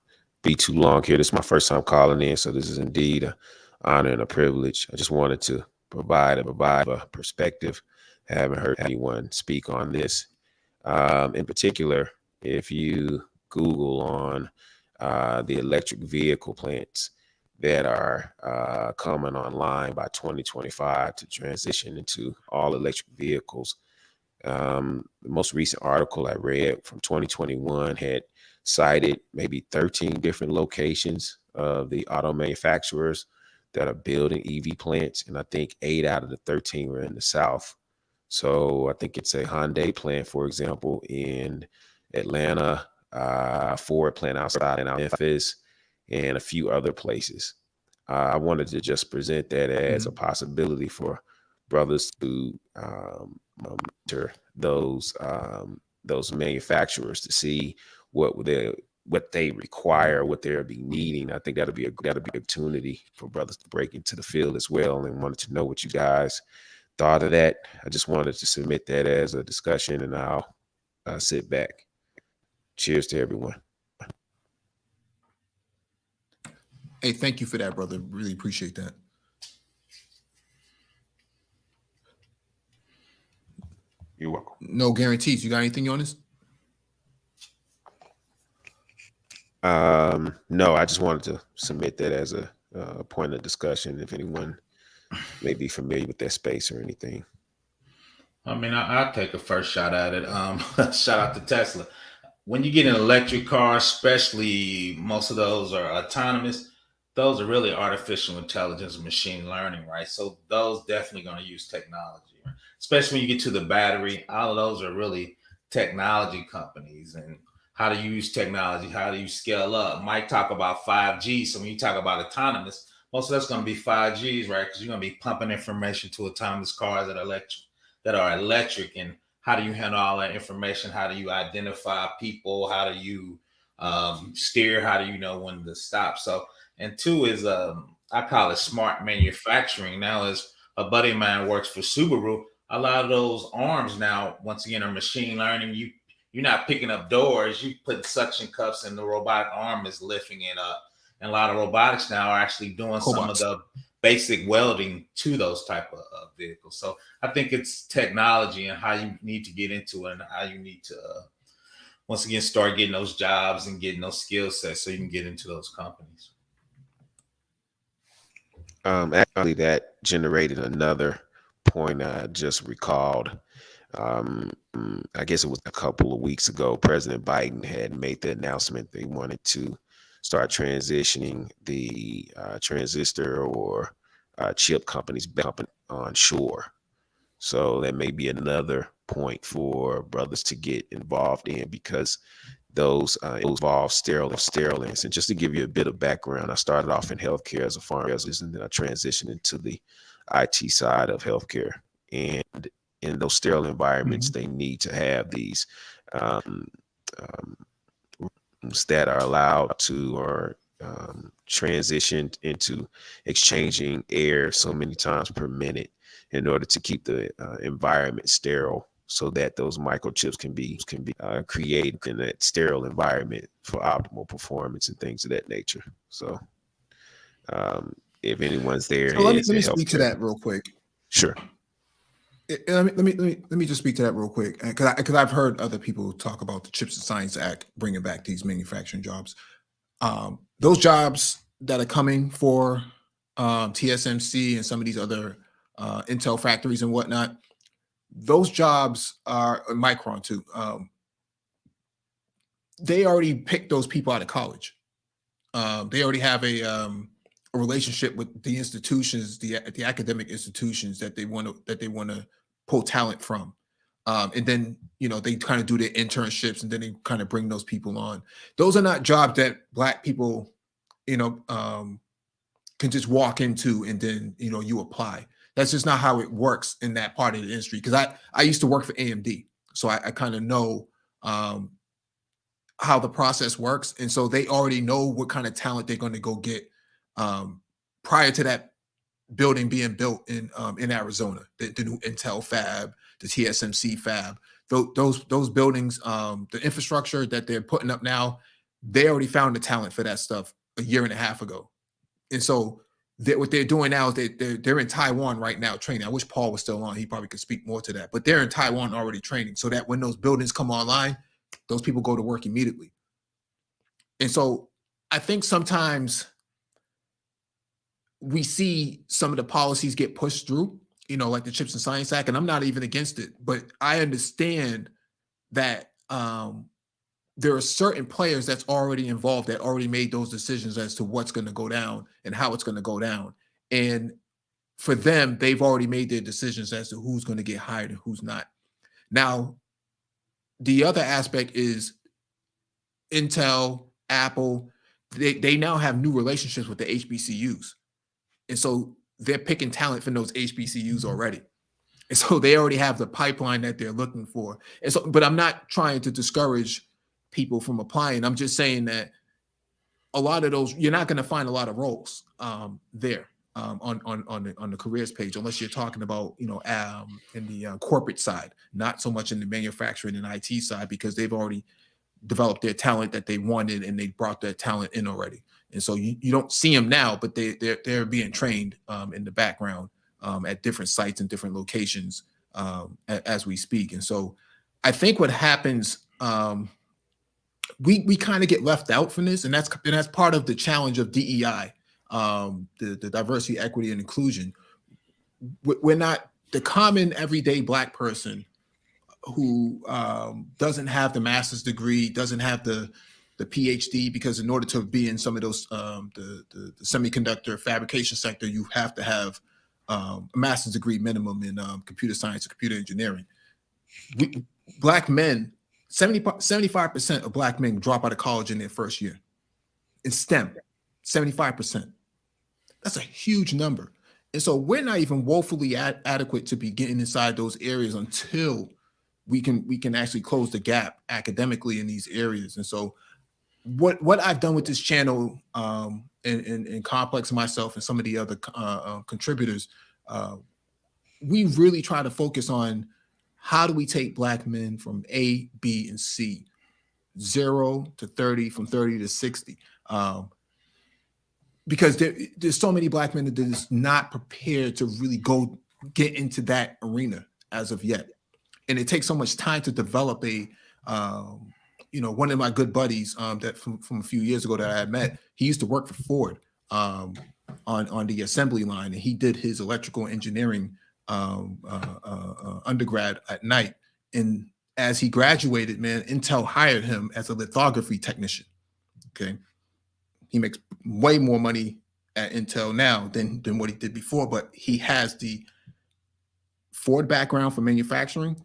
be too long here. This is my first time calling in, so this is indeed an honor and a privilege. I just wanted to provide a perspective. I haven't heard anyone speak on this. In particular, if you Google on the electric vehicle plants that are coming online by 2025 to transition into all electric vehicles. The most recent article I read from 2021 had cited maybe 13 different locations of the auto manufacturers that are building EV plants, and I think 8 out of the 13 were in the South. So I think it's a Hyundai plant, for example, in Atlanta, Ford plant outside in Memphis, and a few other places. I wanted to just present that as a possibility for brothers to those manufacturers to see what they require, what they'll be needing. I think that'll be an opportunity for brothers to break into the field as well, and wanted to know what you guys thought of that. I just wanted to submit that as a discussion, and I'll sit back. Cheers to everyone. Hey, thank you for that, brother. Really appreciate that. You're welcome. No guarantees. You got anything on this? No, I just wanted to submit that as a point of discussion. If anyone may be familiar with that space or anything. I mean, I'll take a first shot at it. Shout out to Tesla. When you get an electric car, especially most of those are autonomous, those are really artificial intelligence and machine learning, right? So those definitely going to use technology, right? Especially when you get to the battery. All of those are really technology companies and how to use technology, how do you scale up. Mike talk about 5G. So when you talk about autonomous, most of that's going to be 5Gs, right? Because you're going to be pumping information to autonomous cars that are electric. And how do you handle all that information? How do you identify people? How do you steer? How do you know when to stop? So, and two is, I call it smart manufacturing. Now, as a buddy of mine works for Subaru, a lot of those arms now, once again, are machine learning. You're not picking up doors. You put suction cups and the robotic arm is lifting it up. And a lot of robotics now are actually doing some of the basic welding to those type of vehicles. So I think it's technology and how you need to get into it and how you need to, once again, start getting those jobs and getting those skill sets so you can get into those companies. Actually, that generated another point I just recalled. I guess it was a couple of weeks ago, President Biden had made the announcement they wanted to start transitioning the transistor or chip companies back on shore. So that may be another point for brothers to get involved in, because those involve sterilants. And just to give you a bit of background, I started off in healthcare as a pharmacist, and then I transitioned into the IT side of healthcare. And in those sterile environments, they need to have these that are allowed to or transitioned into exchanging air so many times per minute in order to keep the environment sterile, so that those microchips can be created in that sterile environment for optimal performance and things of that nature. So if anyone's there, so let me speak to that real quick. Sure. Let me just speak to that real quick, because I've heard other people talk about the Chips and Science Act bringing back these manufacturing jobs. Those jobs that are coming for TSMC and some of these other Intel factories and whatnot, those jobs are Micron too. They already picked those people out of college. They already have a relationship with the institutions, the academic institutions that they want to pull talent from, and then they kind of do their internships, and then they kind of bring those people on. Those are not jobs that Black people, can just walk into and then you apply. That's just not how it works in that part of the industry. Because I used to work for AMD, so I kind of know how the process works, and so they already know what kind of talent they're going to go get prior to that building being built in Arizona, the new Intel fab, the TSMC fab, those buildings, the infrastructure that they're putting up now, they already found the talent for that stuff a year and a half ago. And so what they're doing now is they're in Taiwan right now training. I wish Paul was still on. He probably could speak more to that, but they're in Taiwan already training, so that when those buildings come online, those people go to work immediately. And so I think sometimes we see some of the policies get pushed through, like the Chips and Science Act, and I'm not even against it, but I understand that there are certain players that's already involved that already made those decisions as to what's going to go down and how it's going to go down. And for them, they've already made their decisions as to who's going to get hired and who's not. Now, the other aspect is Intel, Apple, they now have new relationships with the HBCUs. And so they're picking talent from those HBCUs already. And so they already have the pipeline that they're looking for. And so, but I'm not trying to discourage people from applying. I'm just saying that a lot of those, you're not going to find a lot of roles there on the careers page, unless you're talking about, in the corporate side, not so much in the manufacturing and IT side, because they've already developed their talent that they wanted and they brought that talent in already. And so you don't see them now, but they're being trained in the background at different sites and different locations as we speak. And so I think what happens, we kind of get left out from this, and that's part of the challenge of DEI, the diversity, equity, and inclusion. We're not the common everyday Black person who doesn't have the master's degree, doesn't have the PhD, because in order to be in some of those the semiconductor fabrication sector, you have to have a master's degree minimum in computer science and computer engineering. Black men, 75% of Black men drop out of college in their first year. In STEM, 75%. That's a huge number. And so we're not even woefully adequate to be getting inside those areas until we can actually close the gap academically in these areas. And so what I've done with this channel and Complex, myself, and some of the other contributors, we really try to focus on how do we take Black men from A, B, and C, 0 to 30, from 30 to 60. Because there's so many Black men that are just not prepared to really go get into that arena as of yet. And it takes so much time to develop one of my good buddies that from a few years ago that I had met, he used to work for Ford on the assembly line, and he did his electrical engineering undergrad at night. And as he graduated, man, Intel hired him as a lithography technician. Okay. He makes way more money at Intel now than what he did before, but he has the Ford background for manufacturing,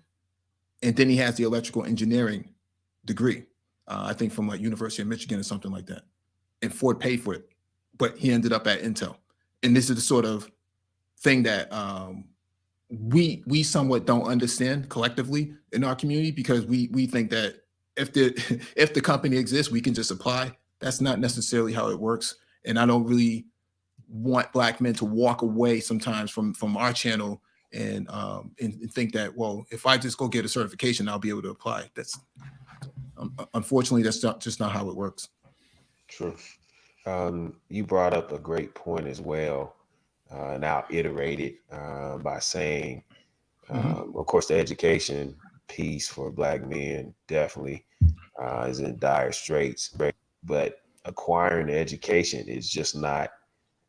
and then he has the electrical engineering degree, I think from like University of Michigan or something like that. And Ford paid for it, but he ended up at Intel. And this is the sort of thing that we somewhat don't understand collectively in our community, because we think that if the company exists, we can just apply. That's not necessarily how it works. And I don't really want Black men to walk away sometimes from our channel and think that, well, if I just go get a certification, I'll be able to apply. That's unfortunately, that's just not how it works. True. You brought up a great point as well, and I'll iterate it by saying, of course, the education piece for Black men definitely is in dire straits, but acquiring the education is just not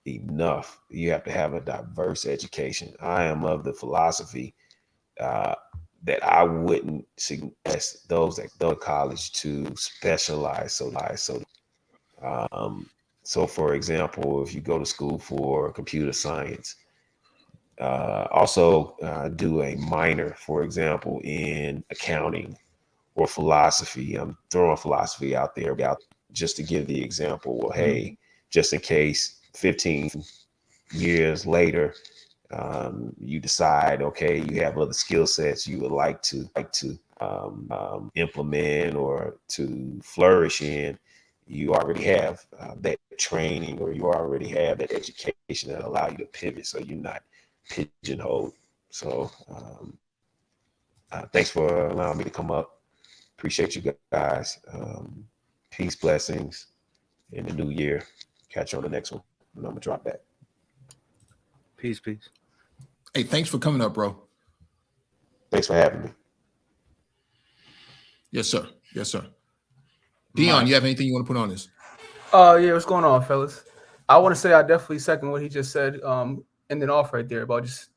enough. You have to have a diverse education. I am of the philosophy that I wouldn't suggest those that go to college to specialize. So for example, if you go to school for computer science, also do a minor, for example, in accounting or philosophy. I'm throwing philosophy out there just to give the example. Well, hey, just in case 15 years later, you decide, okay, you have other skill sets you would like to implement or to flourish in, you already have that training, or you already have that education that allow you to pivot, so you're not pigeonholed. So thanks for allowing me to come up. Appreciate you guys. Peace, blessings in the new year. Catch you on the next one. And I'm gonna drop back. Peace. Hey, thanks for coming up, bro. Thanks for having me. Yes, sir. Dion, you have anything you want to put on this? Yeah, what's going on, fellas? I want to say I definitely second what he just said, ending off right there about just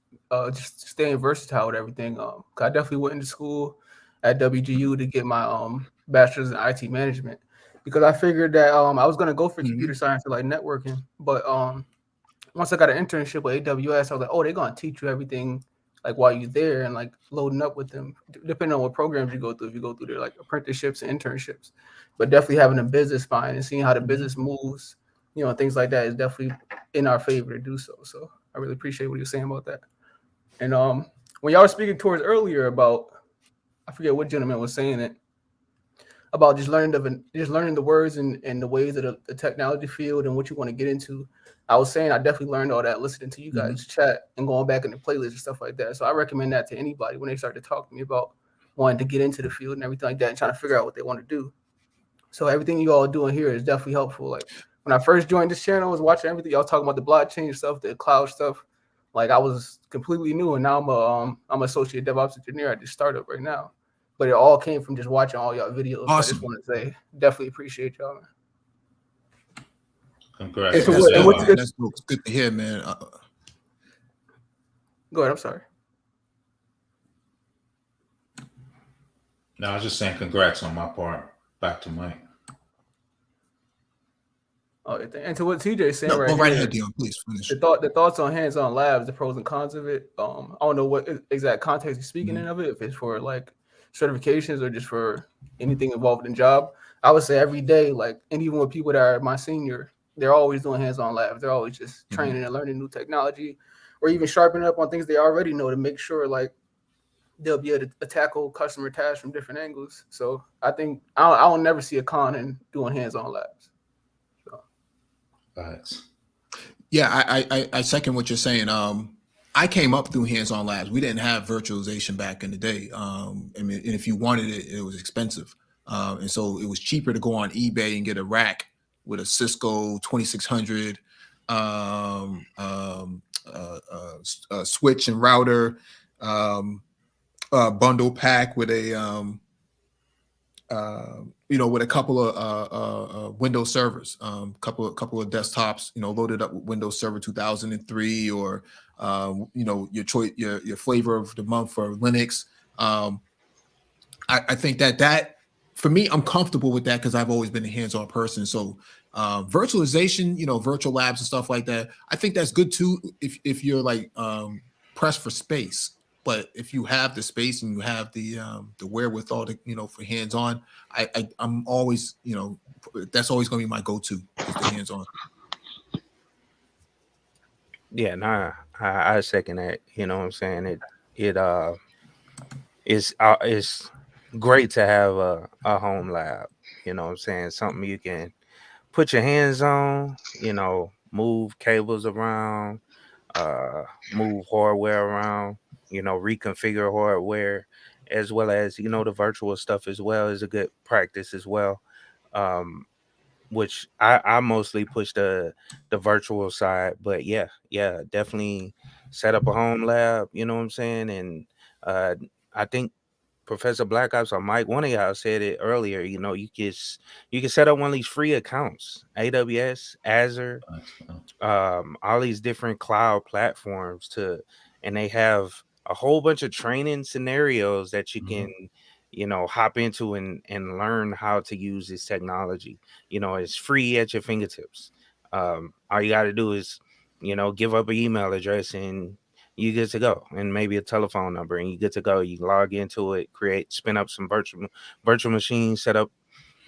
staying versatile with everything. I definitely went into school at WGU to get my bachelor's in IT management, because I figured that I was gonna go for computer science or like networking, but once I got an internship with AWS, I was like, oh, they're gonna teach you everything like while you're there, and like loading up with them, depending on what programs you go through. If you go through their like apprenticeships and internships, but definitely having a business mind and seeing how the business moves, things like that is definitely in our favor to do so. So I really appreciate what you're saying about that. And when y'all were speaking towards earlier about, I forget what gentleman was saying it, about just learning the words and the ways of the technology field and what you want to get into. I was saying I definitely learned all that listening to you guys chat and going back in the playlist and stuff like that. So I recommend that to anybody when they start to talk to me about wanting to get into the field and everything like that and trying to figure out what they want to do. So everything you all are doing here is definitely helpful. Like when I first joined this channel, I was watching everything y'all talking about, the blockchain stuff, the cloud stuff. Like I was completely new, and now I'm an associate DevOps engineer at this startup right now. But it all came from just watching all y'all videos. Awesome. I just want to say, definitely appreciate y'all, man. Congrats. That's good to hear, man. Go ahead. I'm sorry. No, I was just saying congrats on my part. Back to Mike. Oh, and to what TJ's saying, No, right go right here, ahead, Dion. Please finish. the thoughts on hands-on labs, the pros and cons of it. I don't know what exact context you're speaking in of it, if it's for like certifications or just for anything involved in job. I would say every day, like, and even with people that are my senior, they're always doing hands-on labs. They're always just training and learning new technology, or even sharpening up on things they already know to make sure like they'll be able to tackle customer tasks from different angles. So I think I'll never see a con in doing hands-on labs. So. Thanks. Yeah, I second what you're saying. I came up through hands-on labs. We didn't have virtualization back in the day. I mean, and if you wanted it, it was expensive. And so it was cheaper to go on eBay and get a rack with a Cisco 2600 switch and router, bundle pack with a with a couple of Windows servers, couple of desktops, loaded up with Windows Server 2003, or your choice, your flavor of the month for Linux. I think that for me, I'm comfortable with that because I've always been a hands-on person. So virtualization, virtual labs and stuff like that, I think that's good too if you're like pressed for space. But if you have the space and you have the wherewithal to, for hands-on, I'm always, that's always going to be my go-to, is the hands-on. Yeah, nah, I second that. You know what I'm saying? It's great to have a home lab. You know what I'm saying? Something you can put your hands on, move cables around, move hardware around, reconfigure hardware, as well as, the virtual stuff as well is a good practice as well. Which I mostly push the virtual side, but yeah, definitely set up a home lab, you know what I'm saying? And I think Professor Black Ops or Mike, one of y'all said it earlier, you can set up one of these free accounts, AWS, Azure, all these different cloud platforms and they have a whole bunch of training scenarios that you can, hop into and learn how to use this technology. It's free at your fingertips. All you got to do is, give up an email address and you get to go, and maybe a telephone number, and you get to go. You log into it, spin up some virtual machines, set up,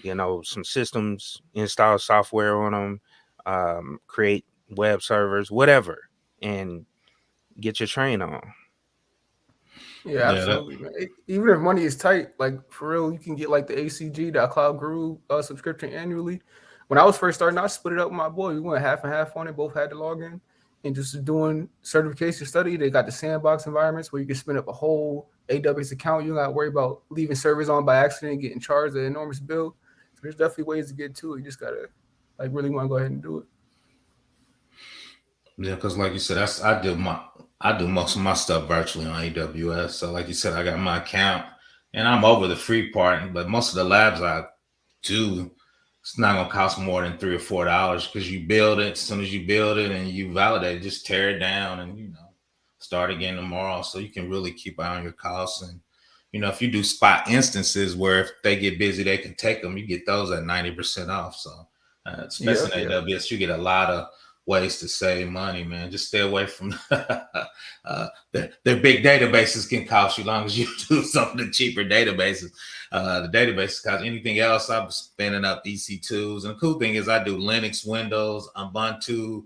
some systems, install software on them, create web servers, whatever, and get your train on. Yeah, absolutely, man. Even if money is tight, like for real, you can get like the ACG, the Cloud Guru subscription annually. When I was first starting, I split it up with my boy. We went half and half on it. Both had to log in. And just doing certification study, they got the sandbox environments where you can spin up a whole AWS account. You don't got to worry about leaving servers on by accident and getting charged an enormous bill. So there's definitely ways to get to it. You just got to really want to go ahead and do it. Yeah, because like you said, I do most of my stuff virtually on AWS. So like you said, I got my account and I'm over the free part, but most of the labs I do, it's not gonna cost more than $3 or $4 because you build it. As soon as you build it and you validate it, just tear it down and start again tomorrow. So you can really keep an eye on your costs. And if you do spot instances where if they get busy, they can take them. You get those at 90% off. So especially in AWS, you get a lot of ways to save money, man. Just stay away from their big databases can cost you, as long as you do something to cheaper databases. The databases cost anything else. I'm spinning up EC2s. And the cool thing is I do Linux, Windows, Ubuntu,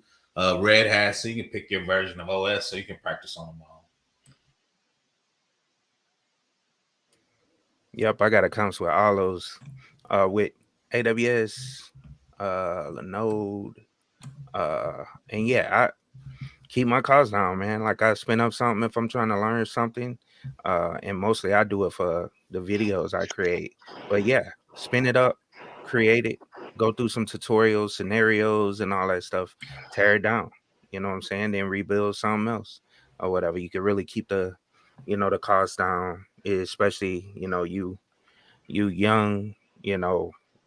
Red Hat, so you can pick your version of OS so you can practice on them all. Yep, I got accounts with all those, with AWS, Linode, and yeah, I keep my costs down, man. Like I spin up something if I'm trying to learn something, and mostly I do it for the videos I create. But yeah, spin it up, create it, go through some tutorials, scenarios, and all that stuff, tear it down. You know what I'm saying? Then rebuild something else or whatever. You can really keep the, the cost down, especially you young,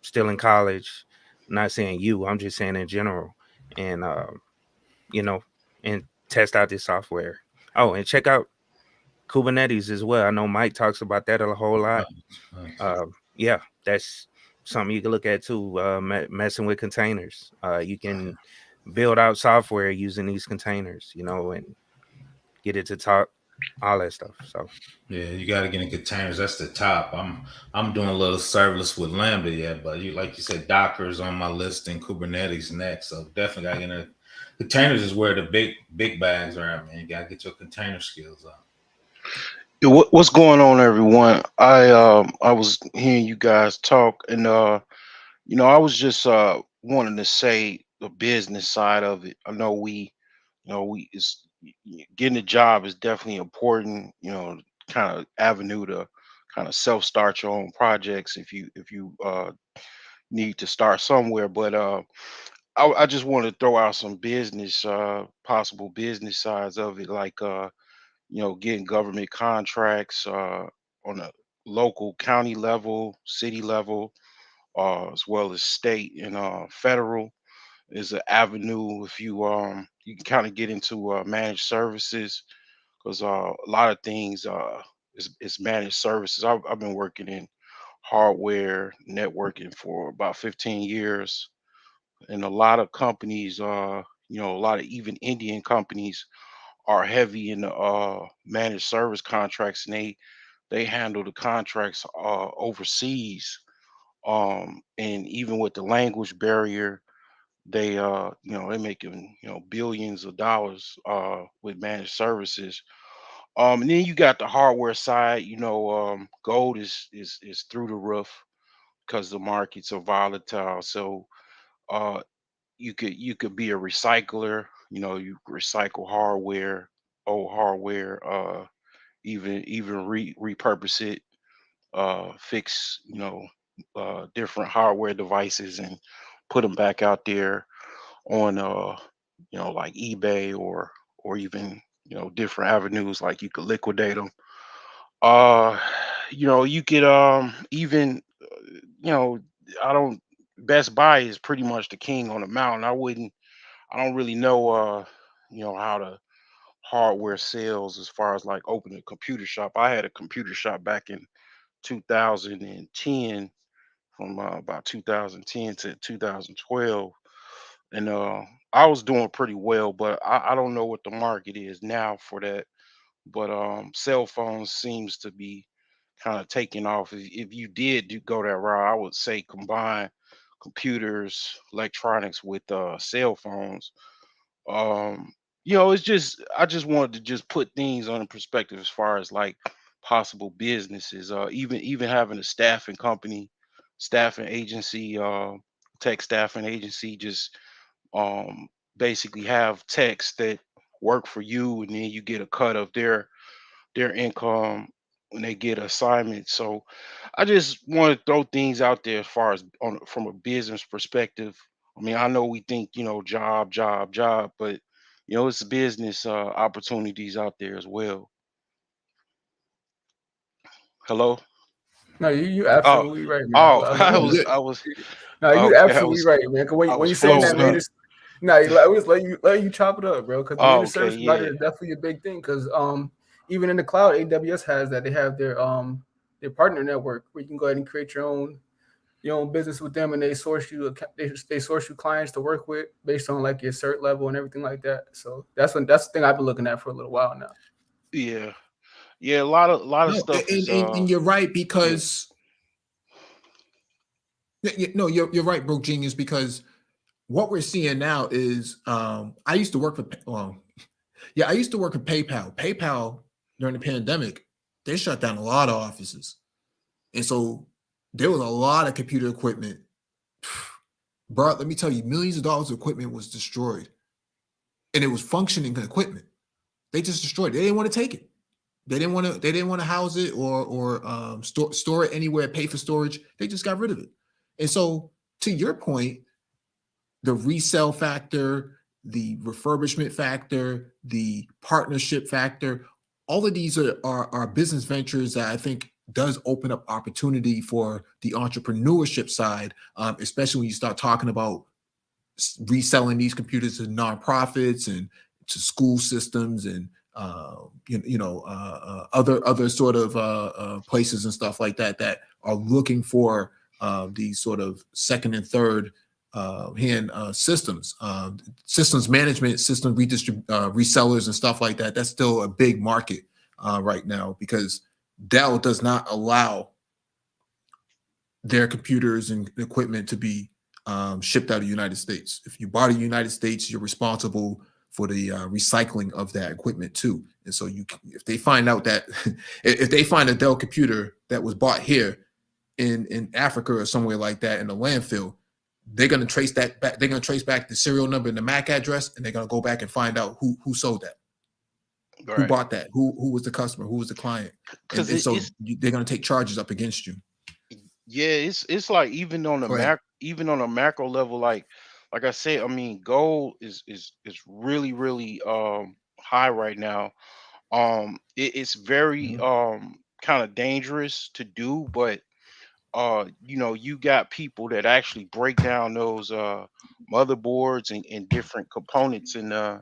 still in college. I'm not saying you, I'm just saying in general. And you know, and test out this software. Oh, and check out Kubernetes as well. I know Mike talks about that a whole lot. Yeah, that's something you can look at too. Messing with containers. You can build out software using these containers, and get it to talk, all that stuff. So Yeah, you got to get in containers. That's the top. I'm doing a little serverless with Lambda yet, but like you said, Docker's on my list and Kubernetes next. So definitely got to get in. Containers is where the big bags are at, man. You got to get your container skills up. What's going on, everyone? I was hearing you guys talk, and I was just wanting to say the business side of it. I know we it's getting a job is definitely important. Kind of avenue to kind of self start your own projects if you need to start somewhere. But I just want to throw out some business possible business sides of it, like getting government contracts on a local county level, city level, as well as state and federal is an avenue. If you can kind of get into managed services, because a lot of things is managed services. I've been working in hardware networking for about 15 years, and a lot of companies, a lot of even Indian companies are heavy in the managed service contracts, and they handle the contracts overseas. And even with the language barrier, they making billions of dollars with managed services. And then you got the hardware side. Gold is through the roof because the markets are volatile. So uh, you could be a recycler. You recycle hardware, old hardware, even repurpose it, fix different hardware devices and put them back out there on like eBay or even different avenues, like you could liquidate them. uh you could even you know I don't Best Buy is pretty much the king on the mountain. I don't really know how to hardware sales as far as like opening a computer shop. I had a computer shop back in 2010, from about 2010 to 2012, and I was doing pretty well, but I don't know what the market is now for that. But cell phones seems to be kind of taking off. If you did go that route, I would say combine computers, electronics with cell phones. um it's just, I just wanted to just put things on perspective as far as like possible businesses, even having a staffing company, staffing agency, tech staffing agency. Just um basically have techs that work for you, and then you get a cut of their income when they get assignments. So I just want to throw things out there as far as from a business perspective. I mean, I know we think, job, job, job, but it's business opportunities out there as well. Hello? No, you Oh, absolutely right, man. oh, Oh, yeah. I was No, you okay. absolutely right, man. 'Cause I when was you saying that, frozen man, up. it's no, I always let you chop it up, bro. Because Oh, managed okay, service provider yeah, is definitely a big thing. Because even in the cloud, AWS has that. They have their partner network where you can go ahead and create your own business with them, and they source you they source you clients to work with based on like your cert level and everything like that. So that's the thing I've been looking at for a little while now. yeah, yeah. A lot of No, stuff is and you're right, yeah. because no, you're right, bro, genius, because what we're seeing now is I used to work for I used to work at PayPal. PayPal during the pandemic, they shut down a lot of offices. And so there was a lot of computer equipment. Bro, let me tell you, millions of dollars of equipment was destroyed. And it was functioning equipment. They just destroyed it. They didn't want to take it. They didn't want to house it or store it anywhere, pay for storage. They just got rid of it. And so to your point, the resale factor, the refurbishment factor, the partnership factor, all of these are business ventures that I think does open up opportunity for the entrepreneurship side, especially when you start talking about reselling these computers to nonprofits and to school systems and other sort of places and stuff like that that are looking for these sort of second and third hand systems management, system resellers and stuff like that. That's still a big market right now because Dell does not allow their computers and equipment to be shipped out of the United States. If you bought in the United States, you're responsible for the recycling of that equipment too. And so if they find out that if they find a Dell computer that was bought here in Africa or somewhere like that in a landfill, they're going to trace that back. They're going to trace back the serial number and the MAC address, and they're going to go back and find out who sold that, Right. who bought that, who was the customer, who was the client, and so they're going to take charges up against you. Yeah, it's like even on a macro level, like I said, I mean, gold is really high right now. It's very kind of dangerous to do, but you got people that actually break down those motherboards and different components and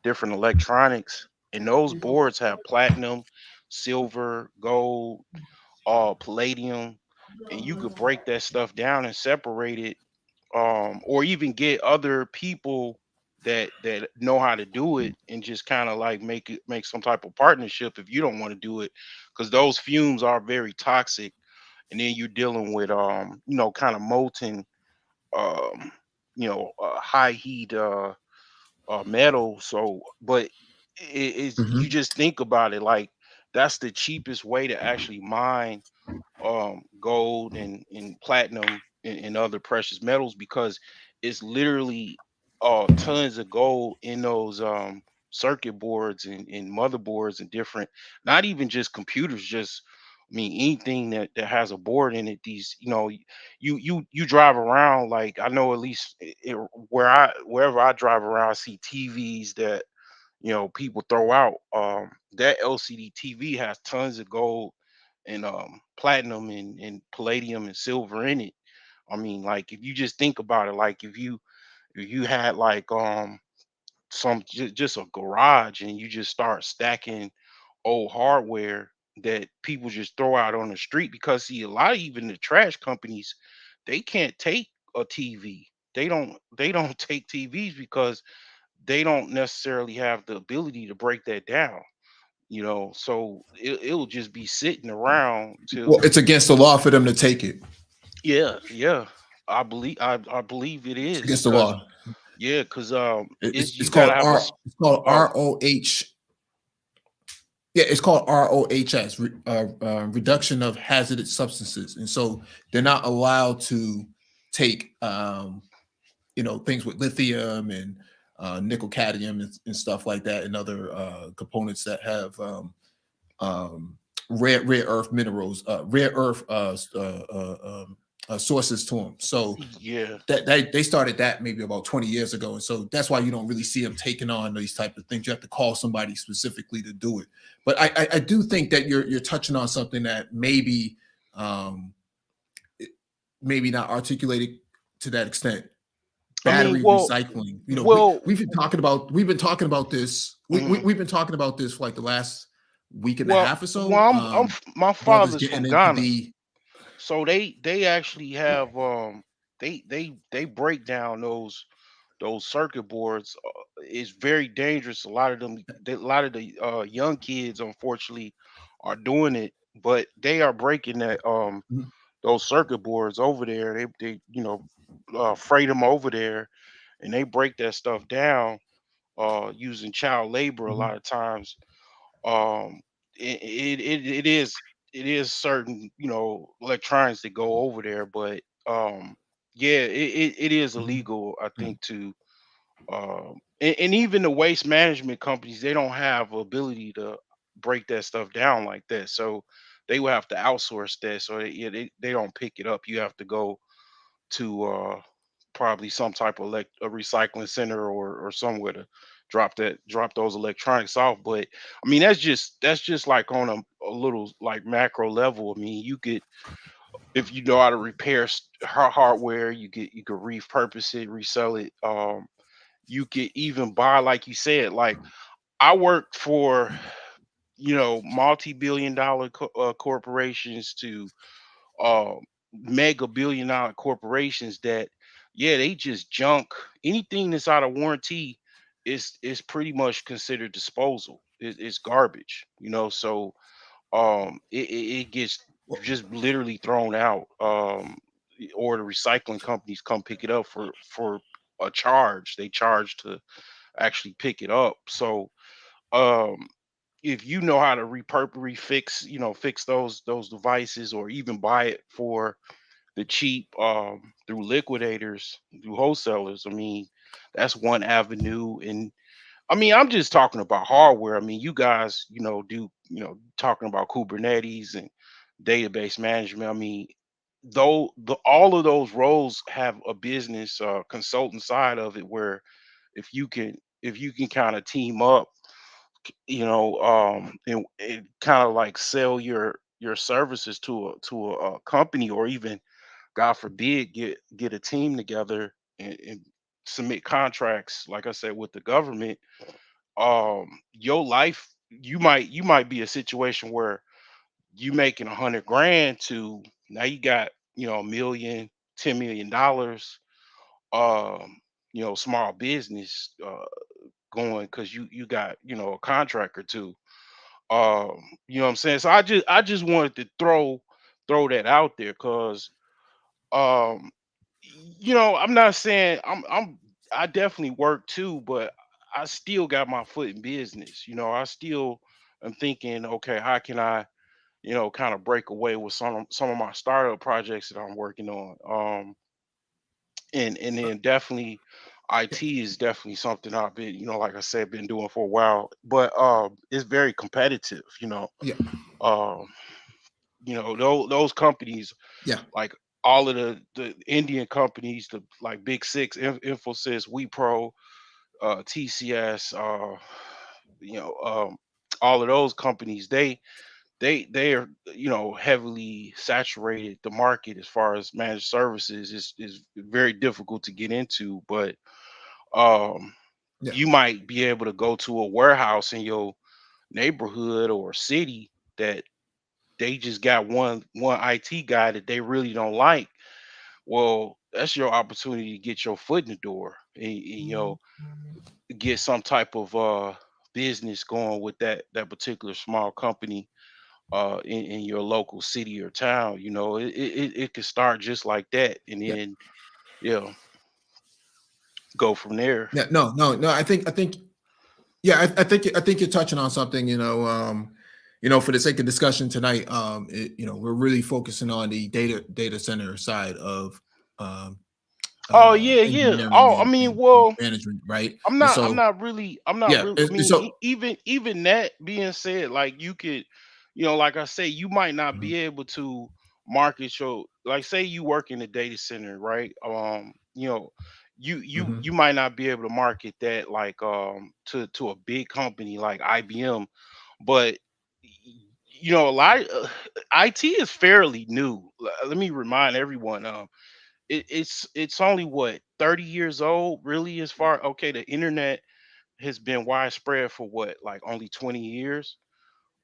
different electronics, and those boards have platinum, silver, gold, palladium, and you could break that stuff down and separate it, or even get other people that know how to do it and just kind of like make some type of partnership if you don't want to do it, because those fumes are very toxic, and then you're dealing with kind of molten high heat metal. So but you just think about it, like that's the cheapest way to actually mine gold and platinum and other precious metals, because it's literally tons of gold in those circuit boards and motherboards and different, not even just computers, just I mean anything that has a board in it. These, you drive around, like I know at least wherever I drive around, I see TVs that people throw out. That LCD TV has tons of gold and platinum and palladium and silver in it. I mean, like if you just think about it, like if you had like just a garage and you just start stacking old hardware that people just throw out on the street, because see a lot of even the trash companies, they can't take a TV. They don't take TVs because they don't necessarily have the ability to break that down. So it'll just be sitting around Well, till. it's against the law for them to take it. Yeah, I believe it It's is against the because law. it's It's you gotta called have it's called oh, ROH. Yeah, it's called ROHS, reduction of hazardous substances, and so they're not allowed to take things with lithium and nickel cadmium and stuff like that, and other components that have rare earth minerals, rare earth sources to them. So yeah. that they started that maybe about 20 years ago, and so that's why you don't really see them taking on these type of things. You have to call somebody specifically to do it. But I do think that you're touching on something that maybe not articulated to that extent. I mean, Battery well, recycling. well, We've been talking about this. mhm. We've been talking about this for like the last week and a well, half or so. well, my Brothers father's getting from into Ghana, the so they actually have they break down those circuit boards. It's very dangerous. A lot of them, a lot of the young kids, unfortunately, are doing it, but they are breaking that those circuit boards over there. They freight them over there, and they break that stuff down using child labor a Mhm. lot of times. Um, it is it is certain, electronics that go over there, but yeah, it is Mhm. illegal, I Mm. think, to and even the waste management companies, they don't have ability to break that stuff down like that. So they will have to outsource that. So yeah, they don't pick it up. You have to go to probably some type of a recycling center or somewhere to drop those electronics off. But I mean, that's just like on a little like macro level. I mean, you could, if you know how to repair hardware, you could repurpose it, resell it. You could even buy, like you said, like I worked for, multi-billion-dollar corporations to uh, mega billion-dollar corporations that, yeah, they just junk anything that's out of warranty is pretty much considered disposal. It's garbage, So it gets Well, just literally thrown out, or the recycling companies come pick it up for a charge. They charge to actually pick it up. So um if you know how to refix, fix those devices, or even buy it for the cheap, through liquidators, through wholesalers, I mean, that's one avenue. And I mean, I'm just talking about hardware. I mean, you guys, do, talking about Kubernetes and database management. I mean, though all of those roles have a business consultant side of it, where if you can kind of team up, and kind of like sell your services to a company, or even, God forbid, get a team together and submit contracts, like I said, with the government. Your life, you might be a situation where you making 100 grand to, now you got, a million, $10 million, small business going, because you got, a contract or two. You know what I'm saying? So I just wanted to throw that out there, because um I'm not saying I definitely work too, but I still got my foot in business. I still am thinking, okay, how can I, kind of break away with some of my startup projects that I'm working on. And then definitely yeah, IT is definitely something I've been, like I said, been doing for a while, but it's very competitive. yeah, Um, those companies, yeah. like all of the Indian companies, the like Big Six, Infosys, WePro, TCS, all of those companies, they are, heavily saturated. The market as far as managed services is very difficult to get into, but um, Yeah. you might be able to go to a warehouse in your neighborhood or city that they just got one IT guy that they really don't like. Well, that's your opportunity to get your foot in the door, and get some type of business going with that particular small company in your local city or town. It could start just like that, and Yeah. then, yeah, go from there. Yeah. No, no, no. I think, yeah, I think you're touching on something, for the sake of discussion tonight, we're really focusing on the data center side of um Oh yeah, yeah. engineering Oh, I and, mean, and well, management, right? I'm And not I'm so, not really I'm not yeah, really I and mean, so, even that being said, like, you could, like I say, you might not mhm, be able to market your, like, say you work in a data center, right? You mhm, might not be able to market that, like, to a big company like IBM, but a lot IT is fairly new. Let me remind everyone, it's only what, 30 years old, really, as far, okay, the internet has been widespread for what, like, only 20 years.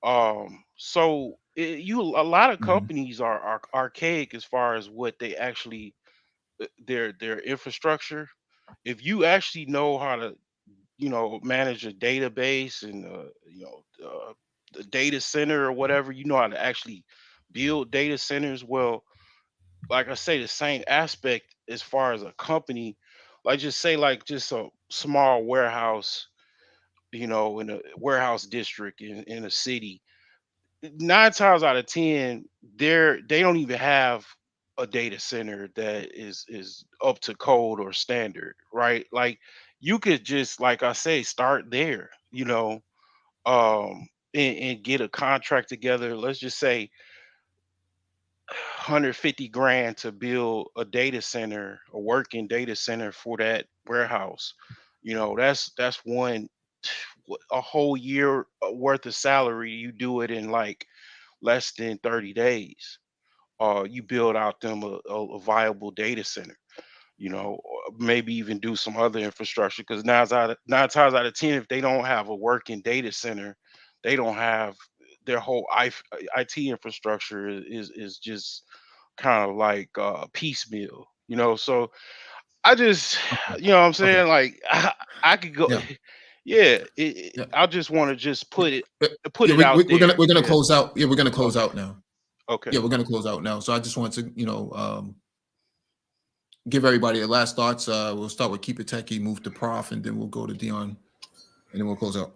So a lot of mhm, companies are archaic as far as what they actually, their infrastructure. If you actually know how to, manage a database, and the data center or whatever, you know how to actually build data centers. Well, like I say, the same aspect as far as a company, like, just say, like, just a small warehouse, in a warehouse district in a city. 9 times out of 10, they don't even have a data center that is up to code or standard, right? Like you could just, like I say, start there, and get a contract together. Let's just say 150 grand to build a data center, a working data center for that warehouse. That's one a whole year worth of salary. You do it in like less than 30 days. You build out them a viable data center, or maybe even do some other infrastructure, because 9 times out of 10, if they don't have a working data center, they don't have their whole IT infrastructure is just kind of like piecemeal, so I just, Okay. you know what I'm Okay. saying? Like I could go, Yeah. yeah. Yeah. I just want to just put Yeah. it out We're there. gonna Yeah. close out. Yeah, we're gonna close Okay. out now. Okay. Yeah, we're gonna close out now. So I just want to, give everybody the last thoughts. We'll start with Keep It Techie, move to Prof, and then we'll go to Dion, and then we'll close out.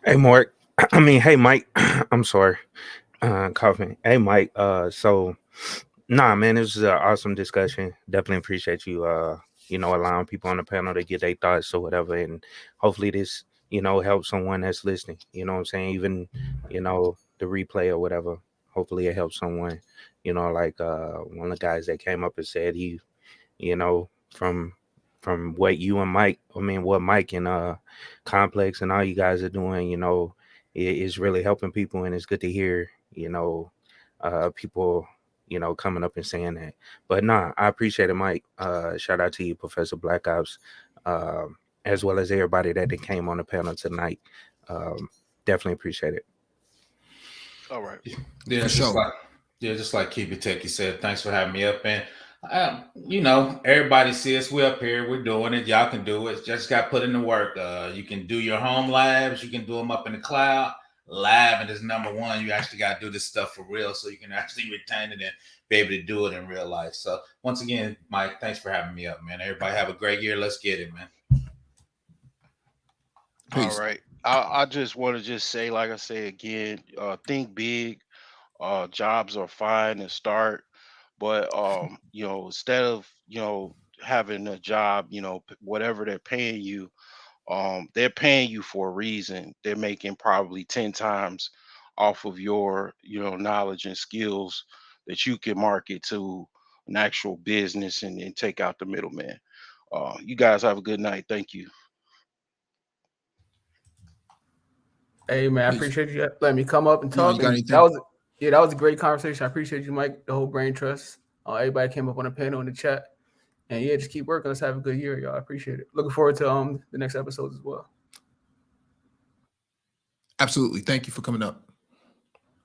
Hey, Mark. Hey, Mike. I'm sorry. Coughing. Hey, Mike. So, nah, man, this was an awesome discussion. Definitely appreciate you, allowing people on the panel to get their thoughts or whatever. And hopefully this, helps someone that's listening. You know what I'm saying? Even, the replay or whatever. Hopefully it helps someone, like one of the guys that came up and said he, from what you and Mike, what Mike and Complex and all you guys are doing, is really helping people, and it's good to hear, people, coming up and saying that. But nah, I appreciate it, Mike. Shout out to you, Professor Black Ops, as well as everybody that came on the panel tonight. Definitely appreciate it. All right. Yeah, For sure. just like Keep It Tech, you said, thanks for having me up. And everybody see us, we're up here, we're doing it. Y'all can do it. Just got put in the work. You can do your home labs, you can do them up in the cloud. Lab is number one. You actually got to do this stuff for real, so you can actually retain it and be able to do it in real life. So once again, Mike, thanks for having me up, man. Everybody have a great year. Let's get it, man. Peace. All right. I just want to just say, like I say again, think big. Jobs are fine to start, but instead of having a job, whatever they're paying you, they're paying you for a reason. They're making probably 10 times off of your knowledge and skills that you can market to an actual business and take out the middleman. You guys have a good night. Thank you. Hey man, I Peace. appreciate you letting me come up and Dion, talk. you got And anything? that was a great conversation. I appreciate you, Mike, the whole Brain Trust. Everybody came up on the panel in the chat. And yeah, just keep working. Let's have a good year, y'all. I appreciate it. Looking forward to the next episodes as well. Absolutely. Thank you for coming up.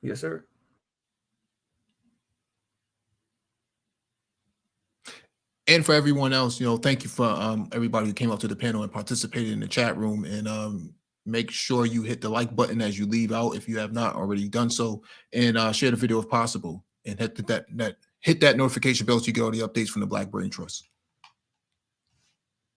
Yes, sir. And for everyone else, thank you for everybody who came up to the panel and participated in the chat room. And make sure you hit the like button as you leave out if you have not already done so, and share the video if possible, and hit that notification bell so you get all the updates from the Black Brain Trust.